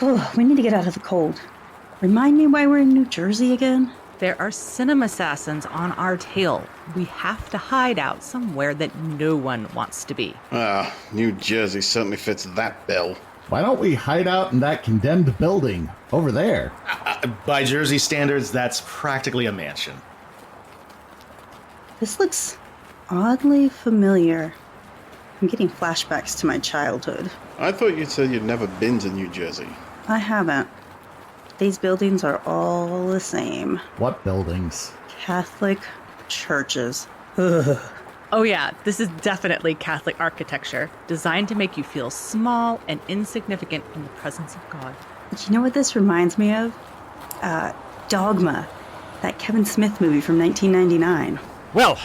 We need to get out of the cold. Remind me why we're in New Jersey again? There are cinema assassins on our tail. We have to hide out somewhere that no one wants to be. New Jersey certainly fits that bill. Why don't we hide out in that condemned building over there? By Jersey standards, that's practically a mansion. This looks oddly familiar. I'm getting flashbacks to my childhood. I thought you said you'd never been to New Jersey. I haven't. These buildings are all the same. What buildings? Catholic churches. Ugh. Oh yeah, this is definitely Catholic architecture, designed to make you feel small and insignificant in the presence of God. Do you know what this reminds me of? Dogma. That Kevin Smith movie from 1999. Well,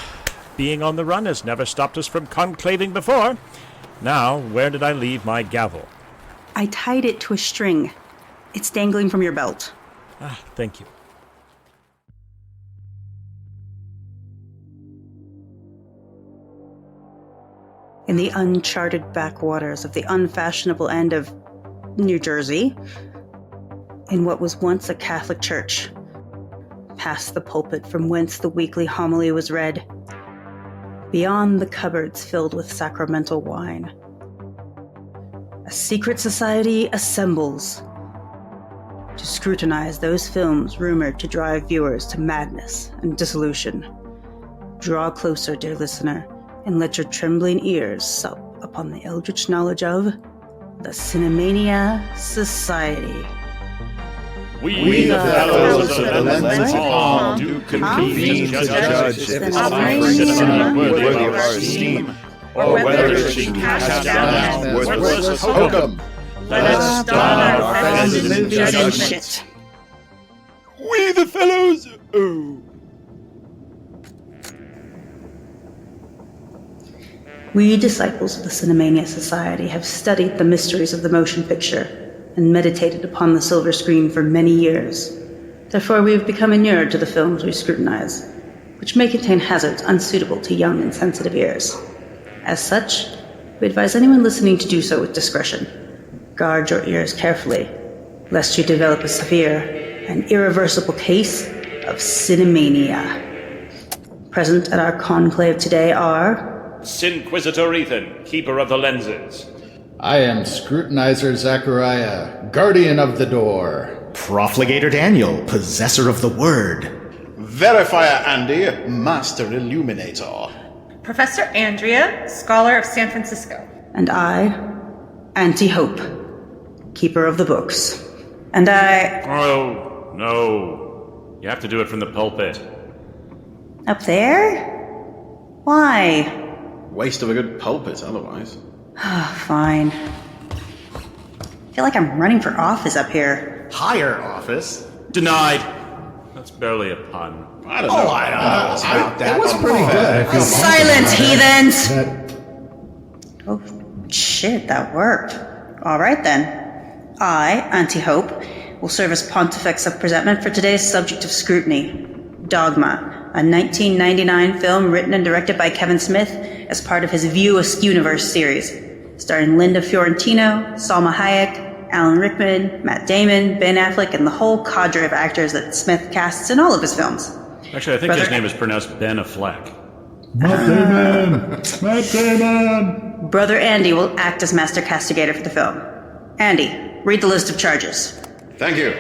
being on the run has never stopped us from conclaving before. Now, where did I leave my gavel? I tied it to a string. It's dangling from your belt. Thank you. In the uncharted backwaters of the unfashionable end of New Jersey, in what was once a Catholic church, past the pulpit from whence the weekly homily was read, beyond the cupboards filled with sacramental wine, a secret society assembles to scrutinize those films rumored to drive viewers to madness and dissolution. Draw closer, dear listener, and let your trembling ears sup upon the eldritch knowledge of the Cinemania Society. We the fellows of the Lenses Palm do convene to judge if this cinema worthy of our esteem, or whether it should be cast down as worthless hokum. Let us don our friends' judgment. We the fellows... Oh. We, disciples of the Cinemania Society, have studied the mysteries of the motion picture and meditated upon the silver screen for many years. Therefore, we have become inured to the films we scrutinize, which may contain hazards unsuitable to young and sensitive ears. As such, we advise anyone listening to do so with discretion. Guard your ears carefully, lest you develop a severe and irreversible case of cinemania. Present at our conclave today are... Sinquisitor Ethan, keeper of the lenses. I am Scrutinizer Zachariah, guardian of the door. Profligator Daniel, possessor of the word. Verifier Andy, master illuminator. Professor Andrea, scholar of San Francisco. And I, Auntie Hope, keeper of the books. And I... Oh, no. You have to do it from the pulpit. Up there? Why? Waste of a good pulpit otherwise. Fine. I feel like I'm running for office up here. Higher office? Denied. That's barely a pun. I don't know. About that. It was pretty good. Silence, heathens! Oh, shit, that worked. All right, then. I, Auntie Hope, will serve as Pontifex of Presentment for today's subject of scrutiny, Dogma, a 1999 film written and directed by Kevin Smith as part of his View Askew Universe series, starring Linda Fiorentino, Salma Hayek, Alan Rickman, Matt Damon, Ben Affleck, and the whole cadre of actors that Smith casts in all of his films. Actually, I think his name is pronounced Ben Affleck. Matt Damon! Matt Damon! Brother Andy will act as master castigator for the film. Andy, read the list of charges. Thank you.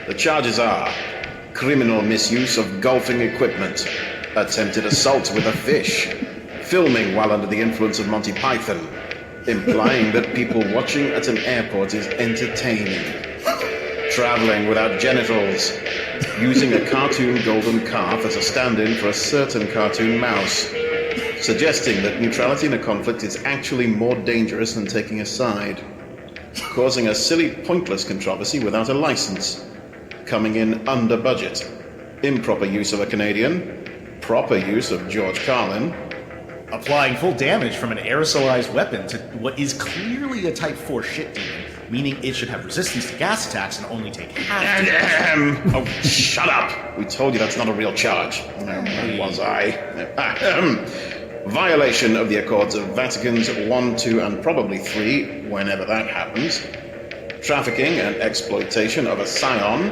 The charges are criminal misuse of golfing equipment, attempted assault with a fish, filming while under the influence of Monty Python, implying that people watching at an airport is entertaining, traveling without genitals, using a cartoon golden calf as a stand-in for a certain cartoon mouse, suggesting that neutrality in a conflict is actually more dangerous than taking a side, causing a silly, pointless controversy without a license, coming in under budget, improper use of a Canadian, proper use of George Carlin, Applying full damage from an aerosolized weapon to what is clearly a Type 4 shit demon, meaning it should have resistance to gas attacks and only take half damage. Oh, shut up! We told you that's not a real charge. Was I? Violation of the Accords of Vaticans 1, 2, and probably 3, whenever that happens. trafficking and exploitation of a scion,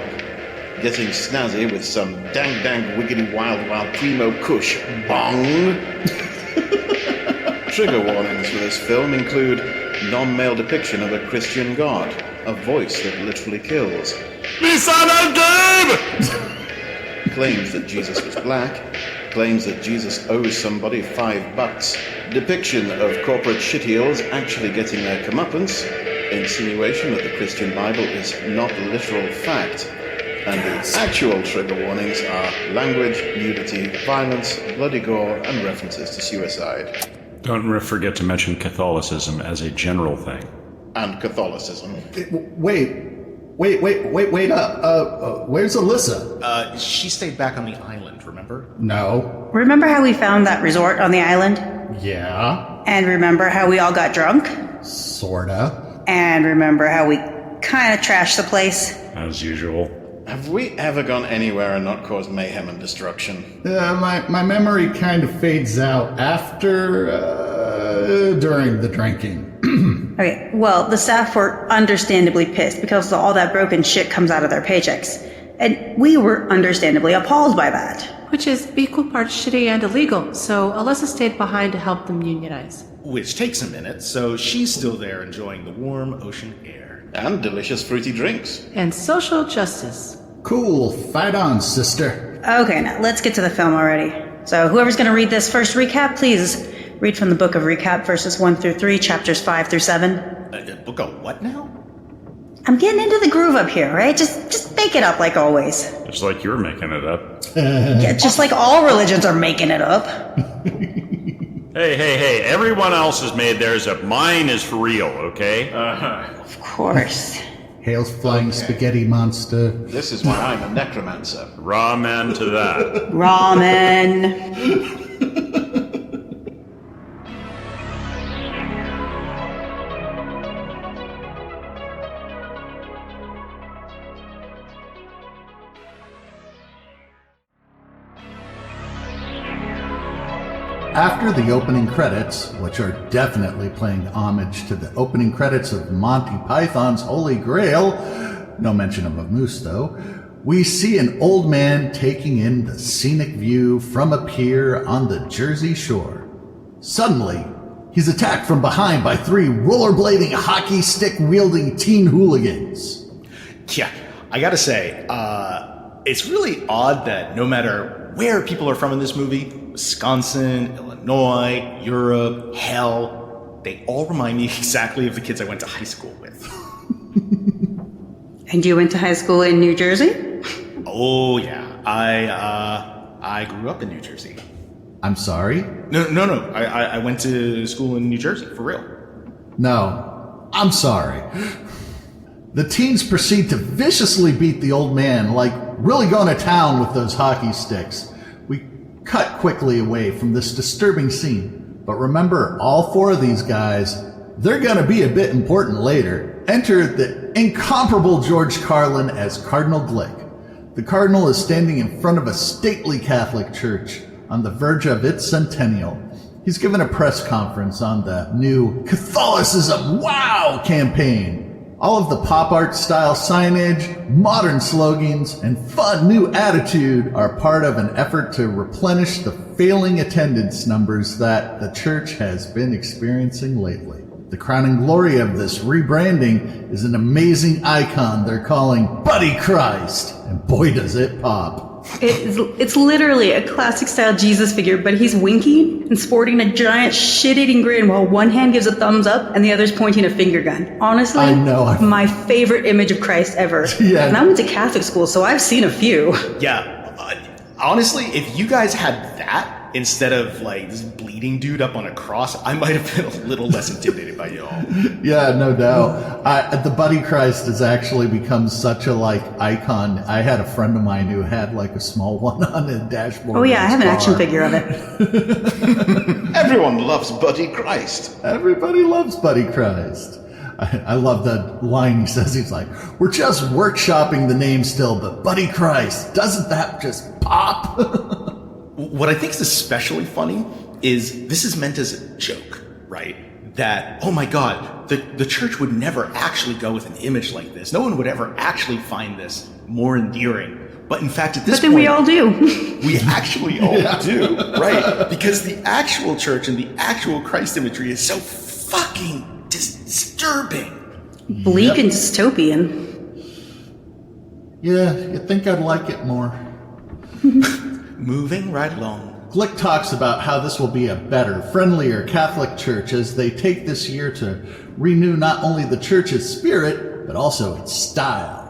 getting snazzy with some dang wiggity wild primo kush bong. Trigger warnings for this film include non-male depiction of a Christian god, a voice that literally kills, claims that Jesus was black, claims that Jesus owes somebody $5, depiction of corporate shitheels actually getting their comeuppance, insinuation that the Christian Bible is not literal fact, and the actual trigger warnings are language, nudity, violence, bloody gore, and references to suicide. Don't forget to mention Catholicism as a general thing. And Catholicism. Wait up. Where's Alyssa? She stayed back on the island, remember? No. Remember how we found that resort on the island? Yeah. And remember how we all got drunk? Sorta. And remember how we kind of trashed the place? As usual. Have we ever gone anywhere and not caused mayhem and destruction? My memory kind of fades out during the drinking. Okay, well, the staff were understandably pissed because all that broken shit comes out of their paychecks. And we were understandably appalled by that. Which is equal parts shitty and illegal, so Alyssa stayed behind to help them unionize. Which takes a minute, so she's still there enjoying the warm ocean air. And delicious fruity drinks. And social justice. Cool. Fight on, sister. Okay, now let's get to the film already. So whoever's going to read this first recap, please read from the book of recap, verses 1 through 3, chapters 5 through 7. Book of what now? I'm getting into the groove up here, right? Just make it up like always. It's like you're making it up. Yeah, just like all religions are making it up. Hey, everyone else has made theirs up. Mine is for real, okay? Of course. Hail's flying spaghetti monster. This is why I'm a necromancer. Ramen to that. Ramen. After the opening credits, which are definitely paying homage to the opening credits of Monty Python's Holy Grail, no mention of a moose though, we see an old man taking in the scenic view from a pier on the Jersey Shore. Suddenly, he's attacked from behind by 3 rollerblading, hockey stick-wielding teen hooligans. Yeah, I gotta say, it's really odd that no matter where people are from in this movie, Wisconsin, Illinois, Europe, hell, they all remind me exactly of the kids I went to high school with. And you went to high school in New Jersey? Oh, yeah. I grew up in New Jersey. I'm sorry? No. I went to school in New Jersey, for real. No, I'm sorry. The teens proceed to viciously beat the old man, like really going to town with those hockey sticks. We cut quickly away from this disturbing scene. But remember, all 4 of these guys, they're going to be a bit important later. Enter the incomparable George Carlin as Cardinal Glick. The Cardinal is standing in front of a stately Catholic church on the verge of its centennial. He's given a press conference on the new Catholicism Wow campaign. All of the pop art style signage, modern slogans, and fun new attitude are part of an effort to replenish the failing attendance numbers that the church has been experiencing lately. The crowning glory of this rebranding is an amazing icon they're calling Buddy Christ, and boy does it pop. It's literally a classic style Jesus figure, but he's winking and sporting a giant shit-eating grin while one hand gives a thumbs up and the other's pointing a finger gun. Honestly, I know. My favorite image of Christ ever. Yeah. And I went to Catholic school, so I've seen a few. Yeah, honestly, if you guys had that instead of like this bleeding dude up on a cross, I might have been a little less intimidated by y'all. Yeah, no doubt. The Buddy Christ has actually become such a icon. I had a friend of mine who had a small one on the dashboard. Oh yeah, I have an car. action figure of it. Everyone loves Buddy Christ. Everybody loves Buddy Christ. I love that line he says. He's like, we're just workshopping the name still, but Buddy Christ, doesn't that just pop? What I think is especially funny is this is meant as a joke, right? that, oh my God, the church would never actually go with an image like this. No one would ever actually find this more endearing. But in fact, at this point... But then we all do. We actually all do, right? Because the actual church and the actual Christ imagery is so fucking disturbing. Bleak and dystopian. Yeah, you'd think I'd like it more. Moving right along. Glick talks about how this will be a better, friendlier Catholic church as they take this year to renew not only the church's spirit, but also its style.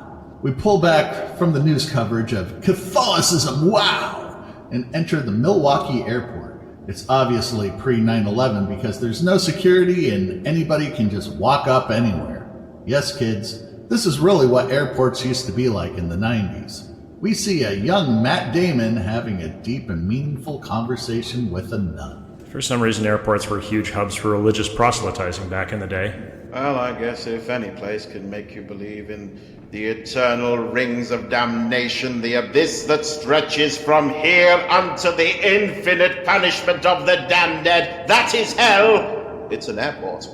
We pull back from the news coverage of Catholicism, wow, and enter the Milwaukee airport. It's obviously pre-9/11 because there's no security and anybody can just walk up anywhere. Yes, kids, this is really what airports used to be like in the 90s. We see a young Matt Damon having a deep and meaningful conversation with a nun. For some reason, airports were huge hubs for religious proselytizing back in the day. Well, I guess if any place can make you believe in the eternal rings of damnation, the abyss that stretches from here unto the infinite punishment of the damned, that is hell, it's an airport.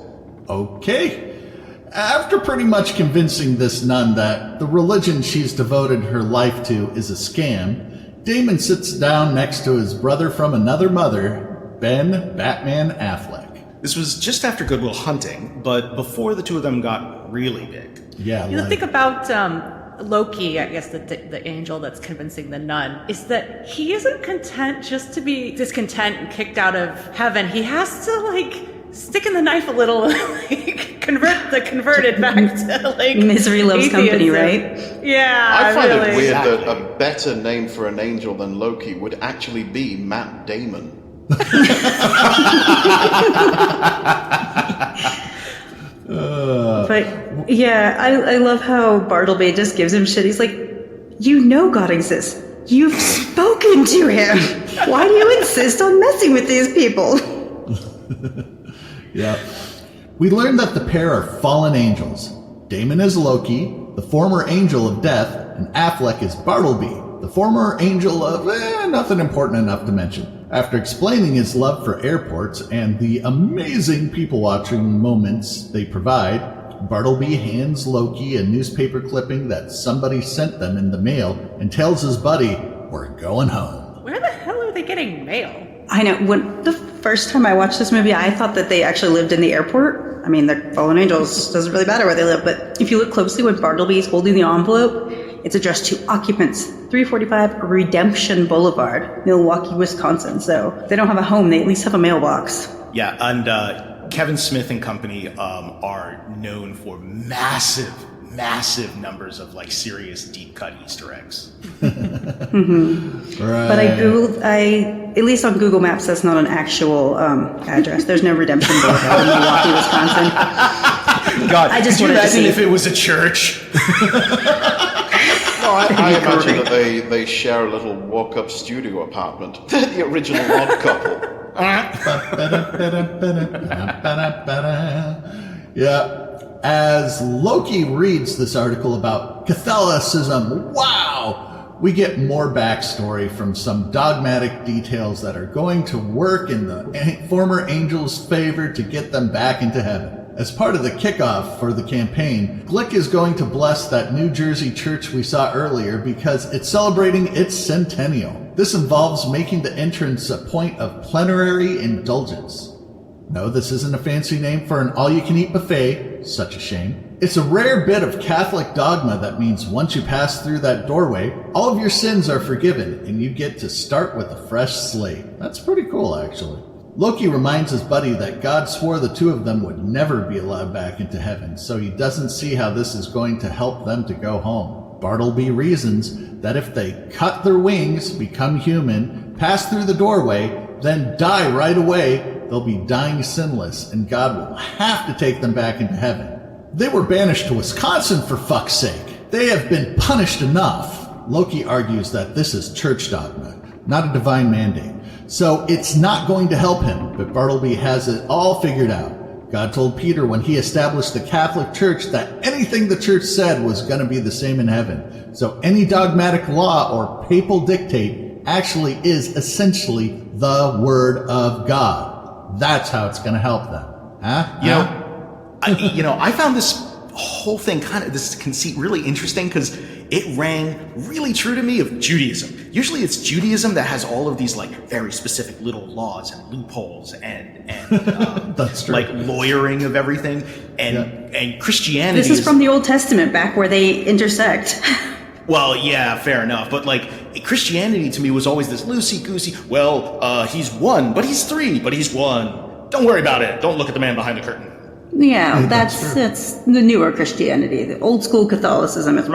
Okay. After pretty much convincing this nun that the religion she's devoted her life to is a scam, Damon sits down next to his brother from another mother, Ben Batman Affleck. This was just after Good Will Hunting, but before the two of them got really big. Yeah, You know, think about Loki, I guess the angel that's convincing the nun, is that he isn't content just to be discontent and kicked out of heaven. He has to, stick in the knife a little, convert the converted back to, Misery loves company, atheism. right? Yeah, I find really. it weird that a better name for an angel than Loki would actually be Matt Damon. But yeah, I love how Bartleby just gives him shit. He's like, you know God exists. You've spoken to him. Why do you insist on messing with these people? Yeah. We learn that the pair are fallen angels. Damon is Loki, the former angel of death, and Affleck is Bartleby, the former angel of nothing important enough to mention. After explaining his love for airports and the amazing people-watching moments they provide, Bartleby hands Loki a newspaper clipping that somebody sent them in the mail and tells his buddy, we're going home. Where the hell are they getting mail? I know, when the first time I watched this movie, I thought that they actually lived in the airport. I mean, they're fallen angels, doesn't really matter where they live, but if you look closely when Bartleby's holding the envelope, it's addressed to occupants, 345 Redemption Boulevard, Milwaukee, Wisconsin. So they don't have a home, they at least have a mailbox. Yeah, and Kevin Smith and company are known for massive numbers of serious deep cut Easter eggs. Right. But at least on Google Maps, that's not an actual address. There's no Redemption Boulevard in Milwaukee, Wisconsin. God, I just could you wanted to imagine see if it was a church? No, I imagine that they share a little walk-up studio apartment. They're the original odd couple. Yeah. As Loki reads this article about Catholicism, wow, we get more backstory from some dogmatic details that are going to work in the former angels' favor to get them back into heaven. As part of the kickoff for the campaign, Glick is going to bless that New Jersey church we saw earlier because it's celebrating its centennial. This involves making the entrance a point of plenary indulgence. No, this isn't a fancy name for an all-you-can-eat buffet. Such a shame. It's a rare bit of Catholic dogma that means once you pass through that doorway, all of your sins are forgiven and you get to start with a fresh slate. That's pretty cool, actually. Loki reminds his buddy that God swore the two of them would never be allowed back into heaven, so he doesn't see how this is going to help them to go home. Bartleby reasons that if they cut their wings, become human, pass through the doorway, then die right away, they'll be dying sinless, and God will have to take them back into heaven. They were banished to Wisconsin, for fuck's sake. They have been punished enough. Loki argues that this is church dogma, not a divine mandate. So it's not going to help him, but Bartleby has it all figured out. God told Peter when he established the Catholic Church that anything the church said was going to be the same in heaven. So any dogmatic law or papal dictate actually is essentially the Word of God. That's how it's going to help them. I found this whole thing this conceit really interesting because it rang really true to me of Judaism. Usually it's Judaism that has all of these like very specific little laws and loopholes and That's true. like lawyering of everything. And Christianity This is from the Old Testament, back where they intersect. Well, yeah, fair enough. But like Christianity to me was always this loosey-goosey, he's one, but he's three, but he's one. Don't worry about it. Don't look at the man behind the curtain. Yeah, that's that's the newer Christianity. The old school Catholicism is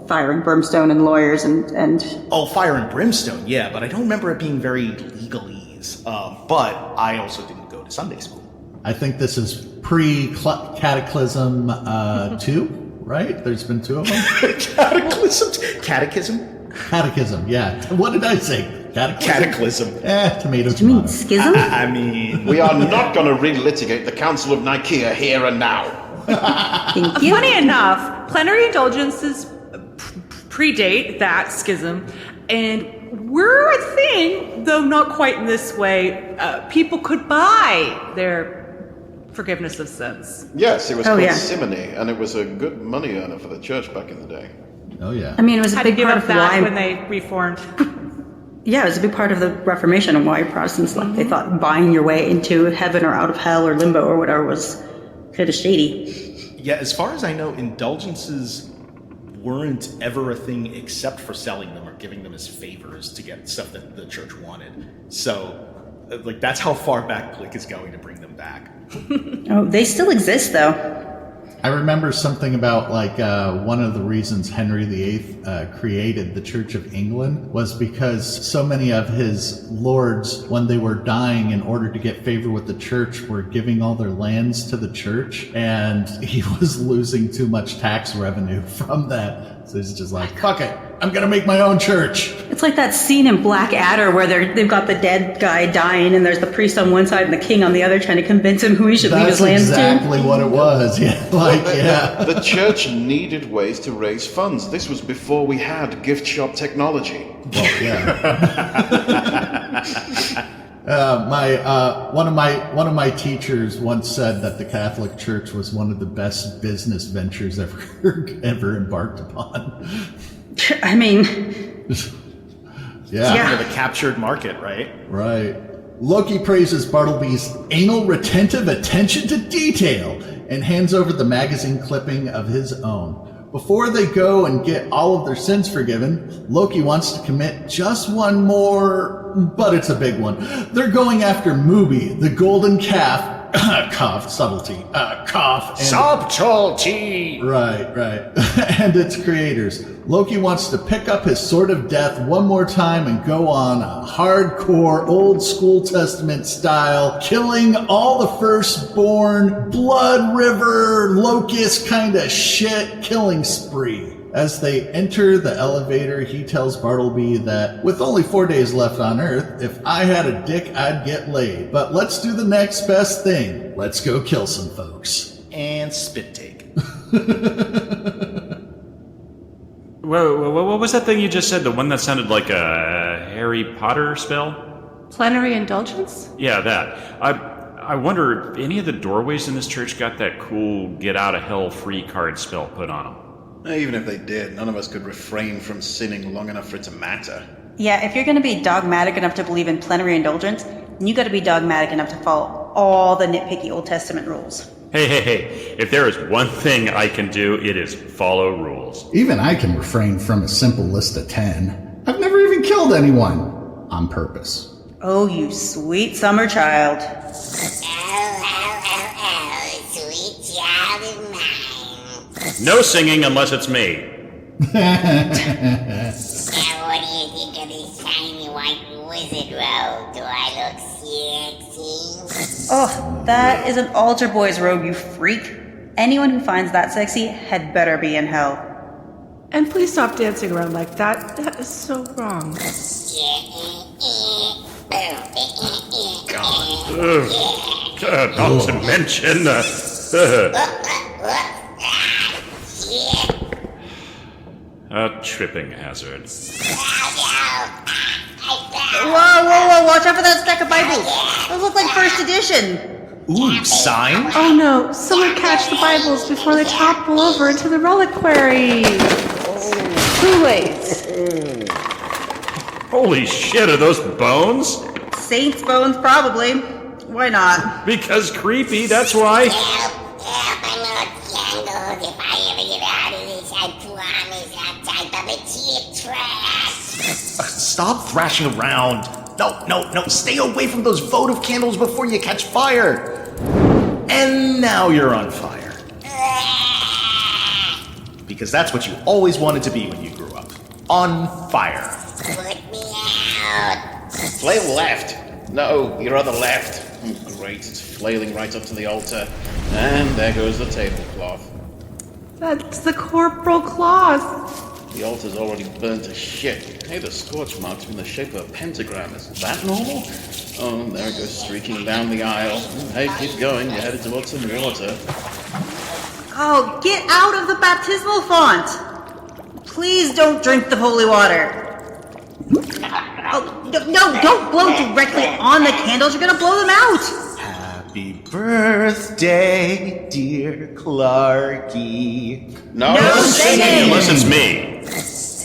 fire and brimstone and lawyers and Oh, fire and brimstone, yeah, but I don't remember it being very legalese. But I also didn't go to Sunday school. I think this is pre-Cataclysm 2, right? There's been 2 of them? Catechism? Catechism, yeah. What did I say? Cataclysm. Tomato, do you mean tomato. schism? I mean... We are not going to relitigate the Council of Nicaea here and now. Thank you. Funny enough, plenary indulgences predate that schism, and we're a thing, though not quite in this way. People could buy their forgiveness of sins. Yes, it was called yeah. simony, and it was a good money earner for the church back in the day. Oh, yeah. I mean, it was a Had to big give part up of that why. when they reformed. Yeah, it was a big part of the Reformation and why Protestants they thought buying your way into heaven or out of hell or limbo or whatever was kind of shady. Yeah, as far as I know, indulgences weren't ever a thing except for selling them or giving them as favors to get stuff that the church wanted. So, like, that's how far back Glick is going to bring them back. Oh, they still exist though. I remember something about like one of the reasons Henry VIII created the Church of England was because so many of his lords, when they were dying in order to get favor with the church, were giving all their lands to the church, and he was losing too much tax revenue from that. So he's just like, fuck it, I'm gonna make my own church. It's like that scene in Blackadder where they've got the dead guy dying and there's the priest on one side and the king on the other trying to convince him who he should leave his lands to. That's exactly what it was. Yeah, like, yeah. The church needed ways to raise funds. This was before we had gift shop technology. Well, yeah. One of my teachers once said that the Catholic Church was one of the best business ventures ever embarked upon. I mean, Yeah. The captured market, right? Right. Loki praises Bartleby's anal retentive attention to detail and hands over the magazine clipping of his own. Before they go and get all of their sins forgiven, Loki wants to commit just one more, but it's a big one. They're going after Mubi, the golden calf, subtlety, Subtlety! Right, and its creators. Loki wants to pick up his sword of death one more time and go on a hardcore old school testament style, killing all the firstborn, blood river, locust kind of shit killing spree. As they enter the elevator, he tells Bartleby that with only 4 days left on Earth, if I had a dick, I'd get laid. But let's do the next best thing. Let's go kill some folks. And spit take. Whoa, what was that thing you just said? The one that sounded like a Harry Potter spell? Plenary indulgence? Yeah, that. I wonder if any of the doorways in this church got that cool get out of hell free card spell put on them. Even if they did, none of us could refrain from sinning long enough for it to matter. yeah, if you're going to be dogmatic enough to believe in plenary indulgence, then you got to be dogmatic enough to follow all the nitpicky Old Testament rules. Hey. If there is one thing I can do, it is follow rules. Even I can refrain from a simple list of 10. I've never even killed anyone on purpose. Oh, you sweet summer child. Sweet child of mine. No singing unless it's me. Now, what do you think of this shiny white wizard robe? Do I look sexy? Oh, that is an altar boy's robe, you freak. Anyone who finds that sexy had better be in hell. And please stop dancing around like that. That is so wrong. Not to mention... a tripping hazard. Whoa, watch out for that stack of Bibles. Those look like first edition. Ooh, sign? Oh no, someone catch the Bibles before they topple over into the reliquary. Too late. Holy shit, are those bones? Saints' bones, probably. Why not? Because creepy, that's why. Help, I'm not candles. If I ever get out of this, I promise I'll type up a cheap trash. Stop thrashing around. No, stay away from those votive candles before you catch fire. And now you're on fire. Because that's what you always wanted to be when you grew up. On fire. Put me out. Flail left. No, your other left. Oh, great, it's flailing right up to the altar. And there goes the tablecloth. That's the corporal cloth. The altar's already burned to shit. Hey, the scorch mark's in the shape of a pentagram. Is that normal? Oh, there it goes streaking down the aisle. Hey, keep going. You're headed towards some water. Oh, get out of the baptismal font! Please don't drink the holy water. Oh, no, don't blow directly on the candles. You're gonna blow them out. Happy birthday, dear Clarky. No, singing! Unless it's me.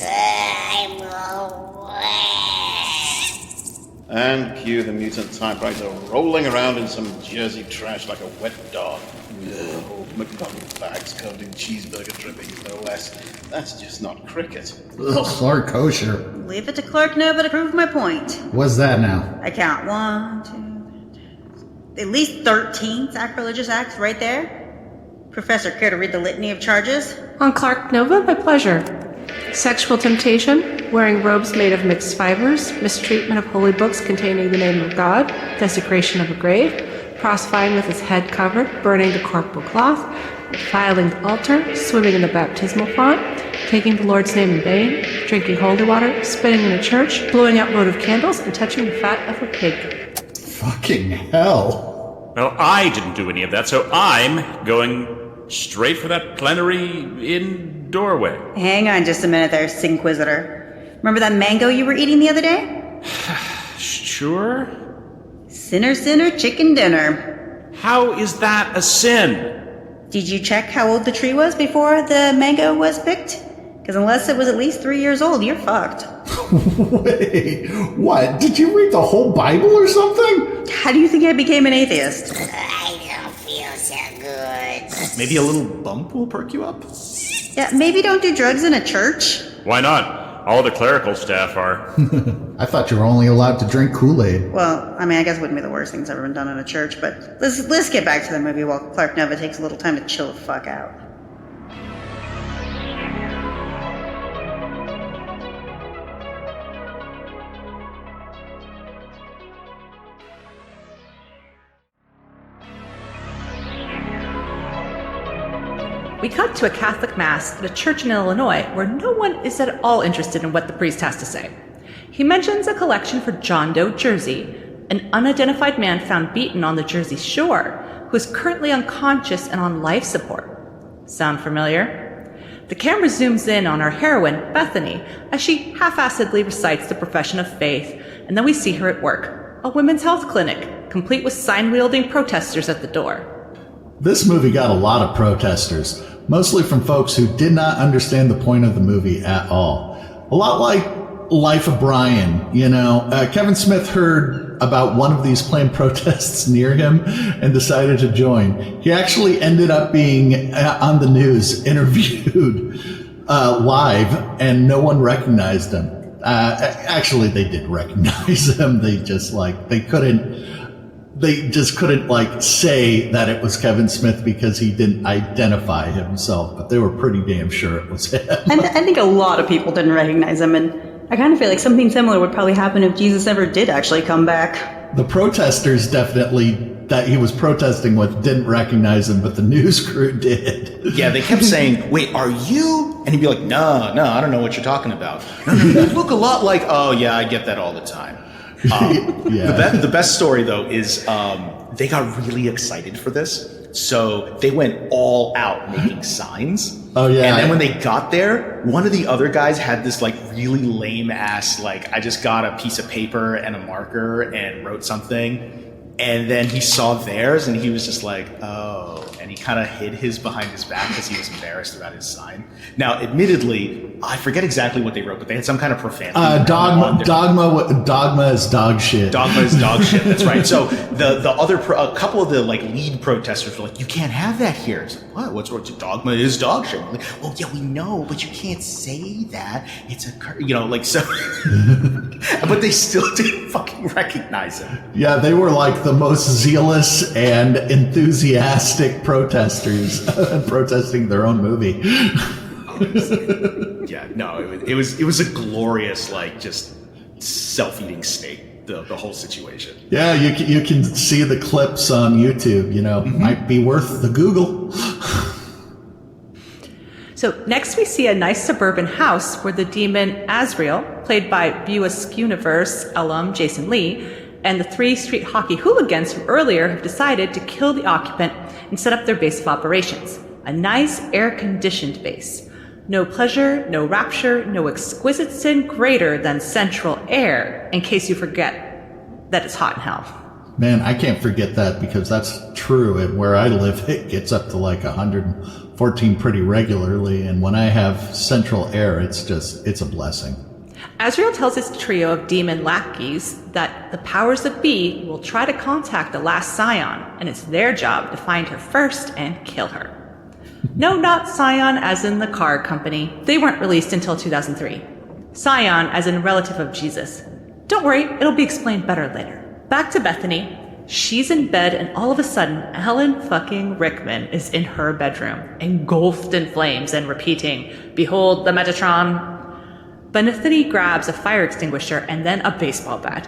I'm away. And cue the mutant typewriter rolling around in some Jersey trash like a wet dog. Ugh, McDonald's bags covered in cheeseburger drippings, no less. That's just not cricket. Ugh, Clark kosher. Leave it to Clerk Nova to prove my point. What's that now? I count 1, 2, at least 13 sacrilegious acts right there. Professor, care to read the litany of charges? On Clark Nova, my pleasure. Sexual temptation, wearing robes made of mixed fibers, mistreatment of holy books containing the name of God, desecration of a grave, cross-flying with his head covered, burning the corporal cloth, defiling the altar, swimming in the baptismal font, taking the Lord's name in vain, drinking holy water, spitting in a church, blowing out votive candles, and touching the fat of a pig. Fucking hell. Well, I didn't do any of that, so I'm going straight for that plenary in doorway. Hang on just a minute there, Sinquisitor. Remember that mango you were eating the other day? Sure. Sinner, chicken dinner. How is that a sin? Did you check how old the tree was before the mango was picked? Because unless it was at least 3 years old, you're fucked. Wait, what? Did you read the whole Bible or something? How do you think I became an atheist? I don't feel so good. Maybe a little bump will perk you up? Yeah, maybe don't do drugs in a church. Why not? All the clerical staff are. I thought you were only allowed to drink Kool-Aid. Well, I mean, I guess it wouldn't be the worst thing that's ever been done in a church, but let's get back to the movie while Clark Nova takes a little time to chill the fuck out. We cut to a Catholic Mass at a church in Illinois where no one is at all interested in what the priest has to say. He mentions a collection for John Doe, Jersey, an unidentified man found beaten on the Jersey shore who is currently unconscious and on life support. Sound familiar? The camera zooms in on our heroine, Bethany, as she half-assedly recites the profession of faith, and then we see her at work, a women's health clinic, complete with sign-wielding protesters at the door. This movie got a lot of protesters, mostly from folks who did not understand the point of the movie at all. A lot like Life of Brian, you know. Kevin Smith heard about one of these planned protests near him and decided to join. He actually ended up being on the news, interviewed live, and no one recognized him. Actually, they did recognize him. They just couldn't say that it was Kevin Smith because he didn't identify himself, but they were pretty damn sure it was him. I think a lot of people didn't recognize him, and I kind of feel like something similar would probably happen if Jesus ever did actually come back. The protesters definitely that he was protesting with didn't recognize him, but the news crew did. Yeah, they kept saying, "Wait, are you?" And he'd be like, No, I don't know what you're talking about. No, you look a lot like, oh yeah, I get that all the time. Yeah. The best story, though, is they got really excited for this. So they went all out making signs. Oh, yeah. And then when they got there, one of the other guys had this, really lame ass, I just got a piece of paper and a marker and wrote something. And then he saw theirs, and he was just like, oh. And he kind of hid his behind his back because he was embarrassed about his sign. Now, admittedly, I forget exactly what they wrote, but they had some kind of profanity. Dogma is dog shit. Dogma is dog shit. That's right. So a couple of the like lead protesters were like, "You can't have that here." It's like, what? What's wrong? Dogma is dog shit. I'm like, well, yeah, we know, but you can't say that. It's so. But they still didn't fucking recognize him. Yeah, they were like the most zealous and enthusiastic protesters protesting their own movie. Yeah, no, it was a glorious, like, just self-eating snake, the whole situation. Yeah, you can see the clips on YouTube, might be worth the Google. So next we see a nice suburban house where the demon Azrael, played by Buick Universe alum Jason Lee, and the 3 street hockey hooligans from earlier have decided to kill the occupant and set up their base of operations. A nice air-conditioned base. No pleasure, no rapture, no exquisite sin greater than central air, in case you forget that it's hot in hell. Man, I can't forget that because that's true. And where I live, it gets up to like 114 pretty regularly. And when I have central air, it's a blessing. Azrael tells his trio of demon lackeys that the powers that be will try to contact the last Scion, and it's their job to find her first and kill her. No, not Scion as in the car company. They weren't released until 2003. Scion as in relative of Jesus. Don't worry, it'll be explained better later. Back to Bethany. She's in bed, and all of a sudden, Alan fucking Rickman is in her bedroom, engulfed in flames and repeating, "Behold the Metatron." Bethany grabs a fire extinguisher and then a baseball bat.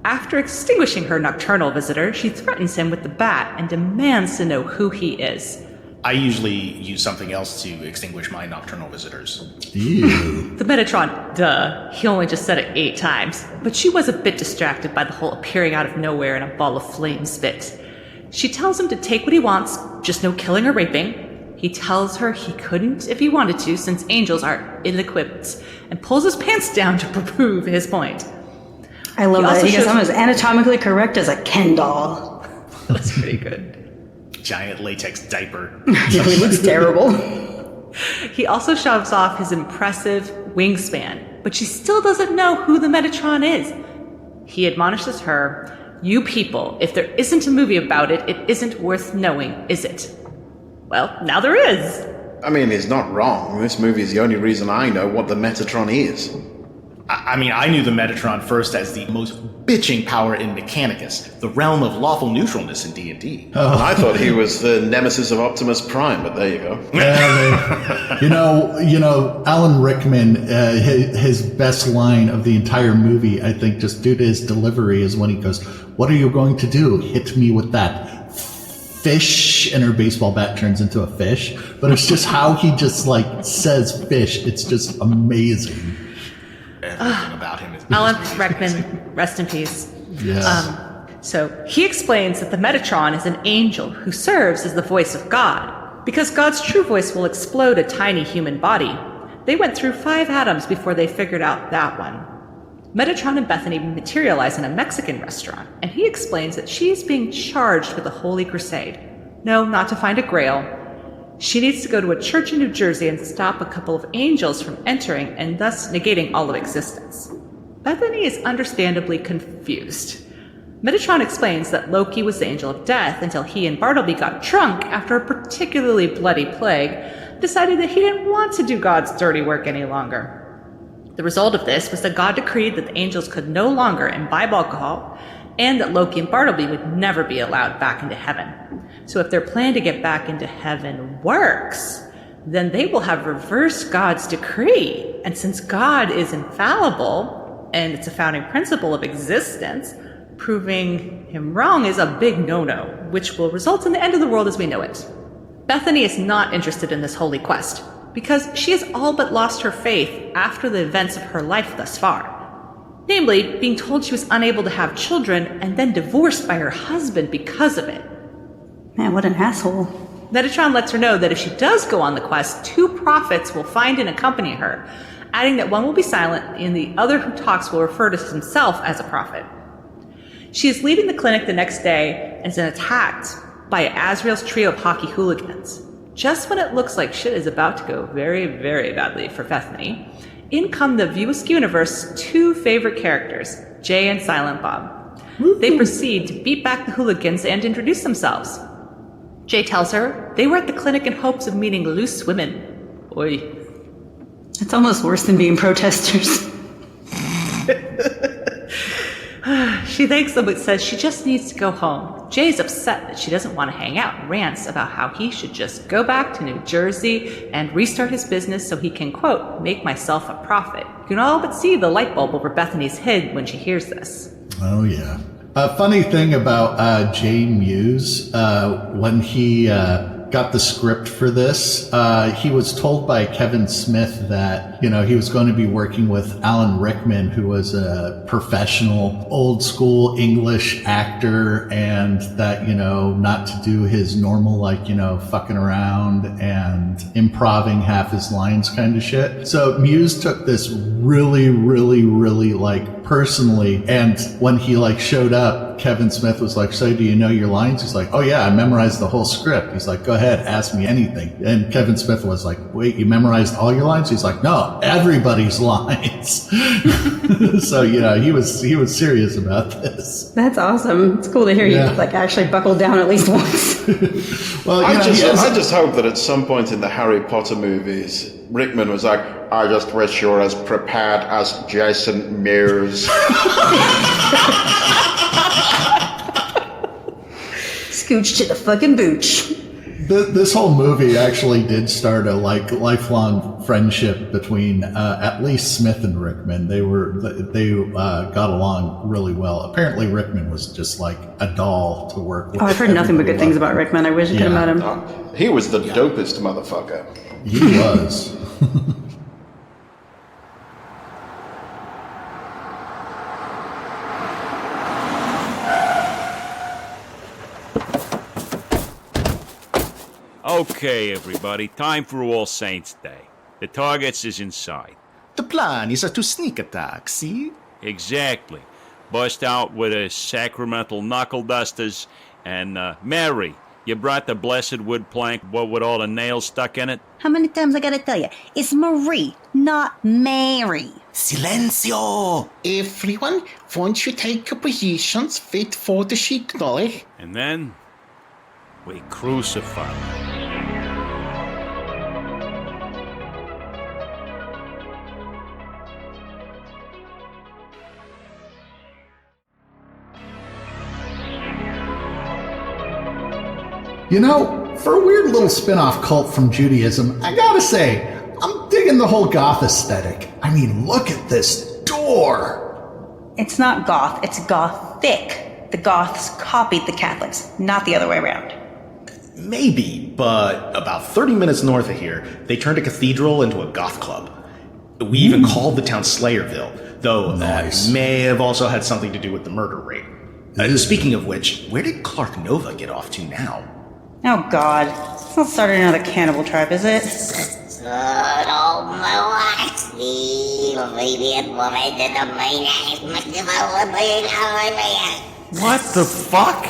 After extinguishing her nocturnal visitor, she threatens him with the bat and demands to know who he is. I usually use something else to extinguish my nocturnal visitors. Ew. The Metatron, duh, he only just said it 8 times, but she was a bit distracted by the whole appearing out of nowhere in a ball of flame spit. She tells him to take what he wants, just no killing or raping. He tells her he couldn't if he wanted to since angels are ill-equipped, and pulls his pants down to prove his point. I love that. He goes, I'm as anatomically correct as a Ken doll. That's pretty good. Giant latex diaper. Yeah, he looks terrible. He also shoves off his impressive wingspan, but she still doesn't know who the Metatron is. He admonishes her, "You people, if there isn't a movie about it, it isn't worth knowing, is it?" Well, now there is. I mean, he's not wrong. This movie is the only reason I know what the Metatron is. I mean, I knew the Metatron first as the most bitching power in Mechanicus, the realm of lawful neutralness in D&D. Oh. I thought he was the nemesis of Optimus Prime, but there you go. Alan Rickman, his best line of the entire movie, I think, just due to his delivery, is when he goes, "What are you going to do? Hit me with that fish?" And her baseball bat turns into a fish. But it's just how he just says fish. It's just amazing. Everything about him is Alan Rickman, rest in peace. Yes. So he explains that the Metatron is an angel who serves as the voice of God. Because God's true voice will explode a tiny human body, they went through 5 atoms before they figured out that one. Metatron and Bethany materialize in a Mexican restaurant, and he explains that she's being charged with a holy crusade. No, not to find a grail. She needs to go to a church in New Jersey and stop a couple of angels from entering and thus negating all of existence. Bethany is understandably confused. Metatron explains that Loki was the angel of death until he and Bartleby got drunk after a particularly bloody plague, decided that he didn't want to do God's dirty work any longer. The result of this was that God decreed that the angels could no longer imbibe alcohol, and that Loki and Bartleby would never be allowed back into heaven. So if their plan to get back into heaven works, then they will have reversed God's decree. And since God is infallible, and it's a founding principle of existence, proving him wrong is a big no-no, which will result in the end of the world as we know it. Bethany is not interested in this holy quest, because she has all but lost her faith after the events of her life thus far. Namely, being told she was unable to have children and then divorced by her husband because of it. Man, what an asshole. Metatron lets her know that if she does go on the quest, 2 prophets will find and accompany her, adding that one will be silent and the other who talks will refer to himself as a prophet. She is leaving the clinic the next day and is attacked by Azrael's trio of hockey hooligans. Just when it looks like shit is about to go very, very badly for Bethany, in come the View Askew universe 2 favorite characters, Jay and Silent Bob. They proceed to beat back the hooligans and introduce themselves. Jay tells her they were at the clinic in hopes of meeting loose women. Oi. It's almost worse than being protesters. She thanks them but says she just needs to go home. Jay's upset that she doesn't want to hang out and rants about how he should just go back to New Jersey and restart his business so he can, quote, make myself a profit. You can all but see the light bulb over Bethany's head when she hears this. Oh, yeah. A funny thing about Jay Muse, when he got the script for this, he was told by Kevin Smith that, he was going to be working with Alan Rickman, who was a professional, old school English actor, and that, not to do his normal, fucking around and improving half his lines kind of shit. So Muse took this really, really, really, personally, and when he, showed up, Kevin Smith was like, so do you know your lines? He's like, oh yeah, I memorized the whole script. He's like, go ahead, ask me anything. And Kevin Smith was like, wait, you memorized all your lines? He's like, no, everybody's lines. So, he was serious about this. That's awesome. It's cool to hear you actually buckle down at least once. Well, I just hope that at some point in the Harry Potter movies, Rickman was like, I just wish you're as prepared as Jason Mewes. Scooch to the fucking booch. This whole movie actually did start a lifelong friendship between at least Smith and Rickman. They got along really well. Apparently Rickman was just like a doll to work with. Oh, I've heard nothing but good things about Rickman. I wish I could have met him. He was the dopest motherfucker. He was. Okay, everybody, time for All Saints' Day. The targets is inside. The plan is to sneak attack, see? Exactly. Bust out with a sacramental knuckle dusters, and Mary, you brought the blessed wood plank, what with all the nails stuck in it? How many times I gotta tell you? It's Marie, not Mary. Silencio! Everyone, won't you take your positions fit for the signal? And then we crucify her. For a weird little spin-off cult from Judaism, I gotta say, I'm digging the whole goth aesthetic. I mean, look at this door. It's not goth, it's gothic. The Goths copied the Catholics, not the other way around. Maybe, but about 30 minutes north of here, they turned a cathedral into a goth club. We even called the town Slayerville, though nice. That may have also had something to do with the murder rate. Speaking of which, where did Clark Nova get off to now? Oh god, it's not starting another cannibal tribe, is it? What the fuck?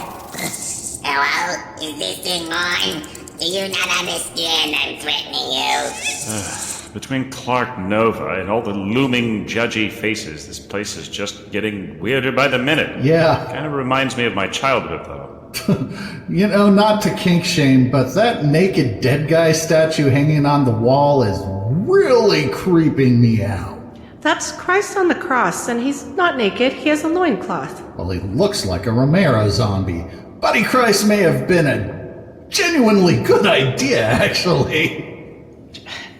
Hello? Is this thing on? Do you not understand I'm threatening you? Between Clark Nova and all the looming judgy faces, this place is just getting weirder by the minute. Yeah. Kind of reminds me of my childhood, though. Not to kink shame, but that naked dead guy statue hanging on the wall is really creeping me out. That's Christ on the cross, and he's not naked. He has a loincloth. Well, he looks like a Romero zombie. Buddy Christ may have been a genuinely good idea, actually.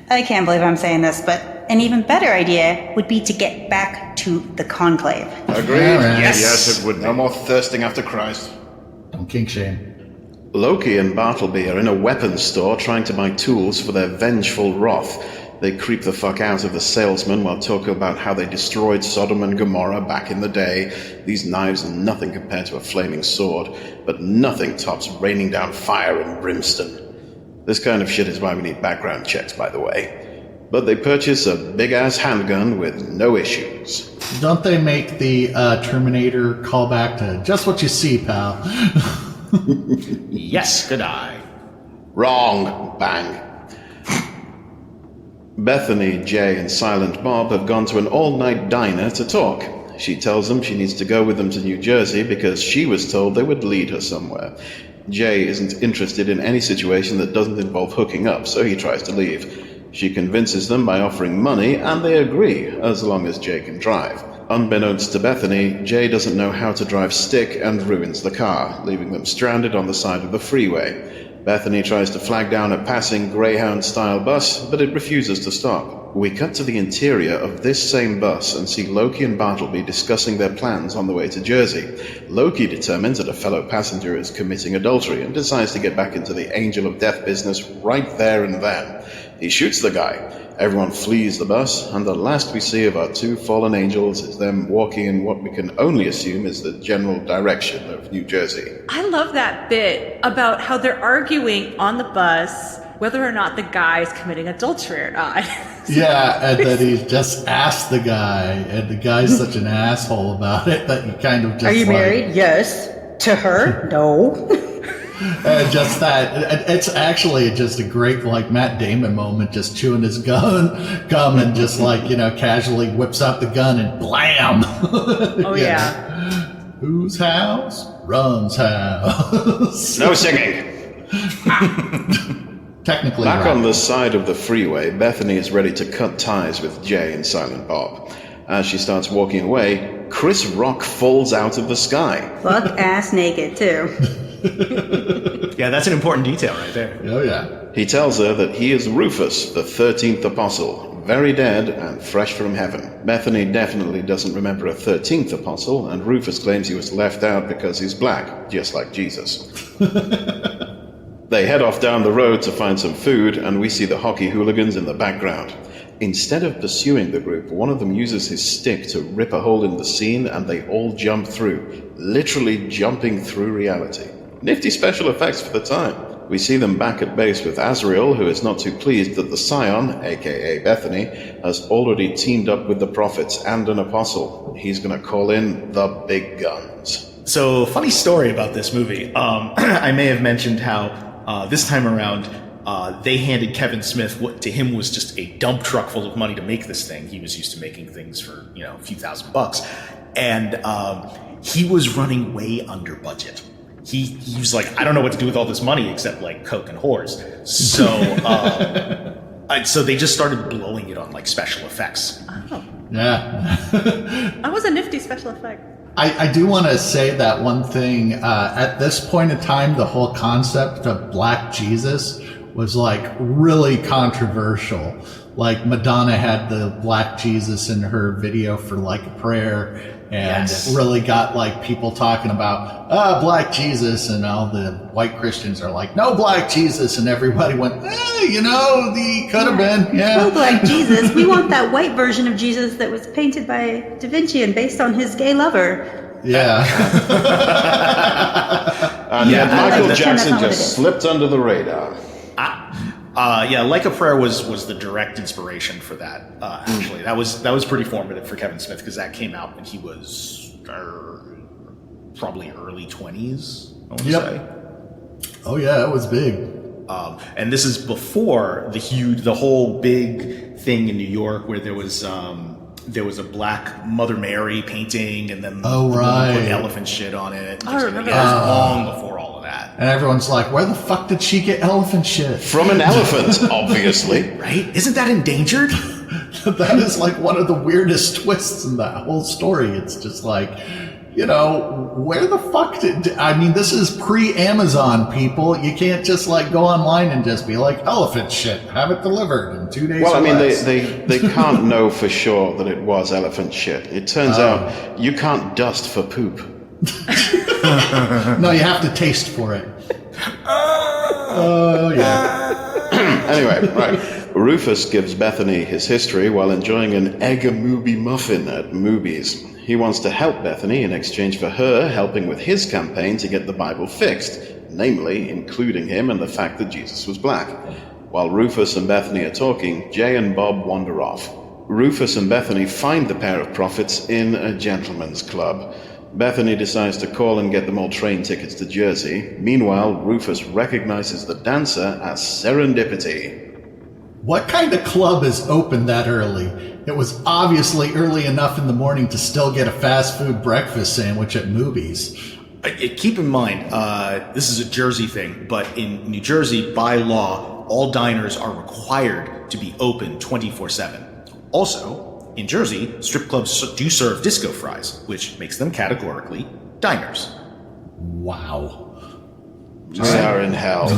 I can't believe I'm saying this, but an even better idea would be to get back to the Conclave. Agreed. Right. Yes, it would. No more thirsting after Christ. Don't kink shame. Loki and Bartleby are in a weapons store trying to buy tools for their vengeful wrath. They creep the fuck out of the salesman while talking about how they destroyed Sodom and Gomorrah back in the day. These knives are nothing compared to a flaming sword, but nothing tops raining down fire and brimstone. This kind of shit is why we need background checks, by the way. but they purchase a big-ass handgun with no issues. Don't they make the Terminator call back to just what you see, pal? Yes, good eye. Wrong. Bang. Bethany, Jay, and Silent Bob have gone to an all-night diner to talk. She tells them she needs to go with them to New Jersey because she was told they would lead her somewhere. Jay isn't interested in any situation that doesn't involve hooking up, so he tries to leave. She convinces them by offering money, and they agree, as long as Jay can drive. Unbeknownst to Bethany, Jay doesn't know how to drive stick and ruins the car, leaving them stranded on the side of the freeway. Bethany tries to flag down a passing Greyhound-style bus, but it refuses to stop. We cut to the interior of this same bus and see Loki and Bartleby discussing their plans on the way to Jersey. Loki determines that a fellow passenger is committing adultery and decides to get back into the Angel of Death business right there and then. He shoots the guy. Everyone flees the bus, and the last we see of our two fallen angels is them walking in what we can only assume is the general direction of New Jersey. I love that bit about how they're arguing on the bus whether or not the guy is committing adultery or not. Yeah, and then he just asked the guy, and the guy's such an asshole about it that you kind of just Are you married? Yes. To her? No. And just that, it's actually just a great, like, Matt Damon moment, just chewing his gum and just, like, casually whips out the gun and blam! Oh, yeah. Whose house? Run's house. No singing! Technically Back right. on the side of the freeway, Bethany is ready to cut ties with Jay and Silent Bob. As she starts walking away, Chris Rock falls out of the sky. Buck ass naked, too. Yeah, that's an important detail right there. Oh, yeah. He tells her that he is Rufus, the 13th apostle, very dead and fresh from heaven. Bethany definitely doesn't remember a 13th apostle, and Rufus claims he was left out because he's black, just like Jesus. They head off down the road to find some food, and we see the hockey hooligans in the background. Instead of pursuing the group, one of them uses his stick to rip a hole in the scene, and they all jump through, literally jumping through reality. Nifty special effects for the time. We see them back at base with Azrael, who is not too pleased that the Scion, aka Bethany, has already teamed up with the prophets and an apostle. He's gonna call in the big guns. So, funny story about this movie. I may have mentioned how this time around, they handed Kevin Smith what to him was just a dump truck full of money to make this thing. He was used to making things for, a few $1,000s. And he was running way under budget. He was like, I don't know what to do with all this money except like coke and whores. So, so they just started blowing it on like special effects. Oh. Yeah. That was a nifty special effect. I do want to say that one thing. At this point in time, the whole concept of Black Jesus was like really controversial. Like Madonna had the Black Jesus in her video for Like a Prayer, and Yes. it really got like people talking about Black Jesus, and all the white Christians are like, no Black Jesus, and everybody went, he could have been, yeah. No Black Jesus. We want that white version of Jesus that was painted by Da Vinci and based on his gay lover. Yeah. And yet Michael that's Jackson not what it just is. slipped under the radar. Like a Prayer was the direct inspiration for that. Actually, that was pretty formative for Kevin Smith because that came out when he was probably early 20s. I want to say. Oh yeah, it was big. And this is before the whole big thing in New York where there was a Black Mother Mary painting, and then the woman put elephant shit on it. I remember It was long before all of that. And everyone's like, where the fuck did she get elephant shit? From an elephant, obviously. Right? Isn't that endangered? That is like one of the weirdest twists in that whole story. It's just like, where the fuck this is pre-Amazon, people. You can't just like go online and just be like, elephant shit, have it delivered in 2 days. Well, or less. they can't know for sure that it was elephant shit. It turns out you can't dust for poop. No, you have to taste for it. Oh, yeah. Anyway, right. Rufus gives Bethany his history while enjoying an egg-a-movie muffin at Moobies. He wants to help Bethany in exchange for her helping with his campaign to get the Bible fixed, namely including him and the fact that Jesus was black. While Rufus and Bethany are talking, Jay and Bob wander off. Rufus and Bethany find the pair of prophets in a gentleman's club. Bethany decides to call and get them all train tickets to Jersey. Meanwhile, Rufus recognizes the dancer as Serendipity. What kind of club is open that early? It was obviously early enough in the morning to still get a fast food breakfast sandwich at Mooby's. Keep in mind, this is a Jersey thing, but in New Jersey, by law, all diners are required to be open 24/7. Also, in Jersey, strip clubs do serve disco fries, which makes them categorically diners. Wow. We are in hell.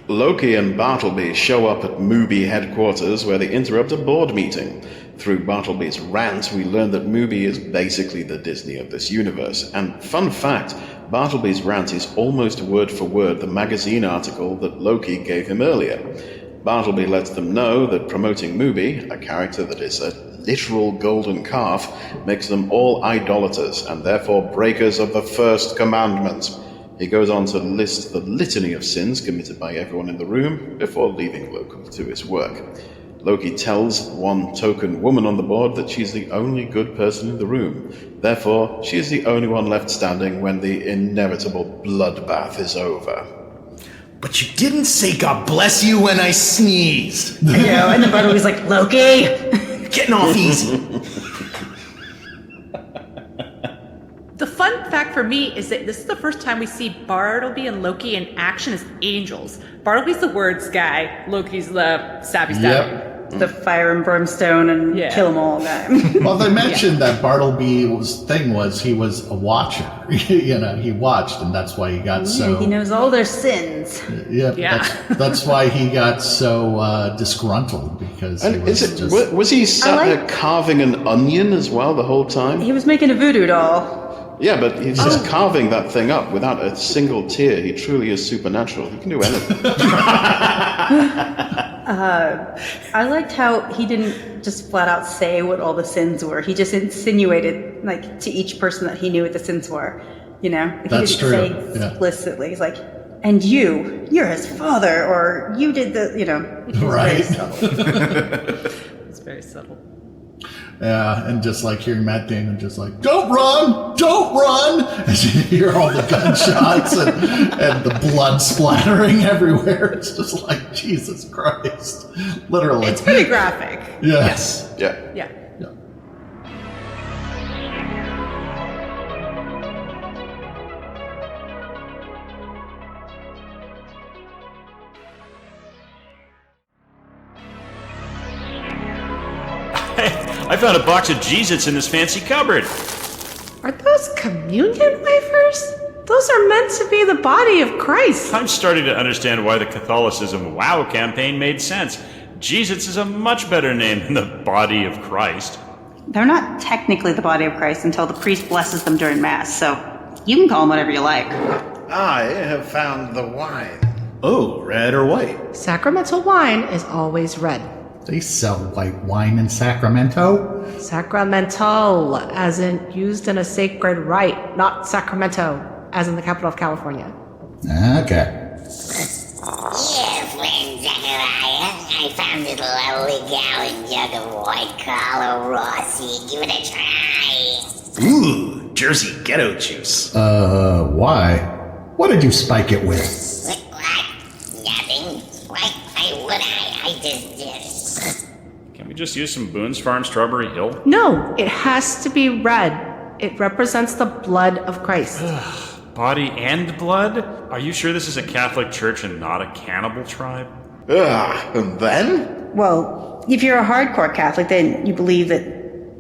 Loki and Bartleby show up at Mooby headquarters where they interrupt a board meeting. Through Bartleby's rant, we learn that Mooby is basically the Disney of this universe. And fun fact, Bartleby's rant is almost word for word the magazine article that Loki gave him earlier. Bartleby lets them know that promoting Mooby, a character that is a literal golden calf, makes them all idolaters and therefore breakers of the first commandment. He goes on to list the litany of sins committed by everyone in the room before leaving Loki to his work. Loki tells one token woman on the board that she's the only good person in the room. Therefore, she is the only one left standing when the inevitable bloodbath is over. But you didn't say God bless you when I sneezed. I know, and then Bartleby's like, Loki! Getting off easy. The fun fact for me is that this is the first time we see Bartleby and Loki in action as angels. Bartleby's the words guy, Loki's the stabby. The fire and brimstone and kill 'em all guy. Well, they mentioned that Bartleby's thing was he was a watcher. He watched, and that's why he got so... He knows all their sins. That's why he got so disgruntled, because he was was he sat there carving an onion as well the whole time? He was making a voodoo doll. Yeah, but he's just carving that thing up without a single tear. He truly is supernatural. He can do anything. I liked how he didn't just flat out say what all the sins were. He just insinuated, like, to each person that he knew what the sins were. He That's didn't true. say explicitly. He's like, and you're his father, or you did the, Right. It's very subtle. Yeah, and just like hearing Matt Damon just like, don't run! As you hear all the gunshots and the blood splattering everywhere. It's just like, Jesus Christ. Literally. It's pretty graphic. Yeah. Yes. Yeah. Yeah. I found a box of Jeez-Its in this fancy cupboard. Are those communion wafers? Those are meant to be the body of Christ. I'm starting to understand why the Catholicism WOW campaign made sense. Jeez-Its is a much better name than the body of Christ. They're not technically the body of Christ until the priest blesses them during Mass, so you can call them whatever you like. I have found the wine. Oh, red or white? Sacramental wine is always red. They sell white wine in Sacramento? Sacramental, as in used in a sacred rite, not Sacramento, as in the capital of California. Okay. Yes, friend Zachariah, I found this lovely gallon jug of white collar Rossi. Give it a try. Ooh, Jersey ghetto juice. Why? What did you spike it with? What? Nothing. Why would I just did. Can we just use some Boone's Farm Strawberry Hill? No, it has to be red. It represents the blood of Christ. Body and blood? Are you sure this is a Catholic church and not a cannibal tribe? And then? Well, if you're a hardcore Catholic, then you believe that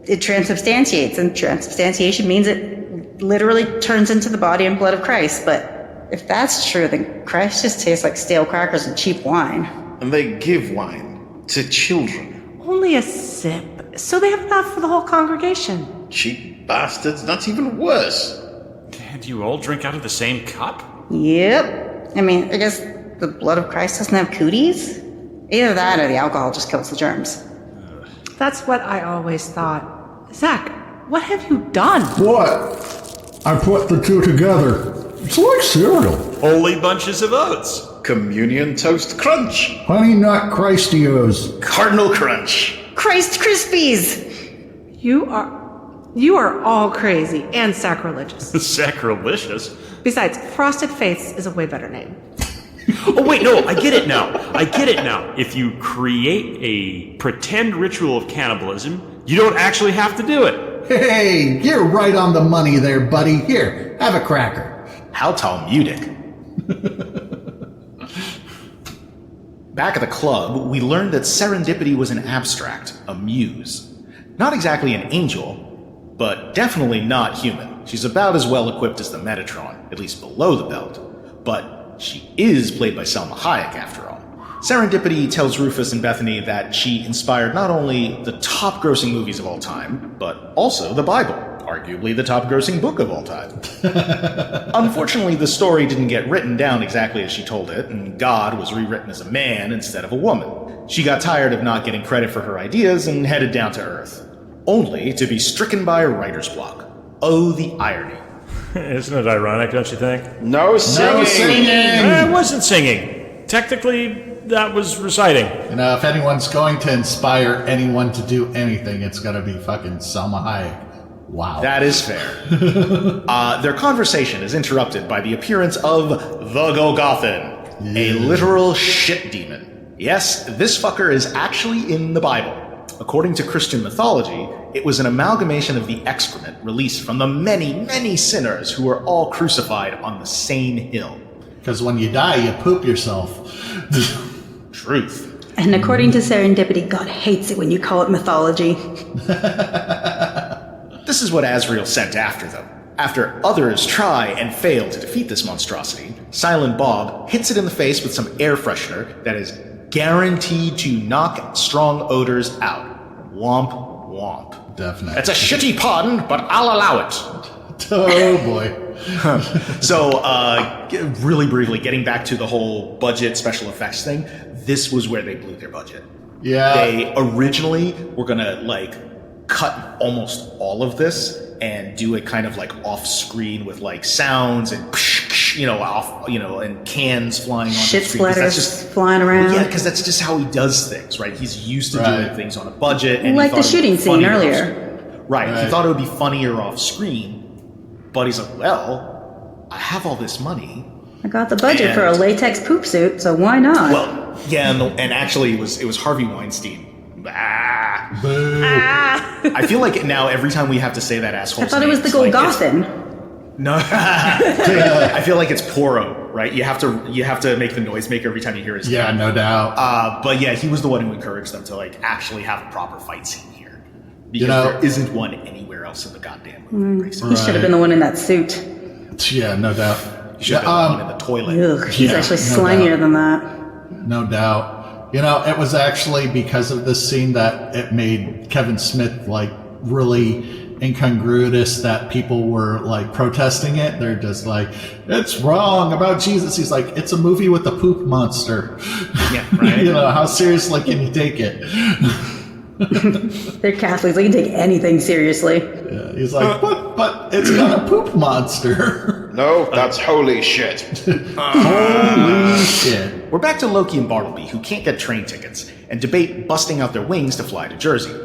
it transubstantiates, and transubstantiation means it literally turns into the body and blood of Christ. But if that's true, then Christ just tastes like stale crackers and cheap wine. And they give wine to children. Only a sip, so they have enough for the whole congregation. Cheap bastards, that's even worse. And you all drink out of the same cup? Yep. I mean, I guess the blood of Christ doesn't have cooties? Either that or the alcohol just kills the germs. That's what I always thought. Zach, what have you done? What? I put the two together. It's like cereal. Holy bunches of oats. Communion Toast Crunch. Honey Nut Christios. Cardinal Crunch. Christ Krispies! You are all crazy and sacrilegious. Sacrilegious? Besides, Frosted Faiths is a way better name. Oh, wait, no, I get it now. If you create a pretend ritual of cannibalism, you don't actually have to do it. Hey, you're right on the money there, buddy. Here, have a cracker. How Talmudic. Back at the club, we learned that Serendipity was an abstract, a muse. Not exactly an angel, but definitely not human. She's about as well equipped as the Metatron, at least below the belt. But she is played by Salma Hayek, after all. Serendipity tells Rufus and Bethany that she inspired not only the top-grossing movies of all time, but also the Bible, arguably the top-grossing book of all time. Unfortunately, the story didn't get written down exactly as she told it, and God was rewritten as a man instead of a woman. She got tired of not getting credit for her ideas and headed down to Earth, only to be stricken by a writer's block. Oh, the irony. Isn't it ironic, don't you think? No singing! I wasn't singing. Technically, that was reciting. You know, if anyone's going to inspire anyone to do anything, it's gonna be fucking Salma Hayek. Wow. That is fair. Their conversation is interrupted by the appearance of the Golgothan, a literal shit demon. Yes, this fucker is actually in the Bible. According to Christian mythology, it was an amalgamation of the excrement released from the many, many sinners who were all crucified on the same hill. Because when you die, you poop yourself. Truth. And according to Serendipity, God hates it when you call it mythology. This is what Azrael sent after them. After others try and fail to defeat this monstrosity, Silent Bob hits it in the face with some air freshener that is guaranteed to knock strong odors out. Womp womp. Definitely. It's a shitty pun, but I'll allow it. Oh boy. So, really briefly, getting back to the whole budget special effects thing, this was where they blew their budget. Yeah. They originally were gonna, cut almost all of this and do it kind of off screen with sounds and and cans flying on Shit the screen. splatters flying around. Well, yeah, because that's just how he does things, right? He's used to doing things on a budget. And like the shooting scene earlier. Right. He thought it would be funnier off screen, but he's like, well, I have all this money. I got the budget for a latex poop suit, so why not? Well, yeah, and actually it was Harvey Weinstein. I feel like now every time we have to say that asshole. I thought it was the Golgothan. No, I feel like it's Poro, right? You have to make the noisemaker every time you hear his name. Yeah, no doubt. But yeah, he was the one who encouraged them to actually have a proper fight scene here, because there isn't one anywhere else in the goddamn movie. He should have been the one in that suit. Yeah, no doubt. He should have been the one in the toilet. Ugh, he's actually slimier than that. No doubt. It was actually because of this scene that it made Kevin Smith really incongruous that people were protesting it. They're just it's wrong about Jesus. He's like, it's a movie with a poop monster. Yeah, right. How seriously can you take it? They're Catholics. They can take anything seriously. Yeah, he's like, but it's got a poop monster. No, that's holy shit. Holy shit. We're back to Loki and Bartleby, who can't get train tickets, and debate busting out their wings to fly to Jersey.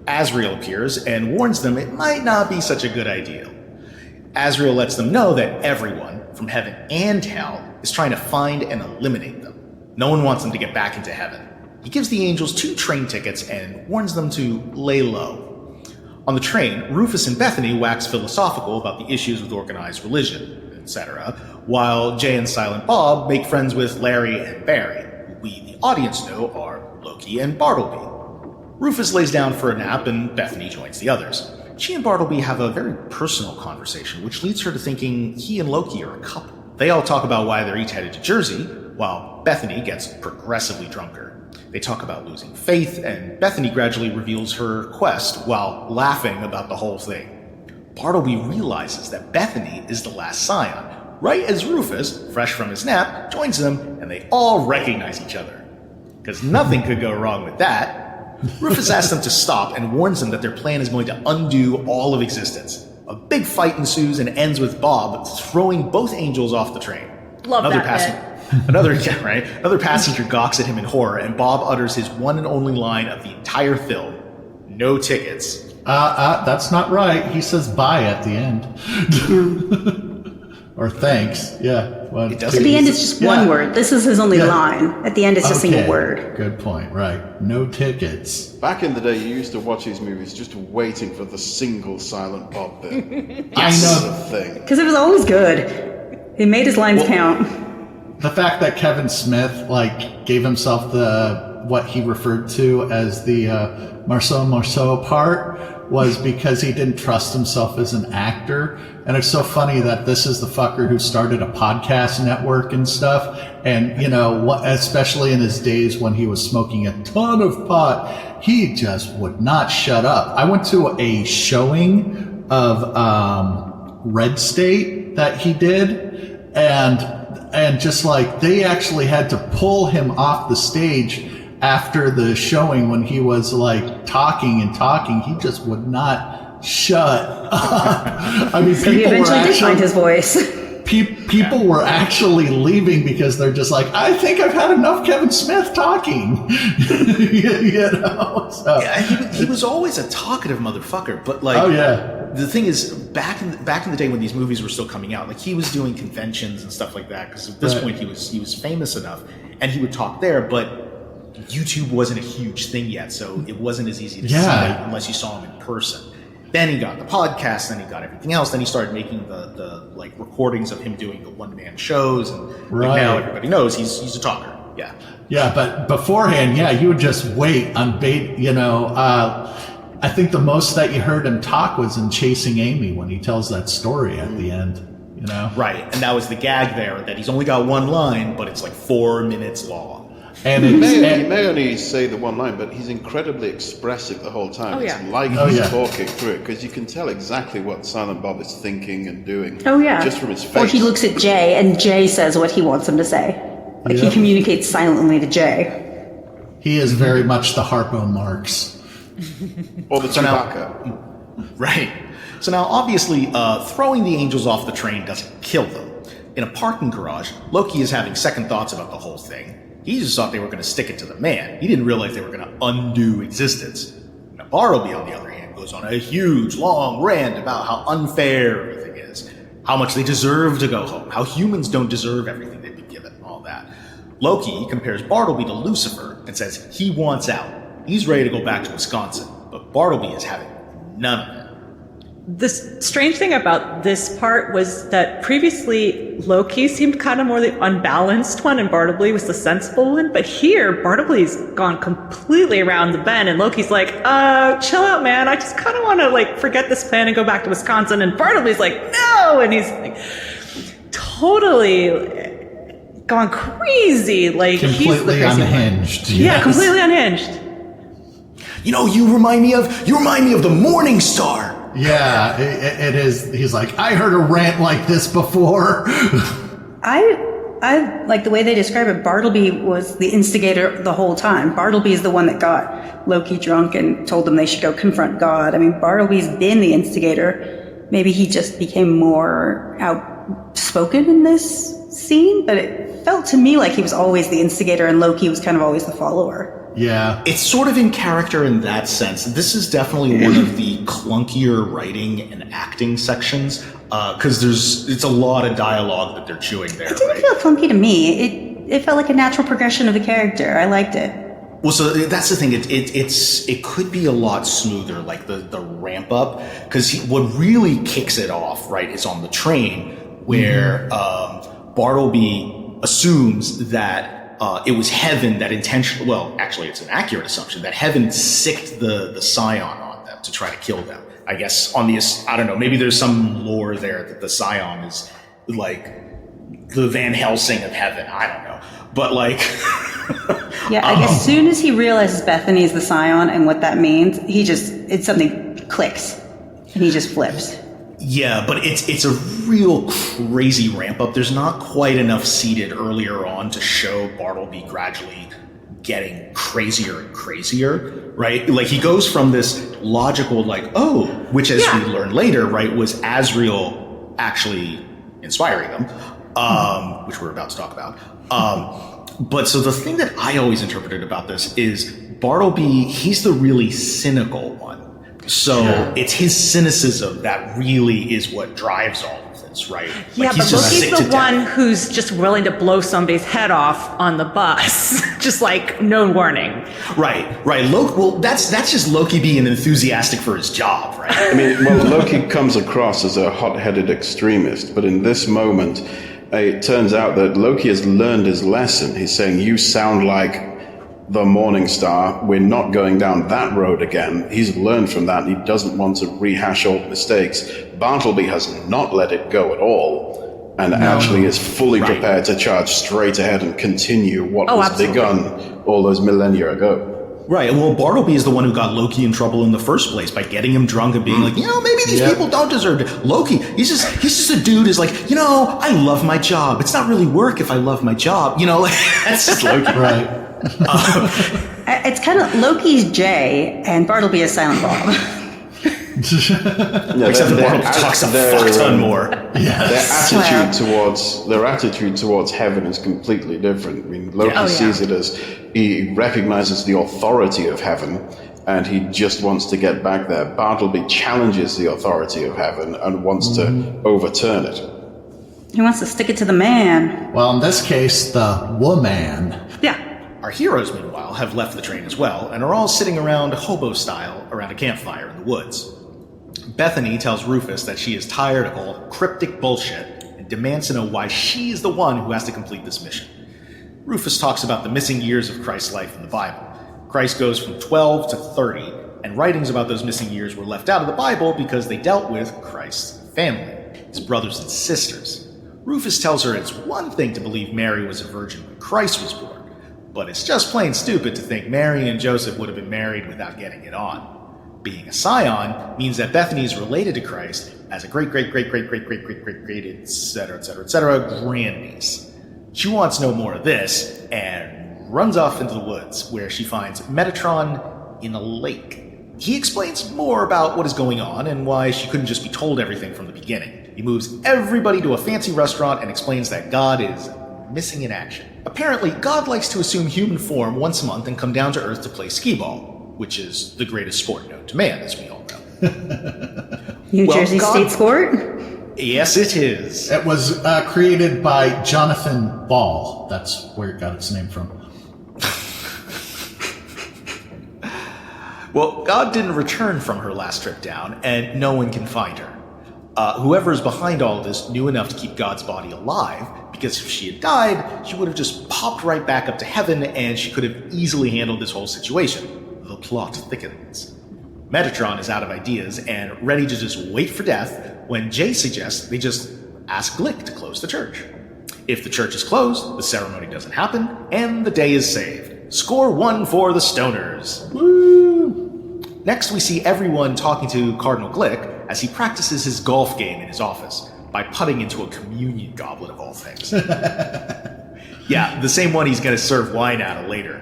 Azrael appears and warns them it might not be such a good idea. Azrael lets them know that everyone, from heaven and hell, is trying to find and eliminate them. No one wants them to get back into heaven. He gives the angels 2 train tickets and warns them to lay low. On the train, Rufus and Bethany wax philosophical about the issues with organized religion, etc., while Jay and Silent Bob make friends with Larry and Barry, who we, the audience, know are Loki and Bartleby. Rufus lays down for a nap and Bethany joins the others. She and Bartleby have a very personal conversation, which leads her to thinking he and Loki are a couple. They all talk about why they're each headed to Jersey, while Bethany gets progressively drunker. They talk about losing faith, and Bethany gradually reveals her quest while laughing about the whole thing. Bartleby realizes that Bethany is the last scion, right as Rufus, fresh from his nap, joins them, and they all recognize each other. Because nothing could go wrong with that. Rufus asks them to stop and warns them that their plan is going to undo all of existence. A big fight ensues and ends with Bob throwing both angels off the train. Love Another that bit. Another passenger gawks at him in horror, and Bob utters his one and only line of the entire film: "No tickets." That's not right. He says bye at the end. Or thanks. Yeah. Well, It doesn't. At the end, it's just one word. This is his only Yeah. line. At the end, it's a single word. Good point. Right. No tickets. Back in the day, you used to watch these movies just waiting for the single Silent Bob bit. I know. The thing. Because it was always good. He made his lines count. The fact that Kevin Smith gave himself what he referred to as the Marceau part was because he didn't trust himself as an actor. And it's so funny that this is the fucker who started a podcast network and stuff. And, especially in his days when he was smoking a ton of pot, he just would not shut up. I went to a showing of Red State that he did, and just they actually had to pull him off the stage after the showing when he was talking and talking. He just would not shut up. I mean, So he eventually did find his voice. People were actually leaving because they're just I think I've had enough Kevin Smith talking. So. Yeah, he was always a talkative motherfucker, but oh yeah. The thing is, back in the day when these movies were still coming out, he was doing conventions and stuff like that, because at this point he was famous enough, and he would talk there, but YouTube wasn't a huge thing yet, so it wasn't as easy to see unless you saw him in person. Then he got the podcast, then he got everything else, then he started making the recordings of him doing the one-man shows, and now everybody knows he's a talker. Yeah. Yeah, but beforehand, you would just wait on bait, I think the most that you heard him talk was in Chasing Amy when he tells that story at the end, Right, and that was the gag there, that he's only got one line, but it's 4 minutes long. And he may only say the one line, but he's incredibly expressive the whole time. Oh, yeah. It's he's talking through it, because you can tell exactly what Silent Bob is thinking and doing. Oh, yeah. Just from his face. Or he looks at Jay, and Jay says what he wants him to say. He communicates silently to Jay. He is very much the Harpo Marx. Or the Chewbacca. Right. So now, obviously, throwing the angels off the train doesn't kill them. In a parking garage, Loki is having second thoughts about the whole thing. He just thought they were going to stick it to the man. He didn't realize they were going to undo existence. Now, Bartleby, on the other hand, goes on a huge, long rant about how unfair everything is, how much they deserve to go home, how humans don't deserve everything they've been given, and all that. Loki compares Bartleby to Lucifer and says he wants out. He's ready to go back to Wisconsin, but Bartleby is having none of it. The strange thing about this part was that previously Loki seemed kind of more the unbalanced one and Bartleby was the sensible one, but here Bartleby's gone completely around the bend and Loki's like, chill out, man, I just kind of want to forget this plan and go back to Wisconsin, and Bartleby's like, no, and he's totally gone crazy, completely he's the crazy unhinged. One. Yeah, completely unhinged. You remind me of the Morning Star. Yeah, it is. He's like, I heard a rant like this before. I like the way they describe it. Bartleby was the instigator the whole time. Bartleby is the one that got Loki drunk and told them they should go confront God. I mean, Bartleby's been the instigator. Maybe he just became more outspoken in this scene, but it felt to me like he was always the instigator and Loki was kind of always the follower. Yeah. It's sort of in character in that sense. This is definitely one of the clunkier writing and acting sections, because it's a lot of dialogue that they're chewing there. It didn't feel clunky to me. It felt like a natural progression of the character. I liked it. Well, so that's the thing. It could be a lot smoother, the ramp up, because what really kicks it off, right, is on the train where Bartleby assumes that it was heaven that intentionally, well, actually it's an accurate assumption, that heaven sicked the scion on them to try to kill them. I guess on this, I don't know, maybe there's some lore there that the scion is the Van Helsing of heaven. I don't know. But yeah, I guess as soon as he realizes Bethany's the scion and what that means, something clicks and he just flips. Yeah, but it's a real crazy ramp up. There's not quite enough seated earlier on to show Bartleby gradually getting crazier and crazier, right? Like he goes from this logical, like, oh, which as we learn later, right, was Azrael actually inspiring him, which we're about to talk about. But so the thing that I always interpreted about this is Bartleby, he's the really cynical one. So it's his cynicism that really is what drives all of this, right? Yeah, like but Loki's the one who's just willing to blow somebody's head off on the bus, just like no warning. Right. Loki, well, that's just Loki being enthusiastic for his job, right? I mean, well, Loki comes across as a hot-headed extremist, but in this moment, it turns out that Loki has learned his lesson. He's saying, you sound like the Morning Star. We're not going down that road again. He's learned from that. He doesn't want to rehash old mistakes. Bartleby has not let it go at all, and actually is fully prepared to charge straight ahead and continue what was begun all those millennia ago. Right. Well, Bartleby is the one who got Loki in trouble in the first place by getting him drunk and being like, maybe these people don't deserve it. Loki, he's just a dude who's like, I love my job. It's not really work if I love my job. That's just Loki. Right. It's kind of Loki's Jay and Bartleby is Silent Bob. Except that Bartleby talks a fuck ton more. Their attitude towards heaven is completely different. I mean, Loki sees it as he recognizes the authority of heaven, and he just wants to get back there. Bartleby challenges the authority of heaven and wants to overturn it. He wants to stick it to the man. Well, in this case, the woman. Yeah. Our heroes, meanwhile, have left the train as well, and are all sitting around hobo-style around a campfire in the woods. Bethany tells Rufus that she is tired of all cryptic bullshit and demands to know why she is the one who has to complete this mission. Rufus talks about the missing years of Christ's life in the Bible. Christ goes from 12 to 30, and writings about those missing years were left out of the Bible because they dealt with Christ's family, his brothers and sisters. Rufus tells her it's one thing to believe Mary was a virgin when Christ was born, but it's just plain stupid to think Mary and Joseph would have been married without getting it on. Being a scion means that Bethany is related to Christ as a great, etc., grandniece. She wants no more of this and runs off into the woods, where she finds Metatron in a lake. He explains more about what is going on and why she couldn't just be told everything from the beginning. He moves everybody to a fancy restaurant and explains that God is missing in action. Apparently, God likes to assume human form once a month and come down to Earth to play skee-ball, which is the greatest sport known to man, as we all know. New Jersey State sport? Yes, it is. It was created by Jonathan Ball. That's where it got its name from. Well, God didn't return from her last trip down, and no one can find her. Whoever is behind all of this knew enough to keep God's body alive, because if she had died, she would have just popped right back up to heaven, and she could have easily handled this whole situation. The plot thickens. Metatron is out of ideas and ready to just wait for death when Jay suggests they just ask Glick to close the church. If the church is closed, the ceremony doesn't happen, and the day is saved. Score 1 for the Stoners. Woo! Next, we see everyone talking to Cardinal Glick as he practices his golf game in his office by putting into a communion goblet of all things. Yeah, the same one he's going to serve wine out of later.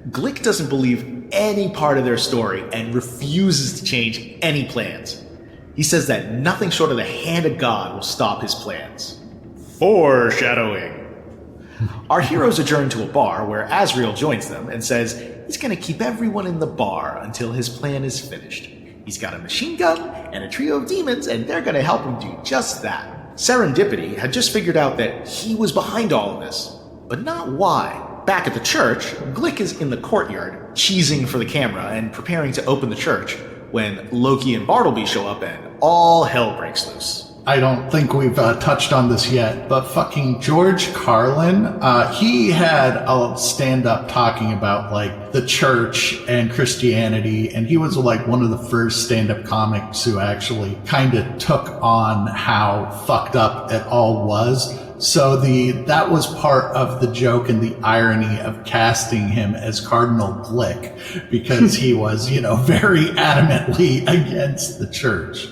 Glick doesn't believe any part of their story and refuses to change any plans. He says that nothing short of the hand of God will stop his plans. Foreshadowing. Our heroes adjourn to a bar where Azrael joins them and says he's going to keep everyone in the bar until his plan is finished. He's got a machine gun and a trio of demons, and they're going to help him do just that. Serendipity had just figured out that he was behind all of this, but not why. Back at the church, Glick is in the courtyard, cheesing for the camera and preparing to open the church when Loki and Bartleby show up and all hell breaks loose. I don't think we've touched on this yet, but fucking George Carlin, he had a stand-up talking about, like, the church and Christianity, and he was, like, one of the first stand-up comics who actually kind of took on how fucked up it all was. So that was part of the joke and the irony of casting him as Cardinal Glick, because he was, very adamantly against the church.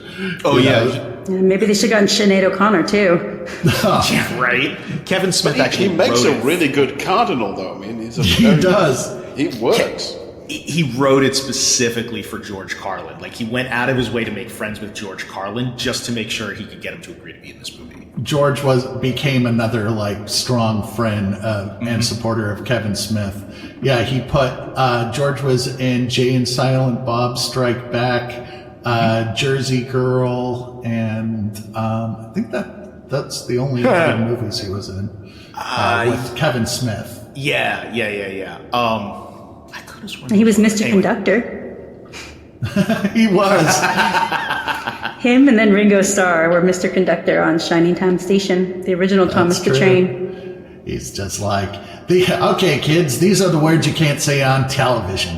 Oh, yeah. Maybe they should have gotten Sinead O'Connor, too. Yeah, right? Kevin Smith actually he makes wrote a really good cardinal, though. I mean, he does. He works. He wrote it specifically for George Carlin. Like, he went out of his way to make friends with George Carlin just to make sure he could get him to agree to be in this movie. George became another strong friend and supporter of Kevin Smith. Yeah, he put George was in Jay and Silent Bob Strike Back, Jersey Girl, and I think that's the only other movies he was in with Kevin Smith. Yeah. I could have sworn He was Mr. Conductor. He was. Him and then Ringo Starr were Mr. Conductor on Shining Time Station, the original Thomas the Train. He's just like, okay, kids, these are the words you can't say on television.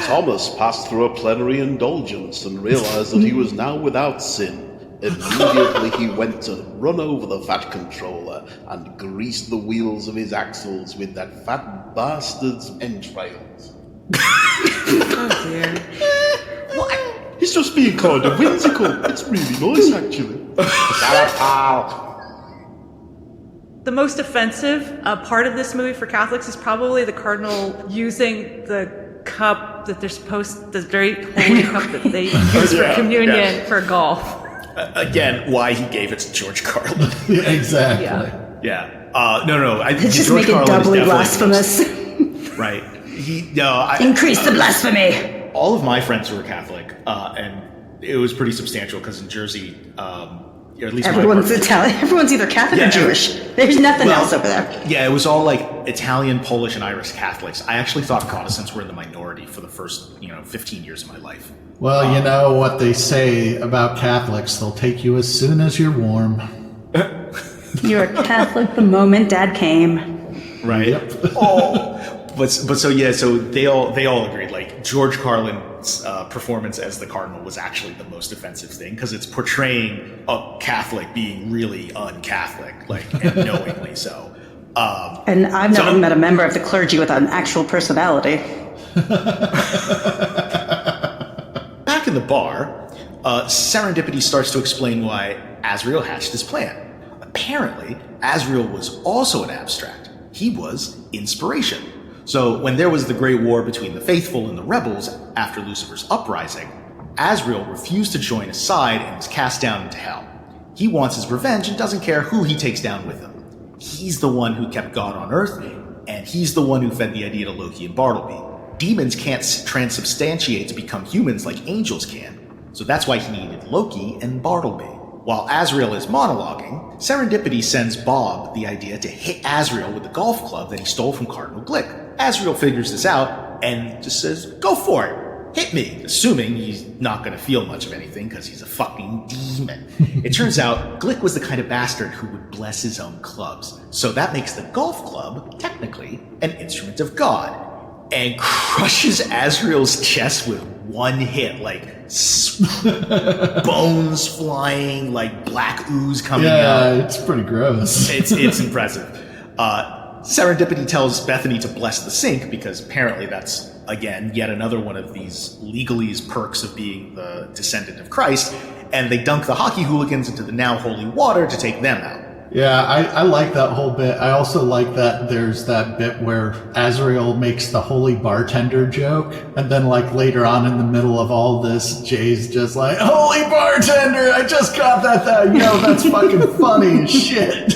Thomas passed through a plenary indulgence and realized that he was now without sin. Immediately he went to run over the fat controller and greased the wheels of his axles with that fat bastard's entrails. Oh dear. What? He's just being kind of whimsical. It's really nice, actually. Shut up, pal. The most offensive part of this movie for Catholics is probably the cardinal using the cup that they're supposed, the very holy cup that they use for communion for golf. Again, why he gave it to George Carlin. Exactly. Yeah. No. Just George make it Carlin doubly is blasphemous. right. Increase the blasphemy. All of my friends were Catholic, and it was pretty substantial because in Jersey, or at least everyone's Italian. Everyone's either Catholic or Jewish. There's nothing else over there. Yeah, it was all like Italian, Polish, and Irish Catholics. I actually thought Protestants were in the minority for the first, 15 years of my life. Well, you know what they say about Catholics. They'll take you as soon as you're warm. You're a Catholic the moment Dad came. Right. Yep. So they all agreed. Like, George Carlin's performance as the cardinal was actually the most offensive thing because it's portraying a Catholic being really un-Catholic, and knowingly so. And I've never met a member of the clergy with an actual personality. Back in the bar, Serendipity starts to explain why Azrael hatched his plan. Apparently, Azrael was also an abstract. He was inspiration. So when there was the Great War between the faithful and the rebels after Lucifer's uprising, Azrael refused to join his side and was cast down into hell. He wants his revenge and doesn't care who he takes down with him. He's the one who kept God on Earth, and he's the one who fed the idea to Loki and Bartleby. Demons can't transubstantiate to become humans like angels can, so that's why he needed Loki and Bartleby. While Azrael is monologuing, Serendipity sends Bob the idea to hit Azrael with the golf club that he stole from Cardinal Glick. Azrael figures this out and just says, "Go for it, hit me," assuming he's not going to feel much of anything because he's a fucking demon. It turns out Glick was the kind of bastard who would bless his own clubs, so that makes the golf club, technically, an instrument of God, and crushes Azrael's chest with one hit, bones flying, black ooze coming out. Yeah, it's pretty gross. It's impressive. Serendipity tells Bethany to bless the sink because apparently that's, again, yet another one of these legalese perks of being the descendant of Christ, and they dunk the hockey hooligans into the now holy water to take them out. Yeah, I like that whole bit. I also like that there's that bit where Azrael makes the holy bartender joke, and then later on in the middle of all this, Jay's just like, "Holy bartender, I just got that. That's fucking funny as shit."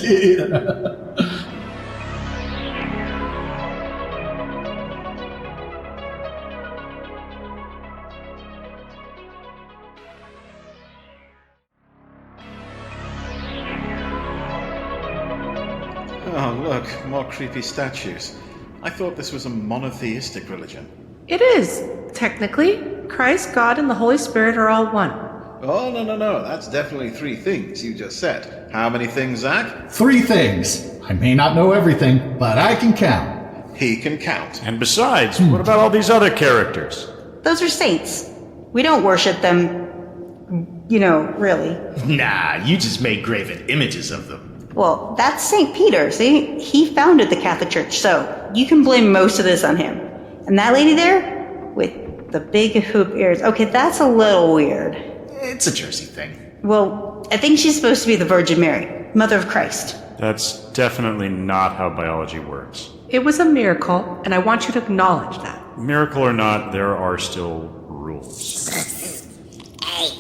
Oh, look, more creepy statues. I thought this was a monotheistic religion. It is. Technically, Christ, God, and the Holy Spirit are all one. Oh, no. That's definitely three things you just said. How many things, Zach? 3 things. I may not know everything, but I can count. He can count. And besides, what about all these other characters? Those are saints. We don't worship them, really. Nah, you just made graven images of them. Well, that's St. Peter, see? He founded the Catholic Church, so you can blame most of this on him. And that lady there, with the big hoop ears, okay, that's a little weird. It's a Jersey thing. Well, I think she's supposed to be the Virgin Mary, Mother of Christ. That's definitely not how biology works. It was a miracle, and I want you to acknowledge that. Miracle or not, there are still rules. Hey,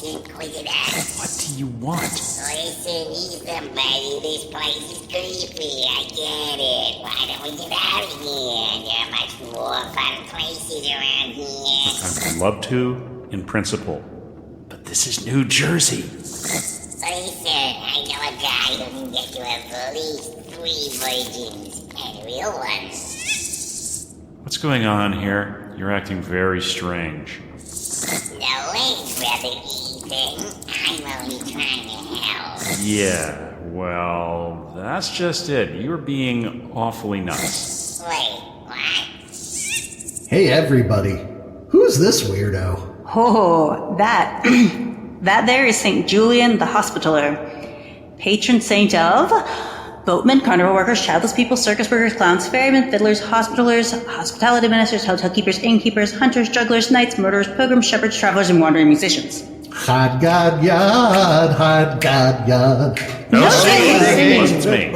Inquisitor. What do you want? Listen, he's somebody. This place is creepy. I get it. Why don't we get out of here? There are much more fun places around here. I'd love to, in principle. But this is New Jersey. Listen, I know a guy who can get you at least 3 virgins and real ones. What's going on here? You're acting very strange. No way, Brother Ethan. I'm only trying to help. Yeah, well, that's just it. You're being awfully nuts. Wait, what? Hey, everybody. Who's this weirdo? Oh, that. That there is St. Julian the Hospitaller, patron saint of boatmen, carnival workers, childless people, circus workers, clowns, ferrymen, fiddlers, hospitalers, hospitality ministers, hotel keepers, innkeepers, hunters, jugglers, knights, murderers, pilgrims, shepherds, travelers, and wandering musicians. Hot God Yard, hot God Yard. No singing. It's me.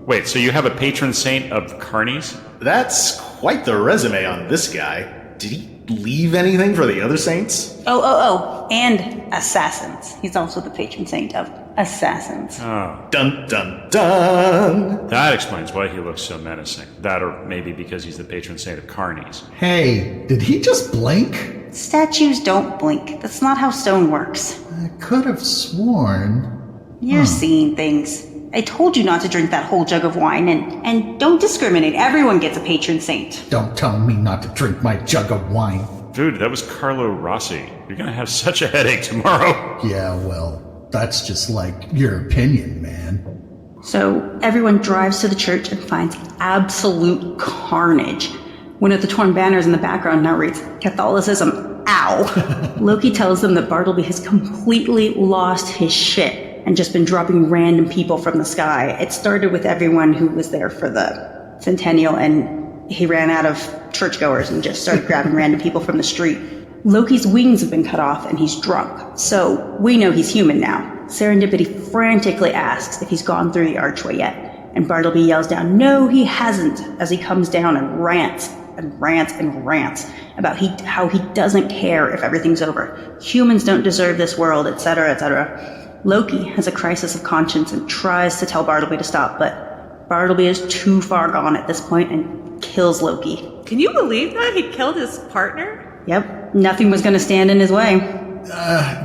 Wait, so you have a patron saint of carnies? That's quite the resume on this guy. Did he leave anything for the other saints? Oh, and assassins. He's also the patron saint of assassins. Oh, Dun dun dun! that explains why he looks so menacing. That or maybe because he's the patron saint of carnies. Hey, did he just blink? Statues don't blink. That's not how stone works. I could have sworn. You're seeing things. I told you not to drink that whole jug of wine, and don't discriminate. Everyone gets a patron saint. Don't tell me not to drink my jug of wine. Dude, that was Carlo Rossi. You're gonna have such a headache tomorrow. Yeah, well, that's just like your opinion, man. So everyone drives to the church and finds absolute carnage. One of the torn banners in the background now reads, Catholicism, ow. Loki tells them that Bartleby has completely lost his shit and just been dropping random people from the sky. It started with everyone who was there for the centennial, and he ran out of churchgoers and just started grabbing random people from the street. Loki's wings have been cut off and he's drunk, so we know he's human now. Serendipity frantically asks if he's gone through the archway yet, and Bartleby yells down, no, he hasn't, as he comes down and rants and rants and rants about how he doesn't care if everything's over. Humans don't deserve this world, etc., etc. Loki has a crisis of conscience and tries to tell Bartleby to stop, but Bartleby is too far gone at this point and kills Loki. Can you believe that? He killed his partner? Yep, nothing was going to stand in his way.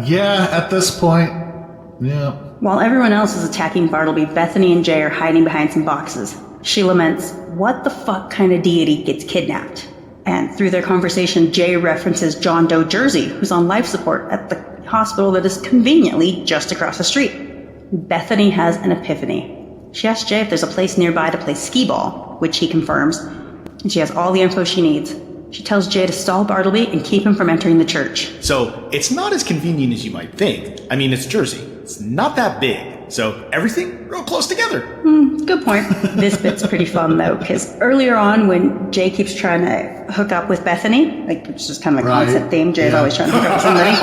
Yeah, at this point. Yeah. While everyone else is attacking Bartleby, Bethany and Jay are hiding behind some boxes. She laments, what the fuck kind of deity gets kidnapped? And through their conversation, Jay references John Doe Jersey, who's on life support at the hospital that is conveniently just across the street. Bethany has an epiphany. She asks Jay if there's a place nearby to play skee-ball, which he confirms, and she has all the info she needs. She tells Jay to stall Bartleby and keep him from entering the church. So, it's not as convenient as you might think. I mean, it's Jersey. It's not that big. So, everything real close together. Good point. This bit's pretty fun, though, because earlier on, when Jay keeps trying to hook up with Bethany, like, it's just kind of a constant theme. Jay's always trying to hook up with somebody.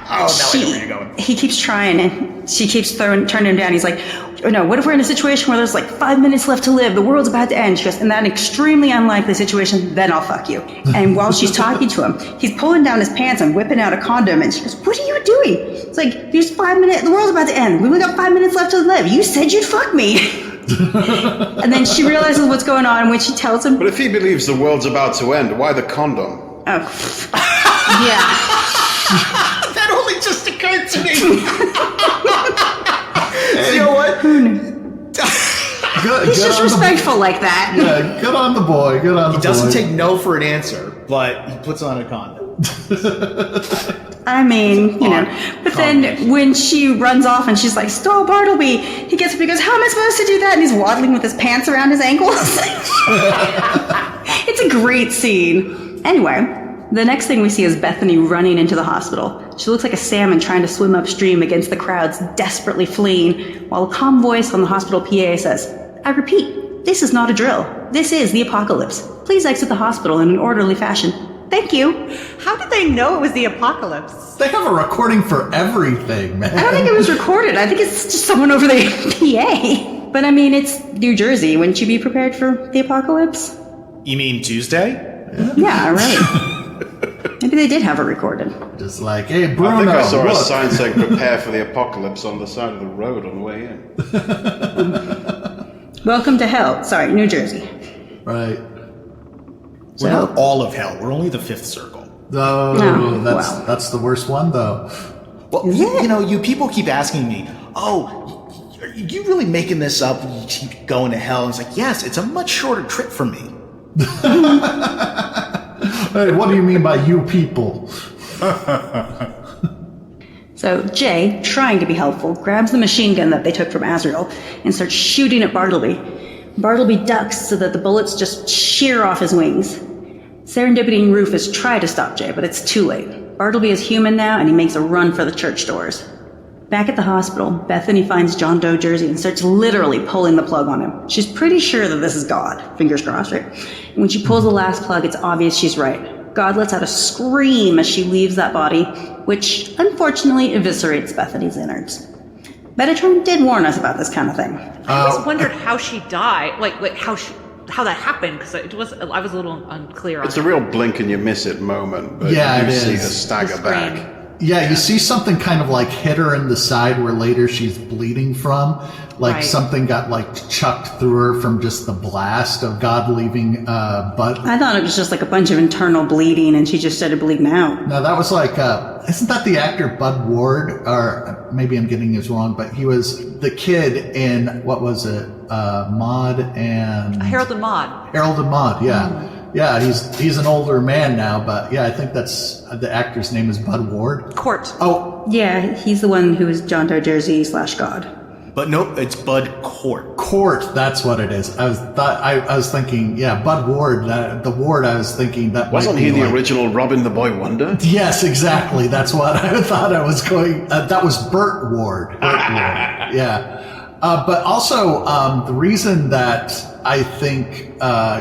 Oh, now I know where you're going. He keeps trying, and she keeps turning him down. He's like, oh, no, what if we're in a situation where there's like 5 minutes left to live, the world's about to end? She goes, in that extremely unlikely situation, then I'll fuck you. And while she's talking to him, he's pulling down his pants and whipping out a condom, and she goes, what are you doing? It's like, there's 5 minutes, the world's about to end. We only got 5 minutes left to live. You said you'd fuck me. And then she realizes what's going on when she tells him. But if he believes the world's about to end, why the condom? Oh, yeah. That only just occurred to me. You know what? Good, He's just respectful like that. Yeah, good on the boy. Good on the boy. He doesn't take no for an answer, but he puts on a condom. I mean, you know. But then when she runs off and she's like, stall Bartleby, he gets up and goes, how am I supposed to do that? And he's waddling with his pants around his ankles. It's a great scene. Anyway, the next thing we see is Bethany running into the hospital. She looks like a salmon trying to swim upstream against the crowds desperately fleeing, while a calm voice on the hospital PA says, I repeat, this is not a drill. This is the apocalypse. Please exit the hospital in an orderly fashion. Thank you. How did they know it was the apocalypse? They have a recording for everything, man. I don't think it was recorded. I think it's just someone over the PA. But I mean, it's New Jersey. Wouldn't you be prepared for the apocalypse? You mean Tuesday? Yeah, right. Maybe they did have it recorded. Just like, hey, Bruno, I think I saw a look. sign saying "Prepare for the apocalypse" on the side of the road on the way in. Welcome to hell. Sorry, New Jersey. Right. We're not all of hell. We're only the fifth circle. Oh, No, that's the worst one, though. Well, you people keep asking me, oh, are you really making this up? You keep going to hell. And it's like, yes, it's a much shorter trip for me. Hey, what do you mean by you people? So Jay, trying to be helpful, grabs the machine gun that they took from Azrael and starts shooting at Bartleby. Bartleby ducks so that the bullets just shear off his wings. Serendipity and Rufus try to stop Jay, but it's too late. Bartleby is human now, and he makes a run for the church doors. Back at the hospital, Bethany finds John Doe Jersey and starts literally pulling the plug on him. She's pretty sure that this is God. Fingers crossed, right? And when she pulls the last plug, it's obvious she's right. God lets out a scream as she leaves that body, which unfortunately eviscerates Bethany's innards. Metatron did warn us about this kind of thing. I always wondered how she died, like how that happened, because I was a little unclear on It's a real blink and you miss it moment, but Yeah, you it see is. her stagger back. Yeah, you see something kind of like hit her in the side where later she's bleeding from. Like Right. something got like chucked through her from just the blast of God leaving Bud. I thought it was just like a bunch of internal bleeding and she just started bleeding out. No, that was like, isn't that the actor Bud Ward? Or maybe I'm getting his wrong, but he was the kid in, what was it? Maude and... Harold and Maude. Harold and Maude, yeah. Yeah, he's an older man now, but yeah, I think that's, the actor's name is Bud Ward. Court. Oh, Yeah, he's the one who is John Doe Jersey / God. But nope, it's Bud Court. Court, that's what it is. I was thinking, yeah, Bud Ward, the Ward I was thinking that Wasn't might he be the like, original Robin the Boy Wonder? Yes, exactly. That's what I thought I was going. That was Burt Ward. Burt Ward. Yeah. But also, the reason that I think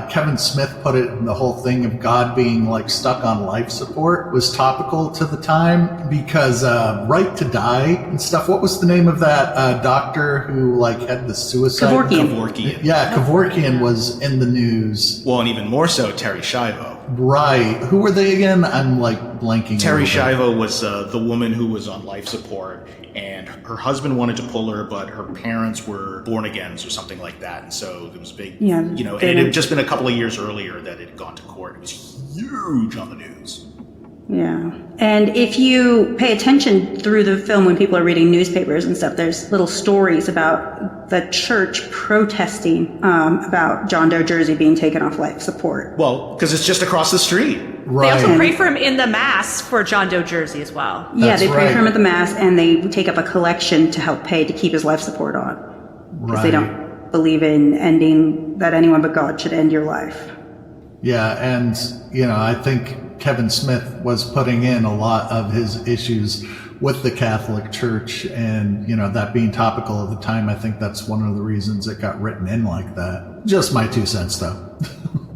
Kevin Smith put it in the whole thing of God being like stuck on life support was topical to the time because Right to Die and stuff. What was the name of that doctor who like had the suicide? Kevorkian. Yeah, Kevorkian was in the news. Well, and even more so, Terry Schiavo. Right. Who were they again? I'm like blanking. Terry a little bit. Shivo was the woman who was on life support, and her husband wanted to pull her, but her parents were born agains or something like that, and so there was a big, Yeah, and it had just been a couple of years earlier that it had gone to court. It was huge on the news. Yeah. And if you pay attention through the film when people are reading newspapers and stuff, there's little stories about the church protesting about John Doe Jersey being taken off life support. Well, because it's just across the street. Right. They also pray for him in the mass for John Doe Jersey as well. Yeah, That's they pray right. for him at the mass and they take up a collection to help pay to keep his life support on. Because they don't believe in ending, that anyone but God should end your life. Yeah, and I think Kevin Smith was putting in a lot of his issues with the Catholic Church, and that being topical at the time, I think that's one of the reasons it got written in like that. Just my 2 cents, though.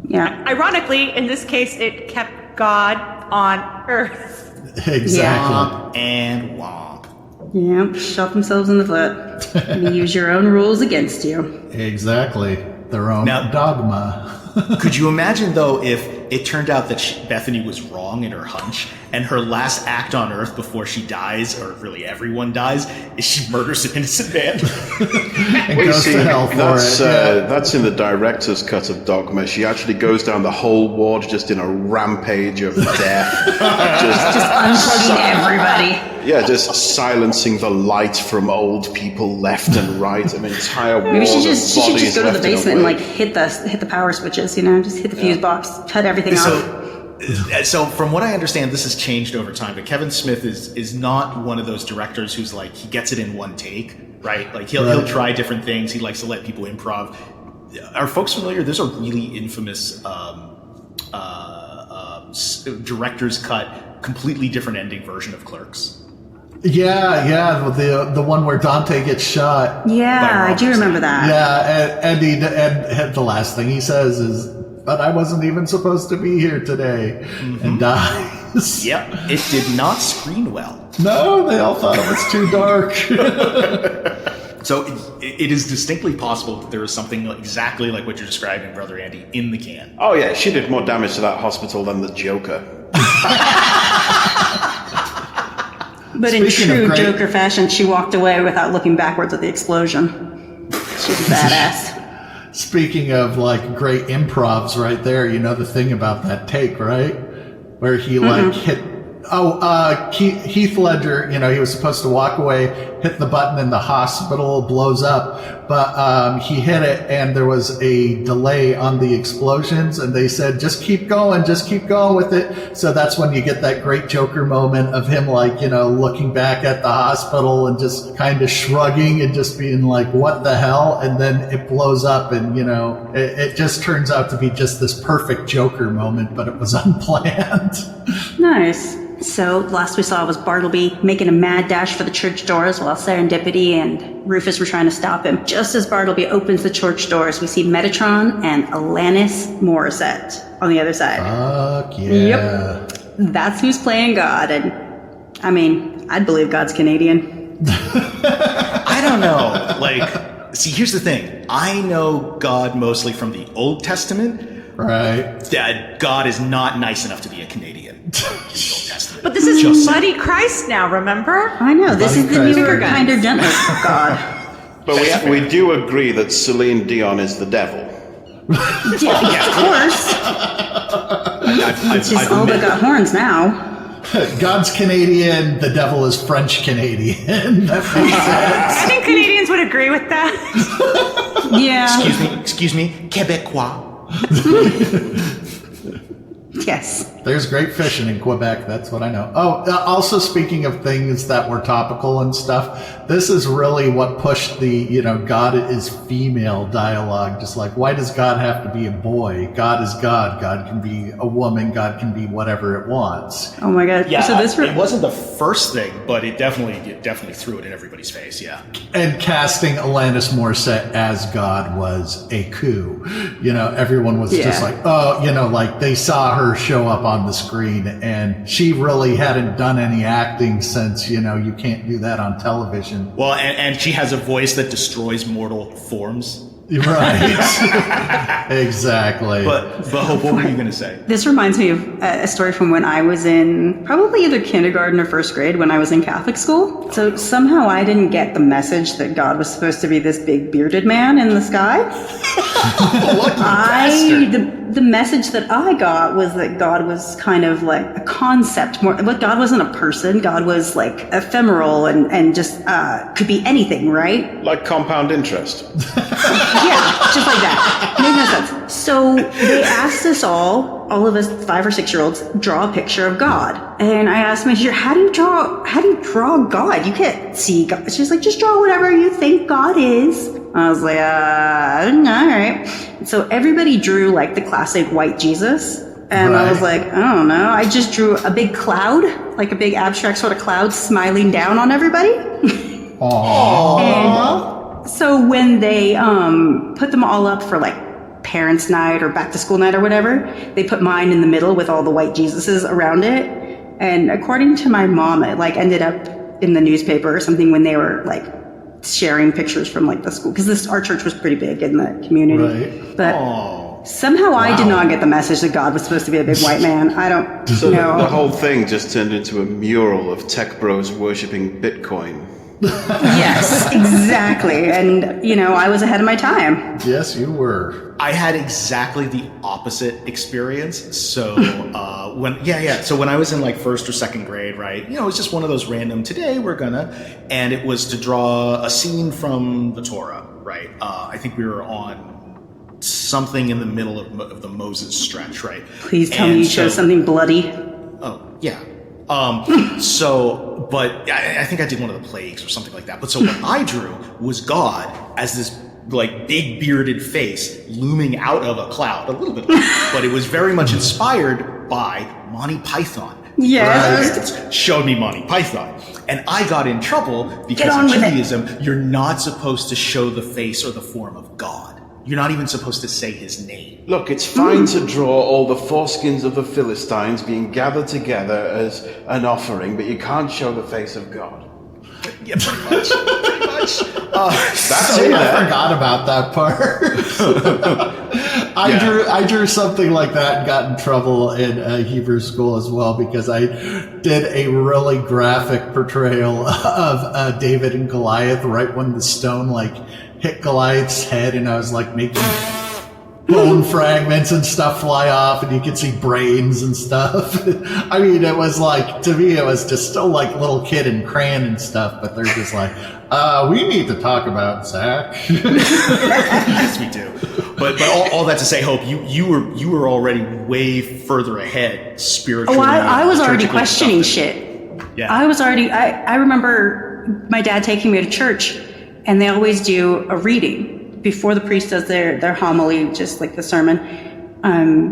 Yeah. Ironically, in this case, it kept God on Earth. Exactly. Womp and womp. Yeah, shot themselves in the foot. You use your own rules against you. Exactly. Their own Now- dogma. Could you imagine, though, if it turned out that Bethany was wrong in her hunch, and her last act on Earth before she dies, or really everyone dies, is she murders an innocent man? And Well, you goes see, to hell for that's, it. Yeah. that's in the director's cut of Dogma. She actually goes down the whole ward just in a rampage of death. Just unplugging everybody. Yeah, just silencing the light from old people left and right. An entire ward Maybe she of should bodies just go to the left in a basement and wake. hit the power switches, just hit the fuse box, cut everything off. So from what I understand, this has changed over time, but Kevin Smith is not one of those directors who's like, he gets it in one take, right? Like he'll try different things. He likes to let people improv. Are folks familiar? There's a really infamous director's cut, completely different ending version of Clerks. Yeah, the one where Dante gets shot. Yeah, I do remember that. Yeah, and the last thing he says is, but I wasn't even supposed to be here today, and dies. Yep, it did not screen well. No, they all thought it was too dark. So it is distinctly possible that there is something exactly like what you're describing, Brother Andy, in the can. Oh yeah, she did more damage to that hospital than the Joker. But in Speaking of true great- Joker fashion, she walked away without looking backwards at the explosion. She's a badass. Speaking of like great improvs right there, you know the thing about that take, right? Where he like hit Heath Ledger, he was supposed to walk away, hit the button and the hospital blows up, but he hit it and there was a delay on the explosions and they said, just keep going with it. So that's when you get that great Joker moment of him like, looking back at the hospital and just kind of shrugging and just being like, what the hell? And then it blows up and, it just turns out to be just this perfect Joker moment, but it was unplanned. Nice. So last we saw was Bartleby making a mad dash for the church doors while Serendipity and Rufus were trying to stop him. Just as Bartleby opens the church doors, we see Metatron and Alanis Morissette on the other side. Fuck yeah. Yep. That's who's playing God. And I'd believe God's Canadian. I don't know. See, here's the thing. I know God mostly from the Old Testament. Right. That God is not nice enough to be a Canadian in the Old Testament. But this is Bloody Christ now, remember? I know, this is the Christ. newer, kinder, gentler God. But we do agree that Celine Dion is the devil. Yeah, of course. She's all but got horns now. God's Canadian, the devil is French Canadian. That makes sense. I think Canadians would agree with that. Yeah. Excuse me, Quebecois. Yes. There's great fishing in Quebec, that's what I know. Oh, also speaking of things that were topical and stuff, this is really what pushed the, God is female dialogue. Just like, why does God have to be a boy? God is God. God can be a woman. God can be whatever it wants. Oh my God. Yeah, So this it wasn't the first thing, but it definitely threw it in everybody's face, yeah. And casting Alanis Morissette as God was a coup. Everyone was just like, like they saw her show up on the screen and she really hadn't done any acting since, you can't do that on television. Well, and she has a voice that destroys mortal forms. Right. Exactly. But Hope, what were you going to say? This reminds me of a story from when I was in probably either kindergarten or first grade when I was in Catholic school. So somehow I didn't get the message that God was supposed to be this big bearded man in the sky. The message that I got was that God was kind of like a concept more, but God wasn't a person. God was like ephemeral and just could be anything, right? Like compound interest. Yeah, just like that. Made no sense. So they asked us all of us 5 or 6 year olds, draw a picture of God. And I asked my teacher, how do you draw God? You can't see God. She's like, just draw whatever you think God is. I was like, all right. So everybody drew like the classic white Jesus. And I was like, I don't know. I just drew a big cloud, like a big abstract sort of cloud smiling down on everybody. Aww. And so when they put them all up for like parents' night or back to school night or whatever, they put mine in the middle with all the white Jesuses around it. And according to my mom, it like ended up in the newspaper or something when they were like sharing pictures from like the school, because our church was pretty big in the community. Right. But somehow I did not get the message that God was supposed to be a big white man. I don't know. The whole thing just turned into a mural of tech bros worshipping Bitcoin. Yes, exactly. And, I was ahead of my time. Yes, you were. I had exactly the opposite experience. So when I was in like first or second grade, right? It was just one of those random and it was to draw a scene from the Torah, right? I think we were on something in the middle of the Moses stretch, right? Please tell me you chose something bloody. Oh, yeah. But I think I did one of the plagues or something like that. But so what I drew was God as this like big bearded face looming out of a cloud, a little bit, but it was very much inspired by Monty Python. Yes. Right? Showed me Monty Python. And I got in trouble because in Judaism, you're not supposed to show the face or the form of God. You're not even supposed to say his name. Look, it's fine to draw all the foreskins of the Philistines being gathered together as an offering, but you can't show the face of God. Yeah, pretty much. Pretty much. That's I in there. forgot about that part. I drew something like that and got in trouble in Hebrew school as well because I did a really graphic portrayal of David and Goliath right when the stone hit Goliath's head, and I was making bone fragments and stuff fly off, and you could see brains and stuff. I mean, it was to me, it was just still little kid and crayon and stuff, but they're just we need to talk about Zach. Yes, we do. But all that to say, Hope, you were already way further ahead spiritually. Oh, I was already liturgically questioning stuff. shit. Yeah. I remember my dad taking me to church, and they always do a reading. Before the priest does their homily, just like the sermon,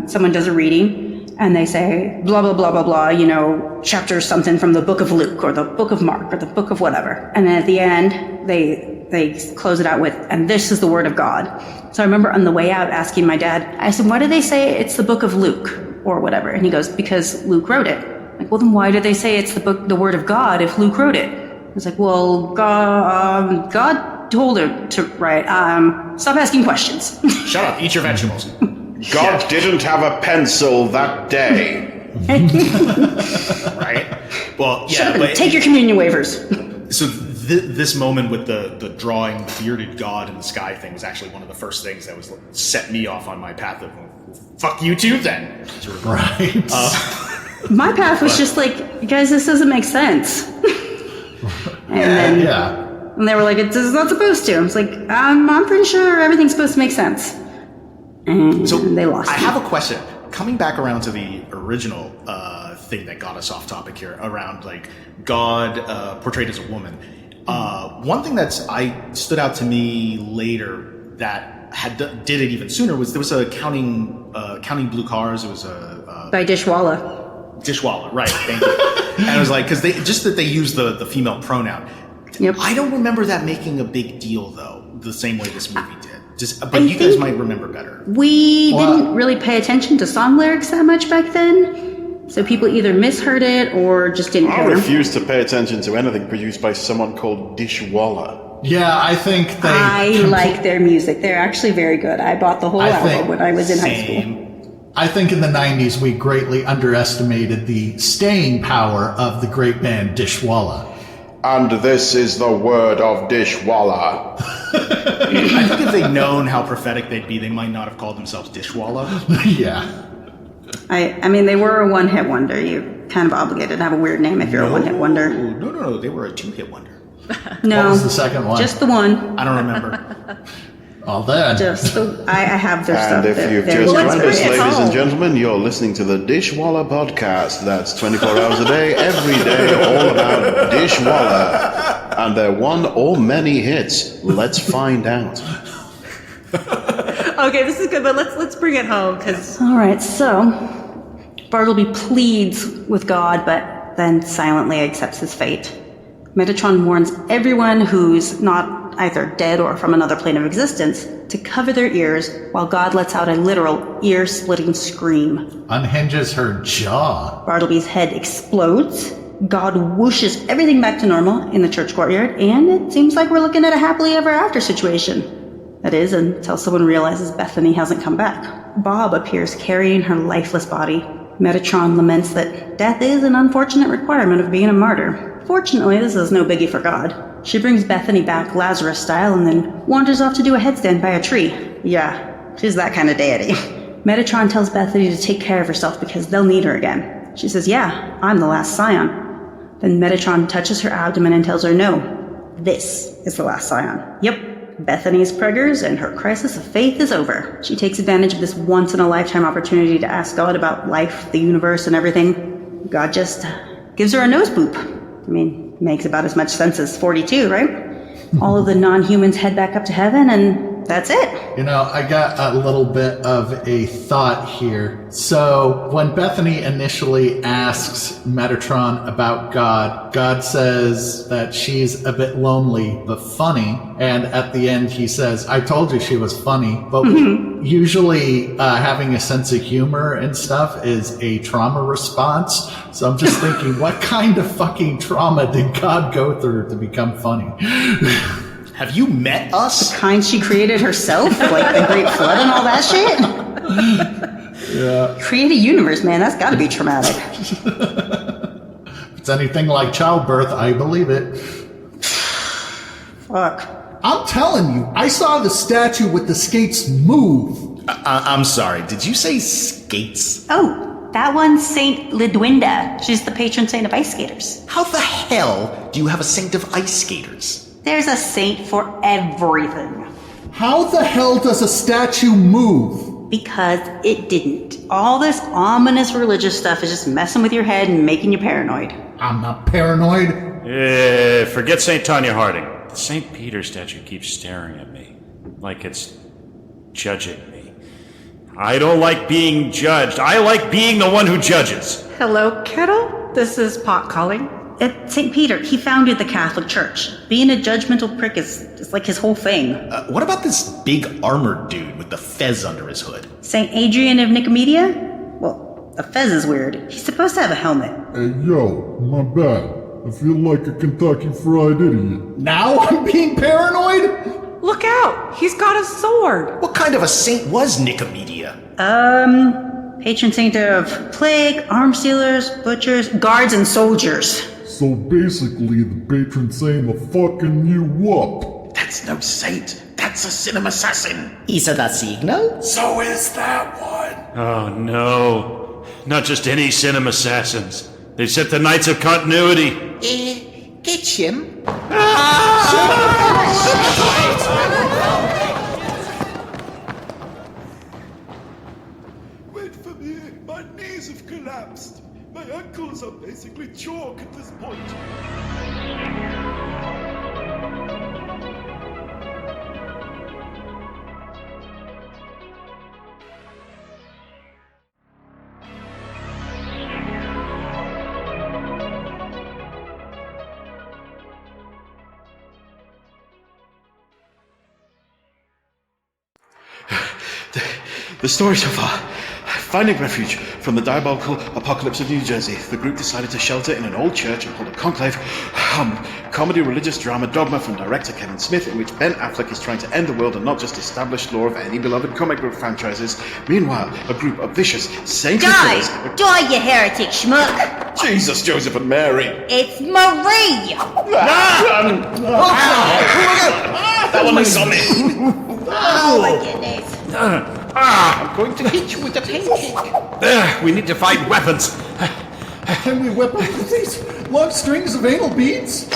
someone does a reading, and they say, blah, blah, blah, blah, blah, chapter something from the book of Luke, or the book of Mark, or the book of whatever. And then at the end, they close it out with, and this is the word of God. So I remember on the way out asking my dad, I said, why do they say it's the book of Luke, or whatever? And he goes, because Luke wrote it. Well, then why do they say it's the word of God if Luke wrote it? I was well, God told her to write. Stop asking questions. Shut up, eat your vegetables. God didn't have a pencil that day. Right? Well, yeah. Shut up and but take your communion waivers. So this moment with the drawing the bearded God in the sky thing was actually one of the first things that was set me off on my path of, fuck you too then. Right. My path was just guys, this doesn't make sense. And then and they were like, it's not supposed to. I was I'm pretty sure everything's supposed to make sense. And So they lost I me. have a question. Coming back around to the original thing that got us off topic here, around God portrayed as a woman. One thing I stood out to me later that did it even sooner was there was a counting blue cars. It was a By Dishwalla. Dishwalla, right? Thank you. And it was because they used the female pronoun. Yep. I don't remember that making a big deal though, the same way this movie did. But you guys might remember better. We didn't really pay attention to song lyrics that much back then, so people either misheard it or just didn't I care. refuse to pay attention to anything produced by someone called Dishwalla. Yeah, I think I like their music. They're actually very good. I bought the whole album when I was in high school. I think in the 90s we greatly underestimated the staying power of the great band Dishwalla. And this is the word of Dishwalla. I think if they'd known how prophetic they'd be, they might not have called themselves Dishwalla. Yeah. I mean, they were a one-hit wonder. You kind of obligated to have a weird name if you're a one-hit wonder. No, they were a two-hit wonder. No. What was the second one? Just the one. I don't remember. Well then. I have their stuff. And if you've They're just really joined good. us, ladies and gentlemen, you're listening to the Dishwalla podcast. That's 24 hours a day, every day, all about Dishwalla and their one or many hits. Let's find out. Okay, this is good, but let's bring it home because All right, so Bartleby pleads with God, but then silently accepts his fate. Metatron warns everyone who's not either dead or from another plane of existence to cover their ears, while God lets out a literal ear-splitting scream. Unhinges her jaw. Bartleby's head explodes. God whooshes everything back to normal in the church courtyard, and it seems like we're looking at a happily ever after situation. That is, until someone realizes Bethany hasn't come back. Bob appears carrying her lifeless body. Metatron laments that death is an unfortunate requirement of being a martyr. Fortunately, this is no biggie for God. She brings Bethany back Lazarus style and then wanders off to do a headstand by a tree. Yeah, she's that kind of deity. Metatron tells Bethany to take care of herself because they'll need her again. She says, yeah, I'm the last scion. Then Metatron touches her abdomen and tells her, no, this is the last scion. Yep. Bethany's preggers and her crisis of faith is over. She takes advantage of this once-in-a-lifetime opportunity to ask God about life, the universe, and everything. God just gives her a nose boop. I mean, makes about as much sense as 42, right? All of the non-humans head back up to heaven, and That's it. You know, I got a little bit of a thought here. So, when Bethany initially asks Metatron about God, God says that she's a bit lonely but funny. And at the end, he says, I told you she was funny. But usually, having a sense of humor and stuff is a trauma response. So I'm just thinking, what kind of fucking trauma did God go through to become funny? Have you met us? The kind she created herself, like the Great Flood and all that shit? Yeah. Create a universe, man. That's gotta be traumatic. If it's anything like childbirth, I believe it. Fuck. I'm telling you, I saw the statue with the skates move. I'm sorry, did you say skates? Oh, that one's Saint Lidwinda. She's the patron saint of ice skaters. How the hell do you have a saint of ice skaters? There's a saint for everything. How the hell does a statue move? Because it didn't. All this ominous religious stuff is just messing with your head and making you paranoid. I'm not paranoid. Forget St. Tanya Harding. The St. Peter statue keeps staring at me, like it's judging me. I don't like being judged. I like being the one who judges. Hello, Kettle? This is Pot calling. St. Peter, he founded the Catholic Church. Being a judgmental prick is like his whole thing. What about this big armored dude with the fez under his hood? St. Adrian of Nicomedia? Well, a fez is weird. He's supposed to have a helmet. Hey, yo, my bad. I feel like a Kentucky Fried Idiot. Now I'm being paranoid? Look out! He's got a sword! What kind of a saint was Nicomedia? Patron saint of plague, arms dealers, butchers, guards, and soldiers. So basically, the patron saint of fucking you up. That's no saint. That's a cinema assassin. Is it a signal? So is that one. Oh no. Not just any cinema assassins. They've set the Knights of Continuity. Get him. Wait for me. My knees have collapsed. My ankles are basically chalk at this point. The story so far. Finding refuge from the diabolical apocalypse of New Jersey, the group decided to shelter in an old church and hold a conclave. Comedy religious drama Dogma from director Kevin Smith, in which Ben Affleck is trying to end the world and not just establish lore of any beloved comic book franchises. Meanwhile, a group of vicious, saintly killers... Die, you heretic schmuck! Jesus, Joseph and Mary! It's Marie! That one was on me! Oh my goodness. I'm going to hit you with a pancake. We need to find weapons. Can we whip up these long strings of anal beads?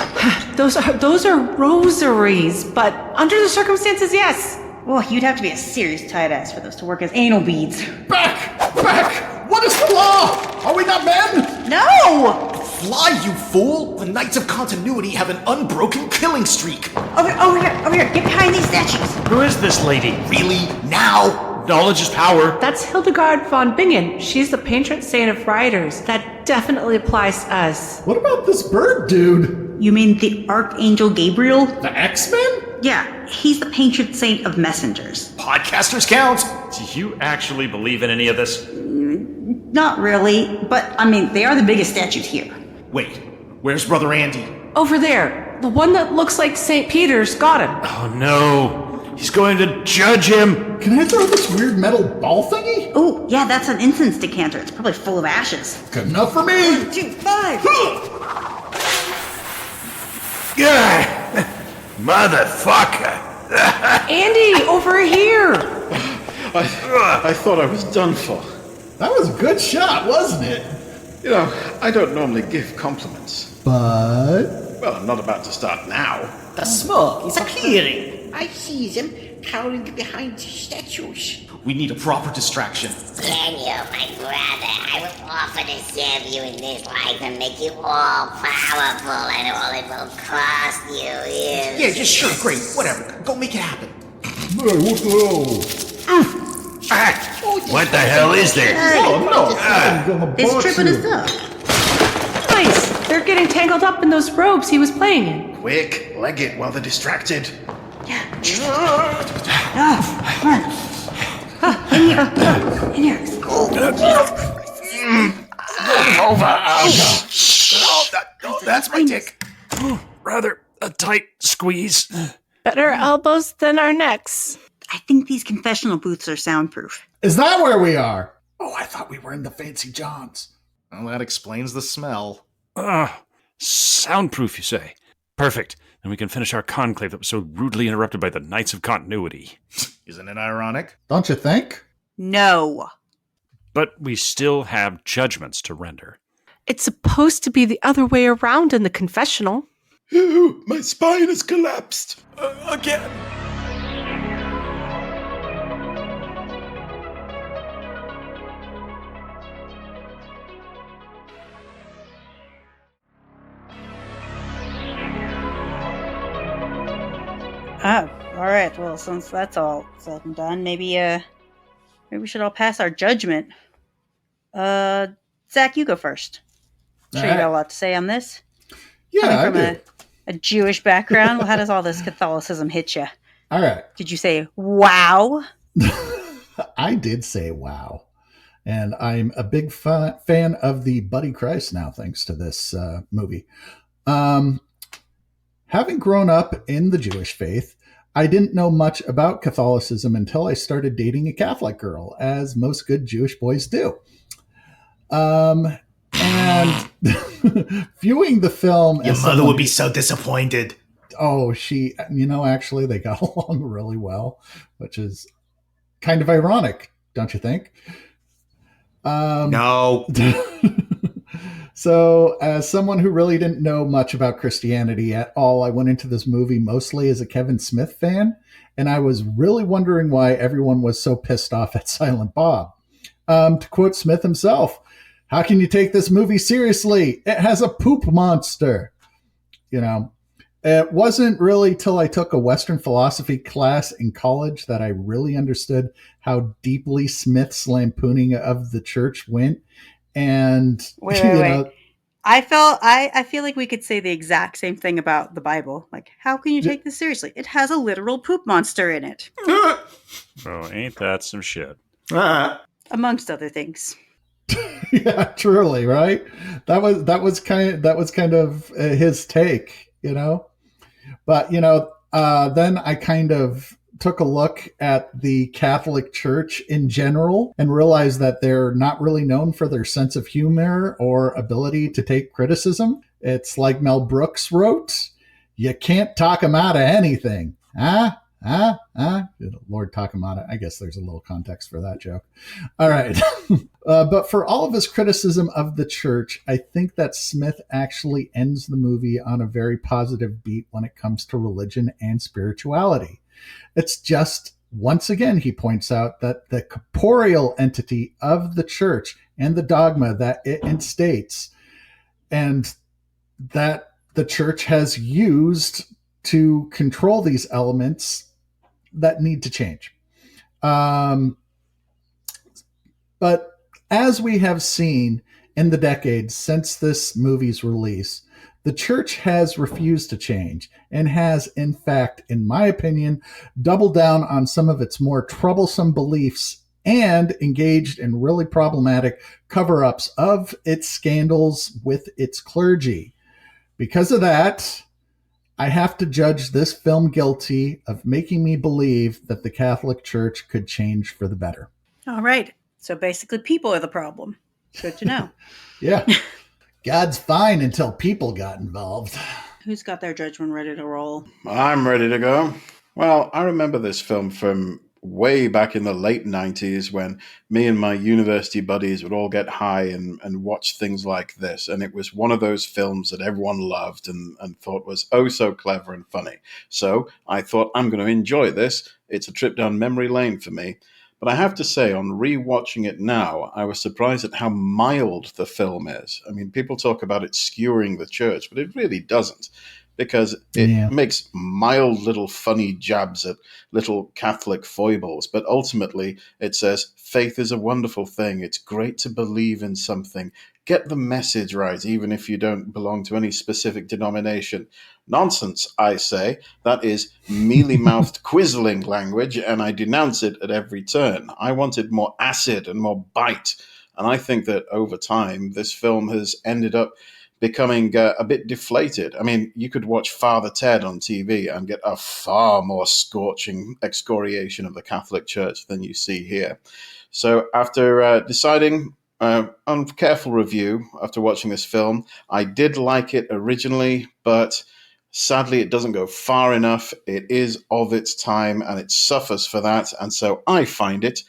Those are rosaries, but under the circumstances, yes. Well, you'd have to be a serious tight ass for those to work as anal beads. Back! What is the law? Are we not men? No! Fly, you fool! The Knights of Continuity have an unbroken killing streak. Over here, get behind these statues. Who is this lady? Really? Now? Knowledge is power. That's Hildegard von Bingen. She's the patron saint of riders. That definitely applies to us. What about this bird dude? You mean the Archangel Gabriel? The X-Men? Yeah, he's the patron saint of messengers. Podcasters count. Do you actually believe in any of this? Not really, but I mean, they are the biggest statues here. Wait, where's Brother Andy? Over there. The one that looks like St. Peter's got him. Oh no. He's going to judge him. Can I throw this weird metal ball thingy? Oh, yeah, that's an incense decanter. It's probably full of ashes. Good enough for me. 1, 2, 5. Yeah. Motherfucker. Andy, over here. I thought I was done for. That was a good shot, wasn't it? You know, I don't normally give compliments. But... Well, I'm not about to start now. The smoke is clearing. I see them cowering behind the statues. We need a proper distraction. Daniel, my brother, I will offer to serve you in this life and make you all powerful, and all it will cost you is... Yeah, just sure, great, whatever. Go make it happen. Hey, what the hell? What the hell is there? He's tripping us up. Nice! They're getting tangled up in those robes he was playing in. Quick, leg it while they're distracted. In here. That's my dick. Rather a tight squeeze. Better elbows than our necks. I think these confessional booths are soundproof. Is that where we are? Oh, I thought we were in the Fancy Johns. Well, that explains the smell. Soundproof, you say? Perfect. Then we can finish our conclave that was so rudely interrupted by the Knights of Continuity. Isn't it ironic? Don't you think? No. But we still have judgments to render. It's supposed to be the other way around in the confessional. Ew, my spine has collapsed. Again. Oh, all right. Well, since that's all said and done, maybe we should all pass our judgment. Zach, you go first. Sure, you got a lot to say on this. Yeah, Coming I from a Jewish background, well, how does all this Catholicism hit you? All right. Did you say wow? I did say wow. And I'm a big fan of the Buddy Christ now, thanks to this movie. Having grown up in the Jewish faith, I didn't know much about Catholicism until I started dating a Catholic girl, as most good Jewish boys do. And viewing the film... Your mother would be so disappointed. Oh, actually, they got along really well, which is kind of ironic, don't you think? No. So, as someone who really didn't know much about Christianity at all, I went into this movie mostly as a Kevin Smith fan, and I was really wondering why everyone was so pissed off at Silent Bob. To quote Smith himself, "How can you take this movie seriously? It has a poop monster." It wasn't really till I took a Western philosophy class in college that I really understood how deeply Smith's lampooning of the church went. And Wait. I feel like we could say the exact same thing about the Bible. Like, how can you take this seriously? It has a literal poop monster in it. Oh, ain't that some shit? Amongst other things. Yeah, truly, right? That was kind of his take, But then I kind of took a look at the Catholic Church in general and realized that they're not really known for their sense of humor or ability to take criticism. It's like Mel Brooks wrote, "You can't talk 'em out of anything." Lord Takamata. I guess there's a little context for that joke. All right. But for all of his criticism of the church, I think that Smith actually ends the movie on a very positive beat when it comes to religion and spirituality. It's just, once again, he points out that the corporeal entity of the church and the dogma that it instates, and that the church has used to control these elements that need to change. But as we have seen in the decades since this movie's release, the church has refused to change and has, in fact, in my opinion, doubled down on some of its more troublesome beliefs and engaged in really problematic cover-ups of its scandals with its clergy. Because of that, I have to judge this film guilty of making me believe that the Catholic Church could change for the better. All right. So basically people are the problem. Good to know. Yeah. God's fine until people got involved. Who's got their judgment ready to roll? I'm ready to go. Well, I remember this film from way back in the late 90s when me and my university buddies would all get high and watch things like this. And it was one of those films that everyone loved and thought was oh so clever and funny. So I thought, I'm going to enjoy this. It's a trip down memory lane for me. But I have to say, on rewatching it now, I was surprised at how mild the film is. I mean, people talk about it skewering the church, but it really doesn't. because it makes mild little funny jabs at little Catholic foibles, but ultimately it says faith is a wonderful thing. It's great to believe in something. Get the message right, even if you don't belong to any specific denomination. Nonsense, I say. That is mealy-mouthed quizzling language, and I denounce it at every turn. I wanted more acid and more bite, and I think that over time, this film has ended up becoming a bit deflated. I mean, you could watch Father Ted on TV and get a far more scorching excoriation of the Catholic Church than you see here. So after deciding on careful review after watching this film, I did like it originally, but sadly it doesn't go far enough. It is of its time and it suffers for that, and so I find it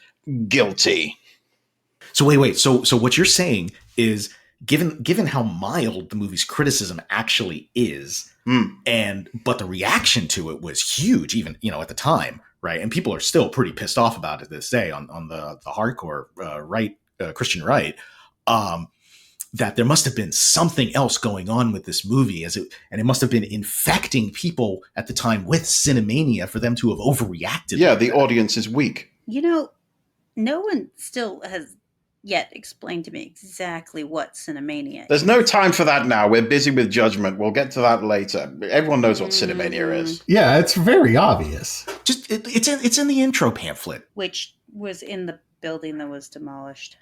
guilty. So wait. So what you're saying is, given how mild the movie's criticism actually is, but the reaction to it was huge, even at the time, right? And people are still pretty pissed off about it this day on the hardcore right, Christian right. That there must have been something else going on with this movie, and it must have been infecting people at the time with cinemania for them to have overreacted. Yeah, the audience is weak. No one still has yet explained to me exactly what Cinemania is. There's no time for that now. We're busy with Judgment. We'll get to that later. Everyone knows what Cinemania is. Yeah, it's very obvious. Just it's in the intro pamphlet, which was in the building that was demolished.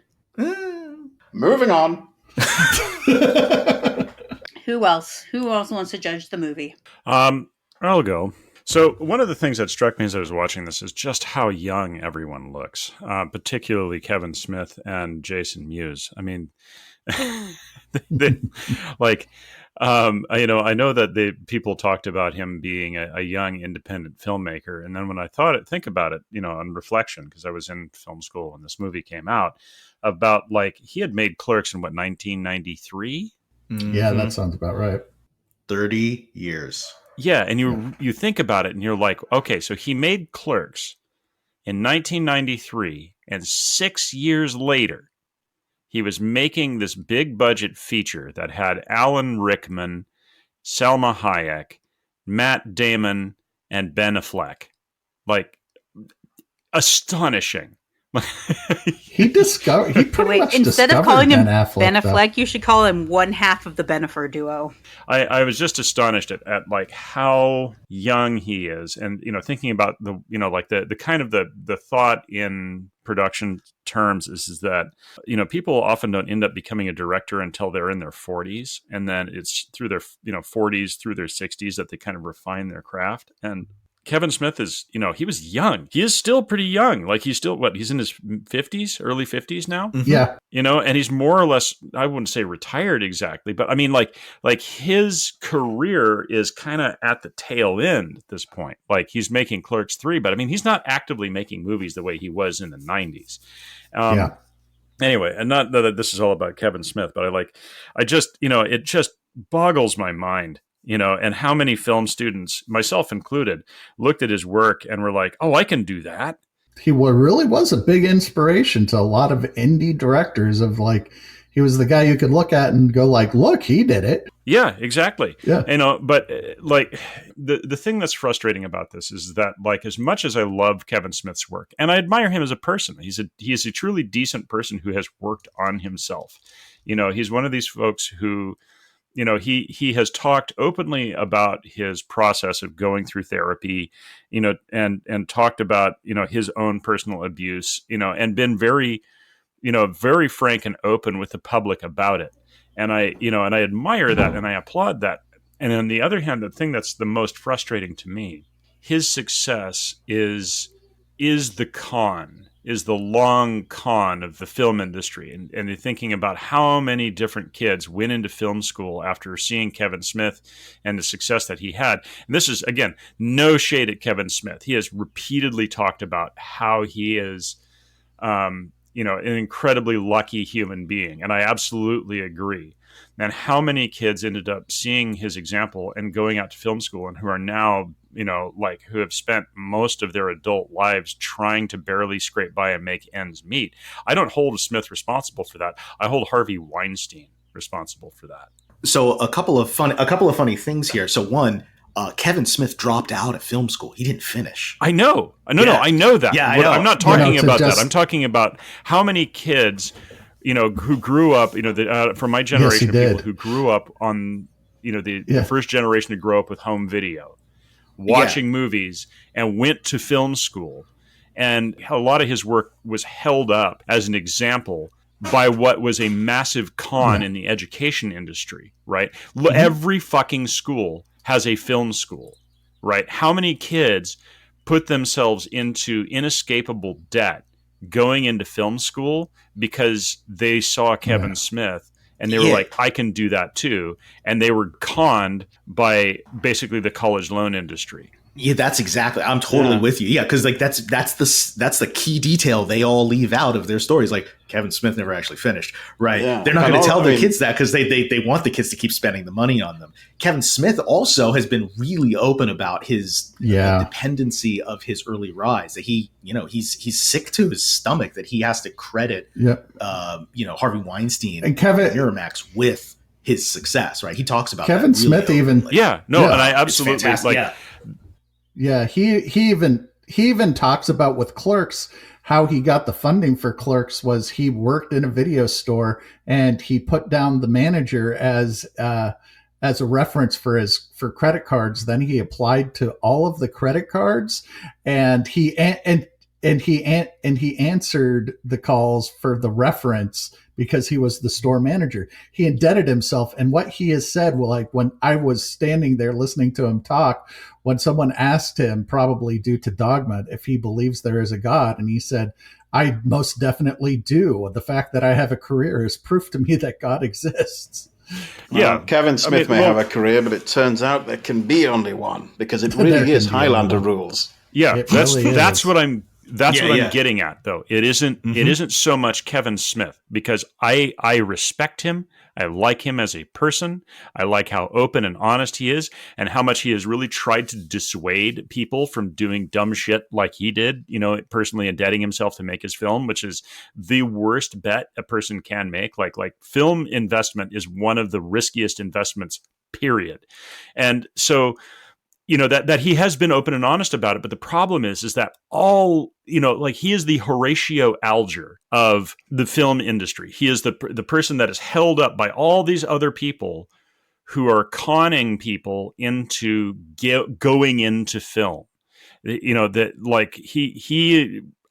Moving on. Who else wants to judge the movie? I'll go. So one of the things that struck me as I was watching this is just how young everyone looks, particularly Kevin Smith and Jason Mewes. I mean, I know that people talked about him being a young independent filmmaker, and then when I think about it, on reflection, because I was in film school when this movie came out, about he had made Clerks in 1993. Yeah, that sounds about right. 30 years. Yeah, and you think about it, and you're like, okay, so he made Clerks in 1993, and 6 years later, he was making this big budget feature that had Alan Rickman, Selma Hayek, Matt Damon, and Ben Affleck. Astonishing. He pretty much instead discovered of calling him Ben Affleck, you should call him one half of the Bennifer duo. I was just astonished at how young he is, and thinking about the kind of the thought in production terms is that people often don't end up becoming a director until they're in their 40s, and then it's through their 40s through their 60s that they kind of refine their craft. And Kevin Smith is, he was young. He is still pretty young. He's still, he's in his 50s, early 50s now? Mm-hmm. Yeah. And he's more or less, I wouldn't say retired exactly, but I mean, his career is kind of at the tail end at this point. He's making Clerks 3, but I mean, he's not actively making movies the way he was in the 90s. Anyway, and not that this is all about Kevin Smith, but it just boggles my mind. And how many film students, myself included, looked at his work and were like, oh, I can do that. He really was a big inspiration to a lot of indie directors he was the guy you could look at and go look, he did it. Yeah, exactly. Yeah. But the thing that's frustrating about this is that as much as I love Kevin Smith's work, and I admire him as a person, he is a truly decent person who has worked on himself. He's one of these folks who, he has talked openly about his process of going through therapy, and talked about, his own personal abuse, and been very, very frank and open with the public about it. And I admire that and I applaud that. And on the other hand, the thing that's the most frustrating to me, his success is the long con of the film industry. And you're thinking about how many different kids went into film school after seeing Kevin Smith and the success that he had. And this is, again, no shade at Kevin Smith. He has repeatedly talked about how he is, an incredibly lucky human being. And I absolutely agree. And how many kids ended up seeing his example and going out to film school and who are now, who have spent most of their adult lives trying to barely scrape by and make ends meet. I don't hold Smith responsible for that. I hold Harvey Weinstein responsible for that. So a couple of funny things here. So one, Kevin Smith dropped out of film school. He didn't finish. I know. No, I know that. Yeah, I know. I'm not talking about that. I'm talking about how many kids, who grew up, from my generation of people who grew up on, the first generation to grow up with home video, watching movies, and went to film school. And a lot of his work was held up as an example by what was a massive con in the education industry, right? Every fucking school has a film school, right? How many kids put themselves into inescapable debt going into film school because they saw Kevin Smith and they were like, I can do that too. And they were conned by basically the college loan industry. Yeah, that's exactly. I'm totally with you. Yeah, because like that's the key detail they all leave out of their stories. Like Kevin Smith never actually finished, right? Yeah. They're not going to tell their kids that because they want the kids to keep spending the money on them. Kevin Smith also has been really open about his dependency of his early rise. That he's sick to his stomach that he has to credit Harvey Weinstein and Miramax with his success. Right? He talks about Kevin Smith even. And I absolutely like. Yeah, he even talks about with Clerks how he got the funding for Clerks was he worked in a video store and he put down the manager as a reference for credit cards. Then he applied to all of the credit cards and he answered the calls for the reference because he was the store manager. He indebted himself. And what he has said, well, like when I was standing there listening to him talk, when someone asked him, probably due to Dogma, if he believes there is a God, and he said, I most definitely do. The fact that I have a career is proof to me that God exists. Well, Kevin Smith may have a career, but it turns out there can be only one because it really is Highlander rules. Yeah, that's what I'm getting at, though. It isn't so much Kevin Smith because I respect him. I like him as a person. I like how open and honest he is and how much he has really tried to dissuade people from doing dumb shit like he did, personally indebting himself to make his film, which is the worst bet a person can make. Like film investment is one of the riskiest investments, period. And so that he has been open and honest about it. But the problem is that he is the Horatio Alger of the film industry. He is the person that is held up by all these other people who are conning people into going into film.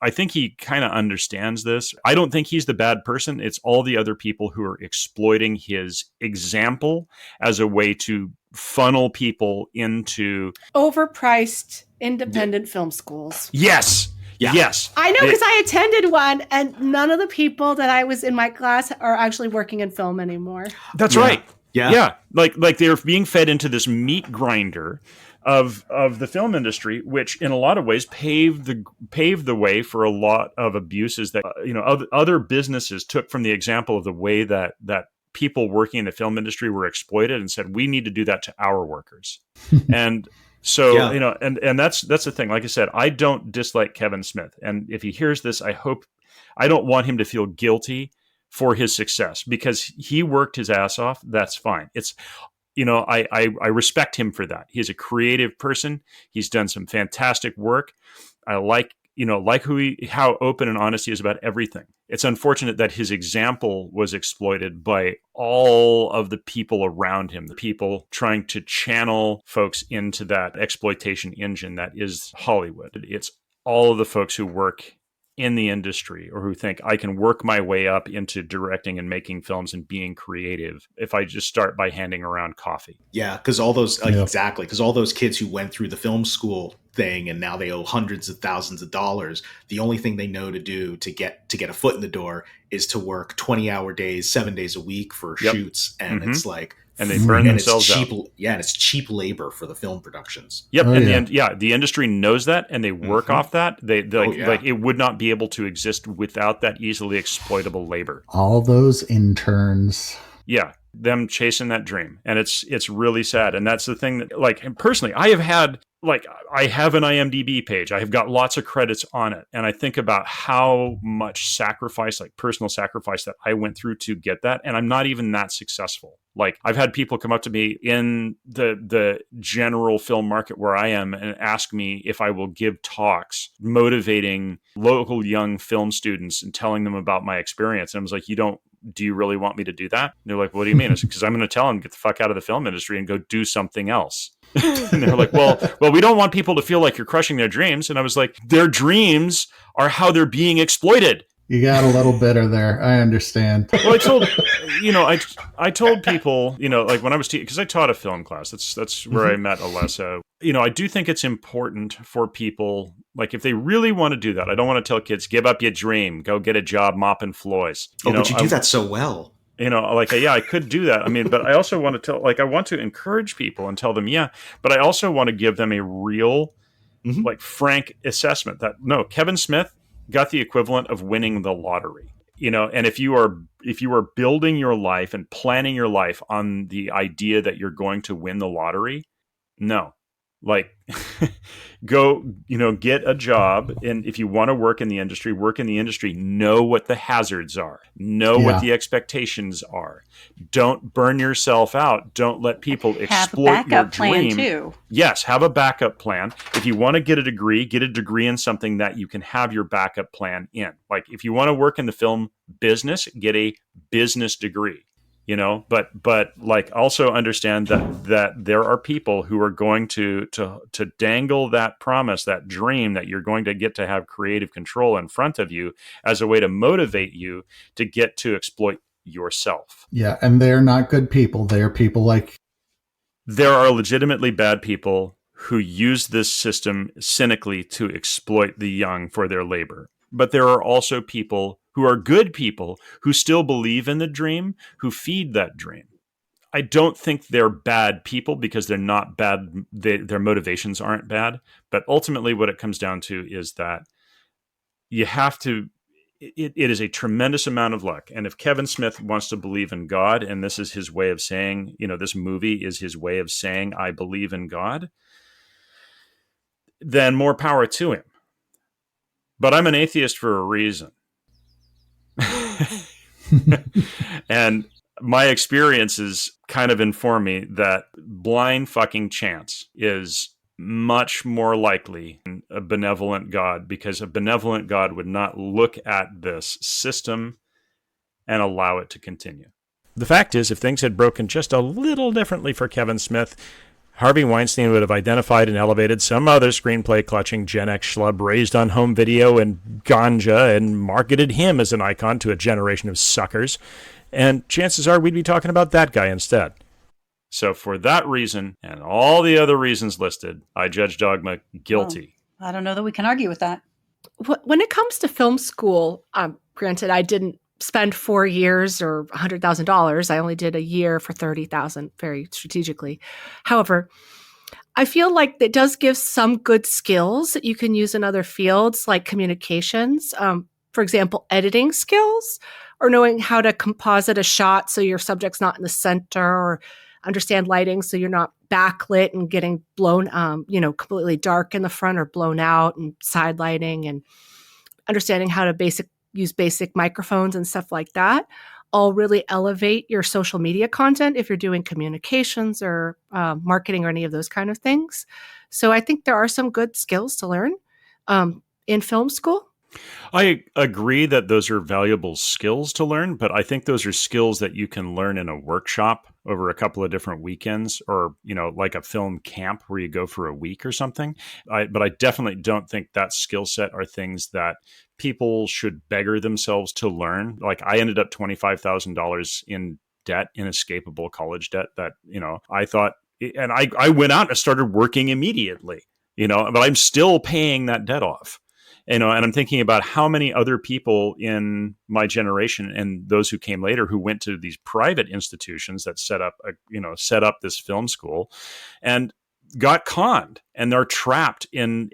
I think he kind of understands this. I don't think he's the bad person. It's all the other people who are exploiting his example as a way to funnel people into overpriced independent film schools. Yes. Yeah. Yes. I know because I attended one and none of the people that I was in my class are actually working in film anymore. That's right. Yeah. Like they're being fed into this meat grinder of the film industry, which in a lot of ways paved the way for a lot of abuses that other businesses took from the example of the way that people working in the film industry were exploited and said, we need to do that to our workers. And so, and that's the thing. Like I said, I don't dislike Kevin Smith. And if he hears this, I don't want him to feel guilty for his success because he worked his ass off. That's fine. It's, I respect him for that. He's a creative person. He's done some fantastic work. I like how open and honest he is about everything. It's unfortunate that his example was exploited by all of the people around him, the people trying to channel folks into that exploitation engine that is Hollywood. It's all of the folks who work in the industry or who think I can work my way up into directing and making films and being creative if I just start by handing around coffee. Yeah, because all those exactly, because all those kids who went through the film school thing and now they owe hundreds of thousands of dollars, the only thing they know to do to get a foot in the door is to work 20-hour days, 7 days a week for shoots, and it's like, and they burn themselves out. Yeah, and it's cheap labor for the film productions. Yep, the industry knows that, and they work off that. Like it would not be able to exist without that easily exploitable labor. All those interns. Yeah, them chasing that dream, and it's really sad. And that's the thing that, like, personally, I have had like I have an IMDb page. I have got lots of credits on it. And I think about how much sacrifice, like personal sacrifice that I went through to get that. And I'm not even that successful. Like I've had people come up to me in the general film market where I am and ask me if I will give talks motivating local young film students and telling them about my experience. And I was like, do you really want me to do that? And they're like, what do you mean? It's because I'm going to tell them, get the fuck out of the film industry and go do something else. And they're like, well, we don't want people to feel like you're crushing their dreams. And I was like, their dreams are how they're being exploited. You got a little bitter there. I understand. Well, I told people, like when I was because I taught a film class. That's where I met Alessa. I do think it's important for people, like if they really want to do that. I don't want to tell kids, give up your dream, go get a job mopping floors. But you do that so well. I could do that. I mean, but I also want to I want to encourage people and tell them, but I also want to give them a real, frank assessment that no, Kevin Smith got the equivalent of winning the lottery. And if you are building your life and planning your life on the idea that you're going to win the lottery, no. Like go, get a job. And if you want to work in the industry, know what the hazards are, know what the expectations are. Don't burn yourself out. Don't let people exploit your dream. Too. Yes. Have a backup plan. If you want to get a degree in something that you can have your backup plan in. Like if you want to work in the film business, get a business degree. But like also understand that there are people who are going to dangle that promise, that dream that you're going to get to have creative control in front of you as a way to motivate you to get to exploit yourself. Yeah, and they're not good people. They are people like... There are legitimately bad people who use this system cynically to exploit the young for their labor. But there are also people who are good people who still believe in the dream, who feed that dream. I don't think they're bad people because they're not bad. Their motivations aren't bad. But ultimately what it comes down to is that you have to, it is a tremendous amount of luck. And if Kevin Smith wants to believe in God, and this is his way of saying, this movie is his way of saying, I believe in God, then more power to him. But I'm an atheist for a reason. And my experiences kind of inform me that blind fucking chance is much more likely than a benevolent God, because a benevolent God would not look at this system and allow it to continue. The fact is, if things had broken just a little differently for Kevin Smith, Harvey Weinstein would have identified and elevated some other screenplay-clutching Gen X schlub raised on home video and ganja and marketed him as an icon to a generation of suckers. And chances are we'd be talking about that guy instead. So for that reason, and all the other reasons listed, I judge Dogma guilty. Well, I don't know that we can argue with that. When it comes to film school, granted, I didn't spend 4 years or $100,000. I only did a year for $30,000 very strategically. However, I feel like it does give some good skills that you can use in other fields like communications. For example, editing skills, or knowing how to composite a shot so your subject's not in the center, or understand lighting so you're not backlit and getting blown, completely dark in the front or blown out, and side lighting, and understanding how to use basic microphones and stuff like that, all really elevate your social media content if you're doing communications or marketing or any of those kind of things. So I think there are some good skills to learn in film school. I agree that those are valuable skills to learn, but I think those are skills that you can learn in a workshop over a couple of different weekends, or, like a film camp where you go for a week or something. But I definitely don't think that skill set are things that people should beggar themselves to learn. Like I ended up $25,000 in debt, inescapable college debt that, I thought, and I went out and started working immediately, but I'm still paying that debt off. And I'm thinking about how many other people in my generation and those who came later who went to these private institutions that set up this film school and got conned, and they're trapped in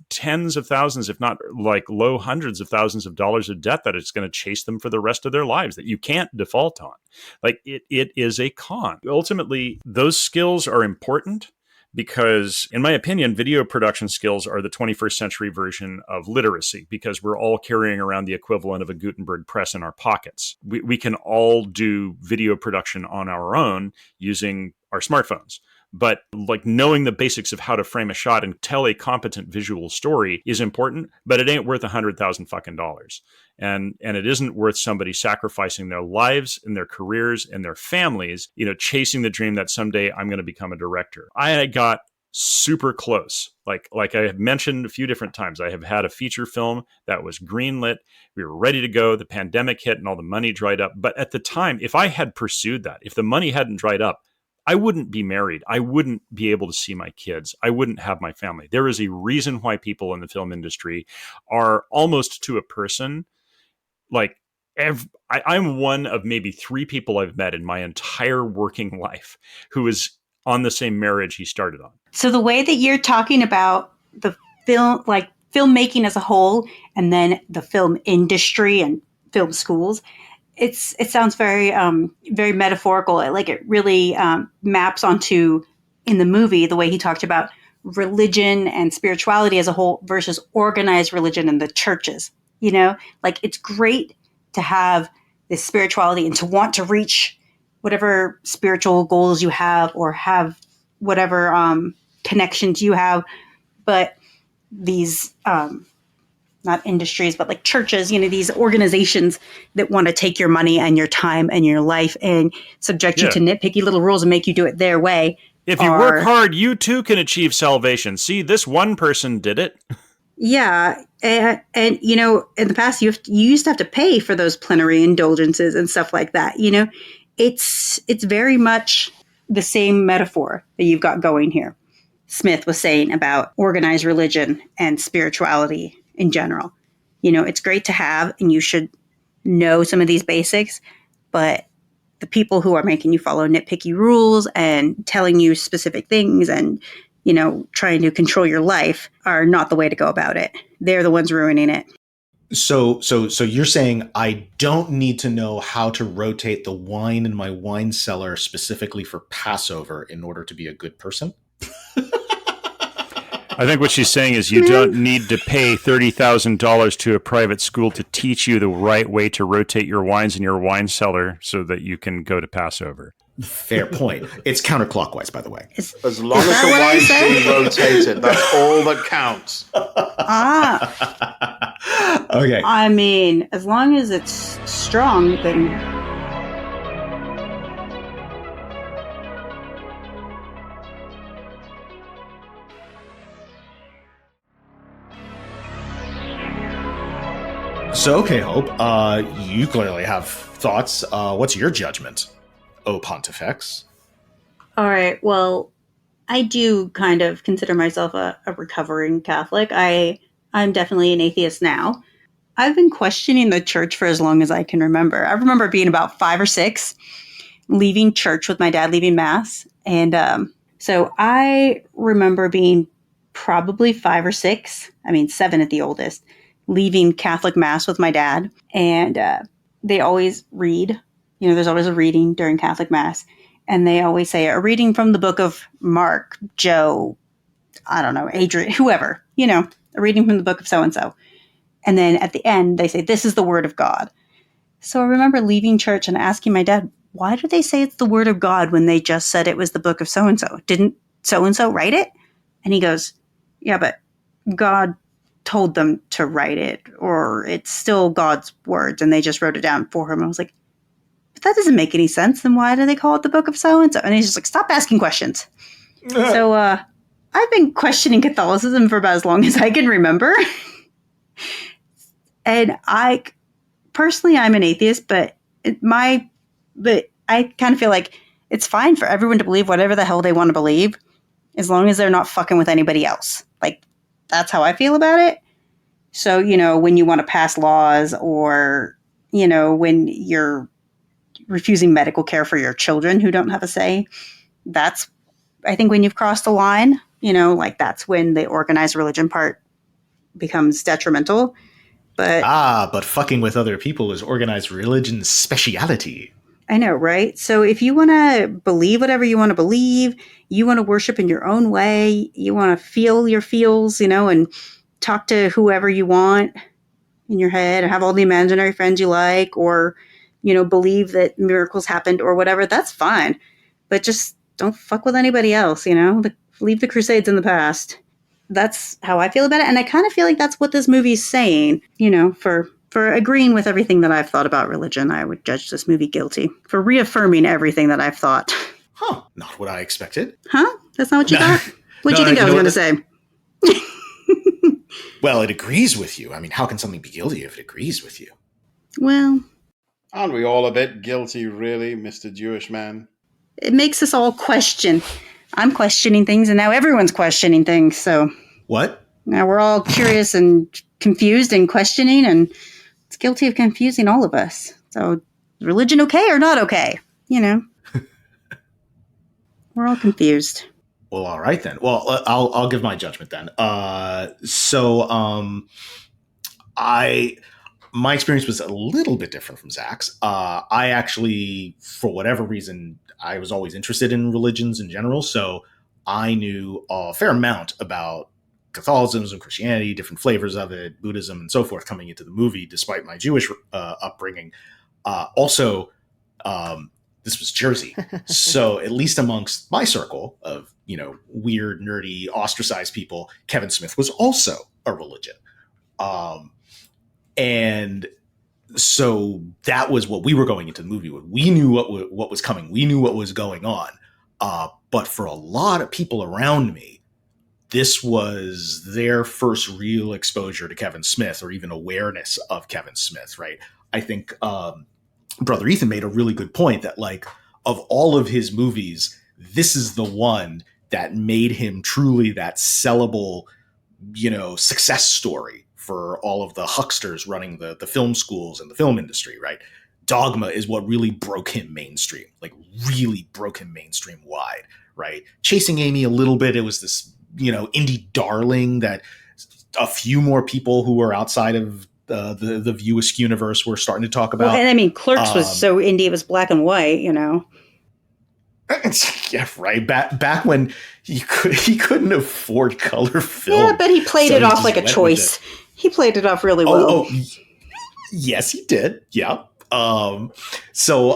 tens of thousands, if not like low hundreds of thousands of dollars of debt that it's going to chase them for the rest of their lives that you can't default on. Like it is a con. Ultimately, those skills are important, because, in my opinion, video production skills are the 21st century version of literacy, because we're all carrying around the equivalent of a Gutenberg press in our pockets. We can all do video production on our own using our smartphones. But like knowing the basics of how to frame a shot and tell a competent visual story is important, but it ain't worth $100,000. And it isn't worth somebody sacrificing their lives and their careers and their families, chasing the dream that someday I'm going to become a director. I got super close. Like I have mentioned a few different times, I have had a feature film that was greenlit. We were ready to go. The pandemic hit and all the money dried up. But at the time, if I had pursued that, if the money hadn't dried up, I wouldn't be married. I wouldn't be able to see my kids. I wouldn't have my family. There is a reason why people in the film industry are almost to a person. Like I'm one of maybe 3 people I've met in my entire working life who is on the same marriage he started on. So the way that you're talking about the film, like filmmaking as a whole, and then the film industry and film schools, it sounds very, very metaphorical. Like it really maps onto, in the movie, the way he talked about religion and spirituality as a whole versus organized religion in the churches. Like it's great to have this spirituality and to want to reach whatever spiritual goals you have or have whatever connections you have. But these not industries, but like churches, these organizations that want to take your money and your time and your life and subject you to nitpicky little rules and make you do it their way. If you work hard, you too can achieve salvation. See, this one person did it. Yeah. And in the past, you used to have to pay for those plenary indulgences and stuff like that. It's very much the same metaphor that you've got going here. Smith was saying about organized religion and spirituality in general. It's great to have, and you should know some of these basics, but the people who are making you follow nitpicky rules and telling you specific things and, trying to control your life are not the way to go about it. They're the ones ruining it. So you're saying I don't need to know how to rotate the wine in my wine cellar specifically for Passover in order to be a good person? I think what she's saying is you don't need to pay $30,000 to a private school to teach you the right way to rotate your wines in your wine cellar so that you can go to Passover. Fair point. It's counterclockwise, by the way. As long as the wine's being rotated, that's all that counts. Okay. I mean, as long as it's strong, then... So, okay, Hope, you clearly have thoughts. What's your judgment, O Pontifex? All right, well, I do kind of consider myself a recovering Catholic. I'm definitely an atheist now. I've been questioning the church for as long as I can remember. I remember being about 5 or 6, leaving church with my dad, leaving Mass. And so I remember being probably 5 or 6, 7 at the oldest, leaving Catholic Mass with my dad. And they always read, there's always a reading during Catholic Mass. And they always say a reading from the book of Mark, Joe, I don't know, Adrian, whoever, a reading from the book of so-and-so. And then at the end, they say, this is the word of God. So I remember leaving church and asking my dad, why do they say it's the word of God when they just said it was the book of so-and-so? Didn't so-and-so write it? And he goes, yeah, but God told them to write it, or it's still God's words and they just wrote it down for him. I was like, but that doesn't make any sense. Then why do they call it the book of so-and-so? And he's just like, stop asking questions. So I've been questioning Catholicism for about as long as I can remember. And I personally, I'm an atheist, but I kind of feel like it's fine for everyone to believe whatever the hell they want to believe, as long as they're not fucking with anybody else. Like, that's how I feel about it. So, when you want to pass laws or, when you're refusing medical care for your children who don't have a say, that's, I think, when you've crossed the line, that's when the organized religion part becomes detrimental. But but fucking with other people is organized religion's speciality. I know, right? So if you want to believe whatever you want to believe, you want to worship in your own way, you want to feel your feels, and talk to whoever you want in your head, or have all the imaginary friends you like, or, believe that miracles happened or whatever, that's fine. But just don't fuck with anybody else, leave the Crusades in the past. That's how I feel about it. And I kind of feel like that's what this movie's saying, for agreeing with everything that I've thought about religion. I would judge this movie guilty for reaffirming everything that I've thought. Huh. Not what I expected. Huh? That's not what you thought? What'd you think I was going to say? Well, it agrees with you. I mean, how can something be guilty if it agrees with you? Well, aren't we all a bit guilty, really, Mr. Jewish man? It makes us all question. I'm questioning things, and now everyone's questioning things, so... What? Now we're all curious and confused and questioning, and it's guilty of confusing all of us. So, is religion okay or not okay? We're all confused. Well, all right then. Well, I'll give my judgment then. My experience was a little bit different from Zach's. I actually, for whatever reason, I was always interested in religions in general, so I knew a fair amount about Catholicism, Christianity, different flavors of it, Buddhism, and so forth coming into the movie, despite my Jewish upbringing. This was Jersey. So at least amongst my circle of, weird, nerdy, ostracized people, Kevin Smith was also a religion. And so that was what we were going into the movie with. We knew what was coming. We knew what was going on. But for a lot of people around me, this was their first real exposure to Kevin Smith, or even awareness of Kevin Smith, right? I think Brother Ethan made a really good point that, like, of all of his movies, this is the one that made him truly that sellable, success story for all of the hucksters running the film schools and the film industry, right? Dogma is what really broke him mainstream, like really broke him mainstream wide, right? Chasing Amy a little bit, it was this, indie darling that a few more people who were outside of the View Askew universe were starting to talk about. Well, and I mean, Clerks was so indie, it was black and white, Yeah, right. Back when he couldn't afford color film. Yeah, but he played it off like a choice. He played it off really well. Yes, he did. Yeah. So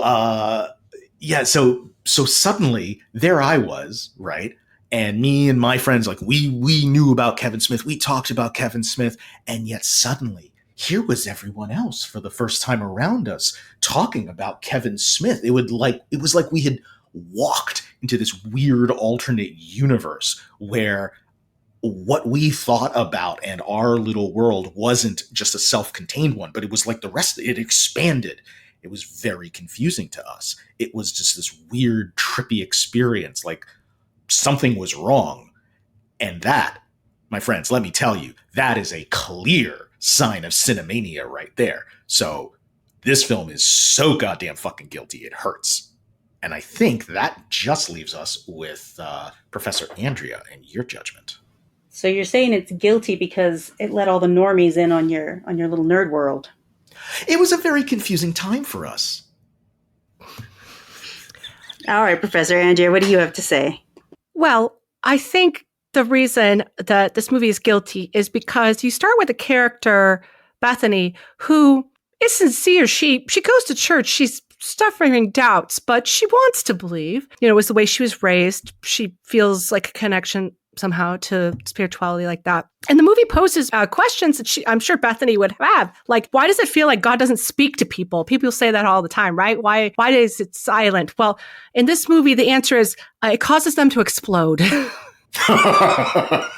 suddenly there I was, right? And me and my friends, like we knew about Kevin Smith. We talked about Kevin Smith, and yet suddenly here was everyone else for the first time around us talking about Kevin Smith. It was like we had walked into this weird alternate universe where what we thought about and our little world wasn't just a self-contained one, but it was like the rest of it expanded. It was very confusing to us. It was just this weird, trippy experience, like something was wrong. And that, my friends, let me tell you, that is a clear sign of cinemania right there. So this film is so goddamn fucking guilty, it hurts. And I think that just leaves us with Professor Andrea and your judgment. So you're saying it's guilty because it let all the normies in on your little nerd world. It was a very confusing time for us. All right, Professor Andrea, what do you have to say? Well, I think the reason that this movie is guilty is because you start with a character, Bethany, who is sincere. She goes to church. She's suffering doubts, but she wants to believe. It was the way she was raised. She feels like a connection somehow to spirituality like that. And the movie poses questions that I'm sure Bethany would have. Like, why does it feel like God doesn't speak to people? People say that all the time, right? Why is it silent? Well, in this movie, the answer is it causes them to explode. But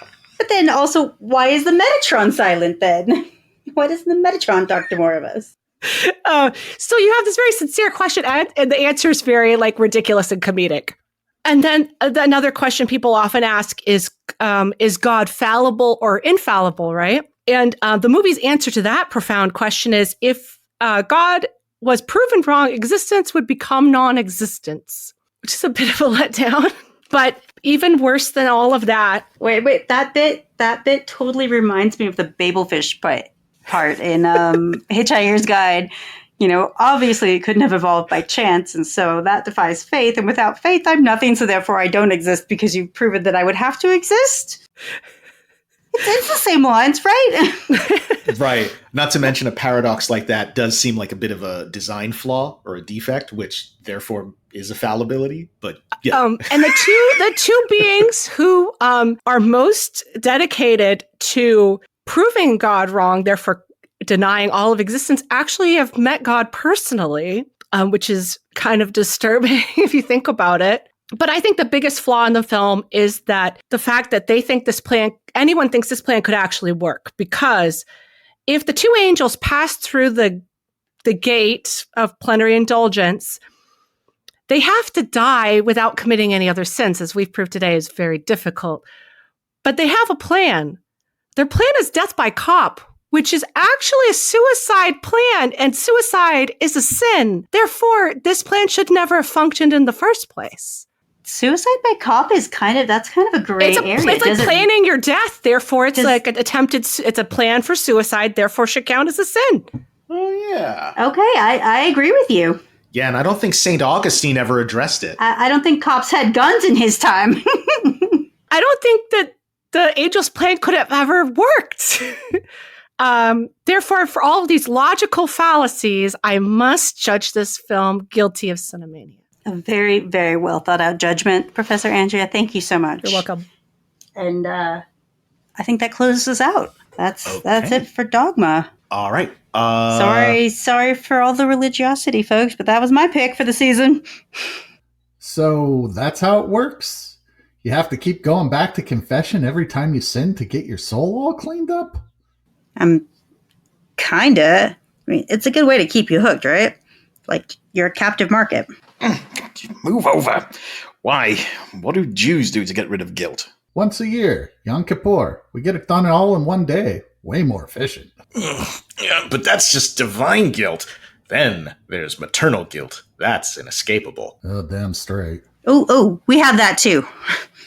then also, why is the Metatron silent then? Why doesn't the Metatron talk to more of us? So you have this very sincere question, and the answer is very ridiculous and comedic. And then another question people often ask is God fallible or infallible, right? And the movie's answer to that profound question is, if God was proven wrong, existence would become non-existence, which is a bit of a letdown. But even worse than all of that. Wait, that bit totally reminds me of the Babelfish part in Hitchhiker's Guide. Obviously it couldn't have evolved by chance, and so that defies faith, and without faith I'm nothing, so therefore I don't exist because you've proven that I would have to exist. It's the same lines, right? Right. Not to mention a paradox like that does seem like a bit of a design flaw or a defect, which therefore is a fallibility. But yeah. And the two beings who are most dedicated to proving God wrong, therefore denying all of existence, actually have met God personally, which is kind of disturbing if you think about it. But I think the biggest flaw in the film is that the fact that anyone thinks this plan could actually work. Because if the two angels pass through the gate of plenary indulgence, they have to die without committing any other sins, as we've proved today is very difficult. But they have a plan. Their plan is death by cop, which is actually a suicide plan, and suicide is a sin. Therefore, this plan should never have functioned in the first place. Suicide by cop is kind of a gray area. It's like planning your death. Therefore, it's it's a plan for suicide. Therefore, should count as a sin. Oh, yeah. Okay, I agree with you. Yeah, and I don't think St. Augustine ever addressed it. I don't think cops had guns in his time. I don't think that the angel's plan could have ever worked. Therefore, for all of these logical fallacies, I must judge this film guilty of cinemania. A very, very well thought out judgment, Professor Andrea. Thank you so much. You're welcome. And I think that closes us out. That's it for Dogma. All right. Sorry for all the religiosity, folks, but that was my pick for the season. So that's how it works? You have to keep going back to confession every time you sin to get your soul all cleaned up? Kinda. I mean, it's a good way to keep you hooked, right? Like, you're a captive market. Move over. Why? What do Jews do to get rid of guilt? Once a year, Yom Kippur. We get it done all in one day. Way more efficient. Yeah, but that's just divine guilt. Then there's maternal guilt. That's inescapable. Oh, damn straight. Oh, we have that too.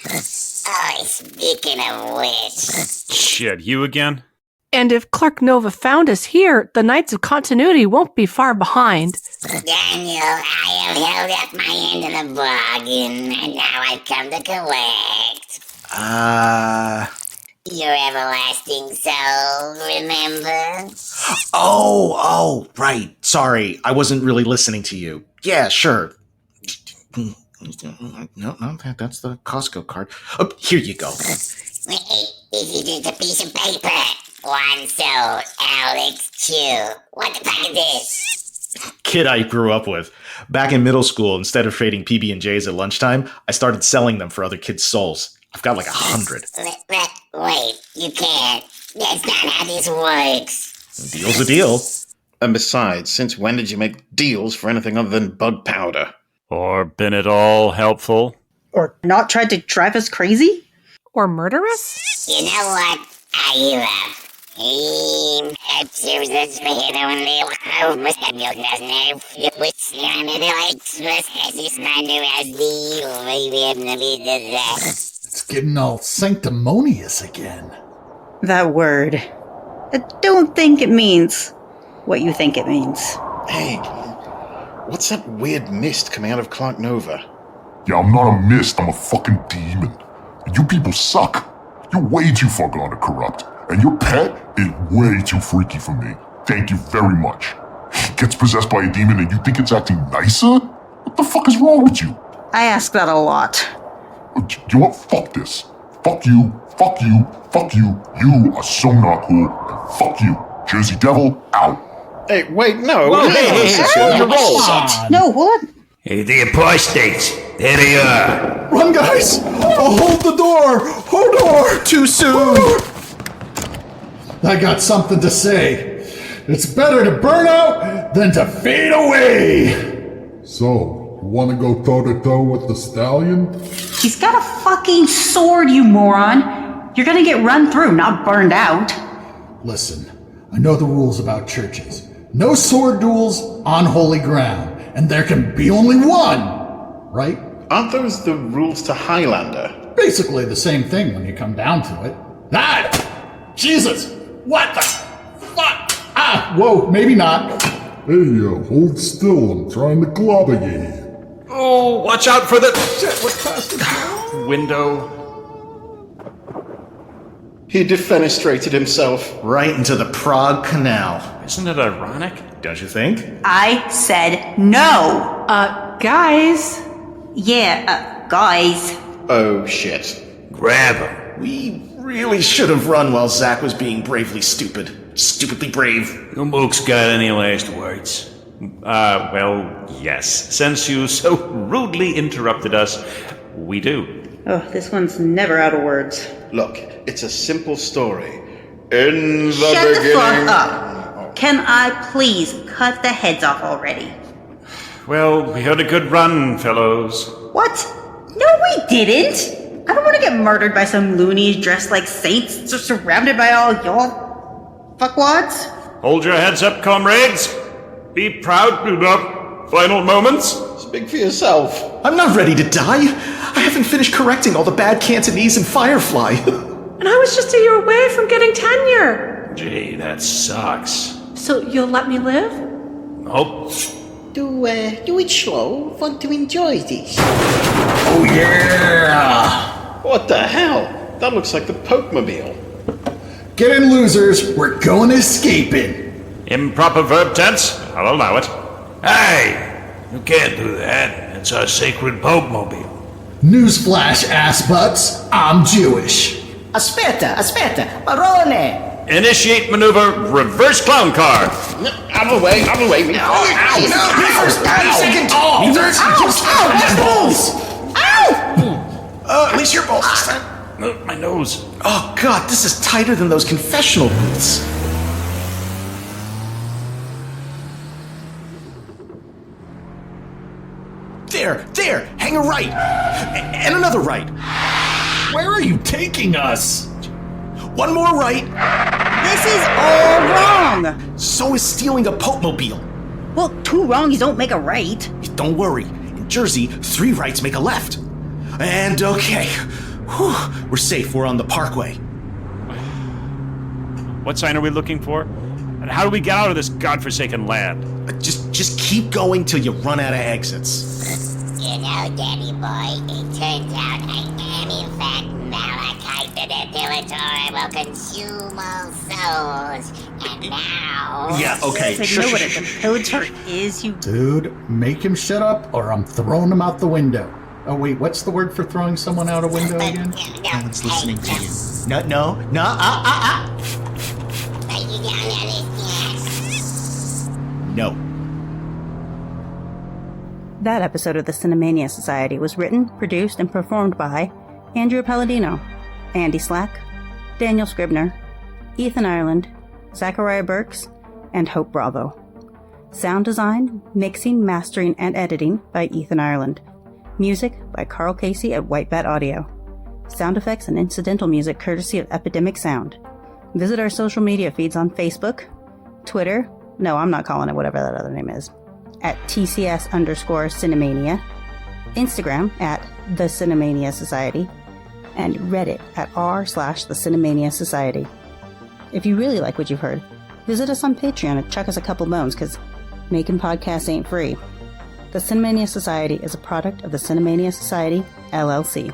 Oh, speaking of which... Shit, you again? And if Clark Nova found us here, the Knights of Continuity won't be far behind. Daniel, I have held up my end of the bargain, and now I've come to collect. Your everlasting soul, remember? Oh, right. Sorry, I wasn't really listening to you. Yeah, sure. No, that's the Costco card. Oh, here you go. This is just a piece of paper. One soul, Alex Q. What the fuck is this? Kid I grew up with. Back in middle school, instead of trading PB&Js at lunchtime, I started selling them for other kids' souls. I've got like 100. Wait, you can't. That's not how this works. Deal's a deal. And besides, since when did you make deals for anything other than bug powder? Or been at all helpful? Or not tried to drive us crazy? Or murder us? You know what? I love. It's getting all sanctimonious again. That word. I don't think it means what you think it means. Hey, what's that weird mist coming out of Clark Nova? Yeah, I'm not a mist, I'm a fucking demon. And you people suck. You're way too far gone to corrupt. And your pet is way too freaky for me. Thank you very much. Gets possessed by a demon and you think it's acting nicer? What the fuck is wrong with you? I ask that a lot. You know what? Fuck this. Fuck you. Fuck you. Fuck you. You are so not cool. And fuck you. Jersey Devil, out. Hey, wait, no. Whoa, hey, Your roll. No, what? Hey, the apostates. There they are. Run, guys! Hold the door! Hold door! Too soon! I got something to say. It's better to burn out than to fade away! So, you want to go toe-to-toe with the stallion? He's got a fucking sword, you moron! You're gonna get run through, not burned out. Listen, I know the rules about churches. No sword duels on holy ground, and there can be only one, right? Aren't those the rules to Highlander? Basically the same thing when you come down to it. Ah! Jesus! What the fuck? Ah! Whoa, maybe not. Hey, hold still. I'm trying to clobber you. Oh, watch out for the window. He defenestrated himself. Right into the Prague Canal. Isn't it ironic? Don't you think? I said no. Guys. Yeah, guys. Oh, shit. Grab him. We really should have run while Zach was being bravely stupid. Stupidly brave. You mooks got any last words? Well, yes. Since you so rudely interrupted us, we do. Oh, this one's never out of words. Look, it's a simple story. In the Shut beginning... the fuck up. Can I please cut the heads off already? Well, we had a good run, fellows. What? No, we didn't! I don't want to get murdered by some loonies dressed like saints, just surrounded by all y'all fuckwads. Hold your heads up, comrades. Be proud, final moments. Speak for yourself. I'm not ready to die. I haven't finished correcting all the bad Cantonese in Firefly. And I was just a year away from getting tenure. Gee, that sucks. So you'll let me live? Nope. Do it slow. Want to enjoy this. Oh, yeah! What the hell? That looks like the Pokemobile. Get in, losers. We're going escaping. Improper verb tense. I'll allow it. Hey! You can't do that. It's our sacred Pokemobile. Newsflash, ass butts. I'm Jewish. Aspetta, Barone. Initiate maneuver reverse clown car. Out of the way, out of the way. Me first, 30 second. Me first. Balls. At least your balls this time. My nose. Oh god, this is tighter than those confessional booths. There, hang a right. And another right. Where are you taking us? One more right. This is all wrong! So is stealing a Pokemobile. Well, 2 wrongs don't make a right. Don't worry. In Jersey, 3 rights make a left. And okay. Whew, we're safe. We're on the Parkway. What sign are we looking for? And how do we get out of this godforsaken land? Just keep going till you run out of exits. You know, Danny boy, it turns out I am in fact Malachite, the Depilatory will consume all souls. And now... Yeah, okay. So you know what a depilator is, you... Dude, make him shut up or I'm throwing him out the window. Oh wait, what's the word for throwing someone out a window again? No one's listening to you. No. But you don't understand. No. That episode of the Cinemania Society was written, produced, and performed by Andrew Palladino, Andy Slack, Daniel Scribner, Ethan Ireland, Zachariah Burks, and Hope Bravo. Sound design, mixing, mastering, and editing by Ethan Ireland. Music by Carl Casey at White Bat Audio. Sound effects and incidental music courtesy of Epidemic Sound. Visit our social media feeds on Facebook, Twitter, no, I'm not calling it whatever that other name is, at TCS_Cinemania, Instagram at The Cinemania Society, and Reddit at r/The Cinemania Society. If you really like what you've heard, visit us on Patreon and chuck us a couple bones, because making podcasts ain't free. The Cinemania Society is a product of the Cinemania Society, LLC.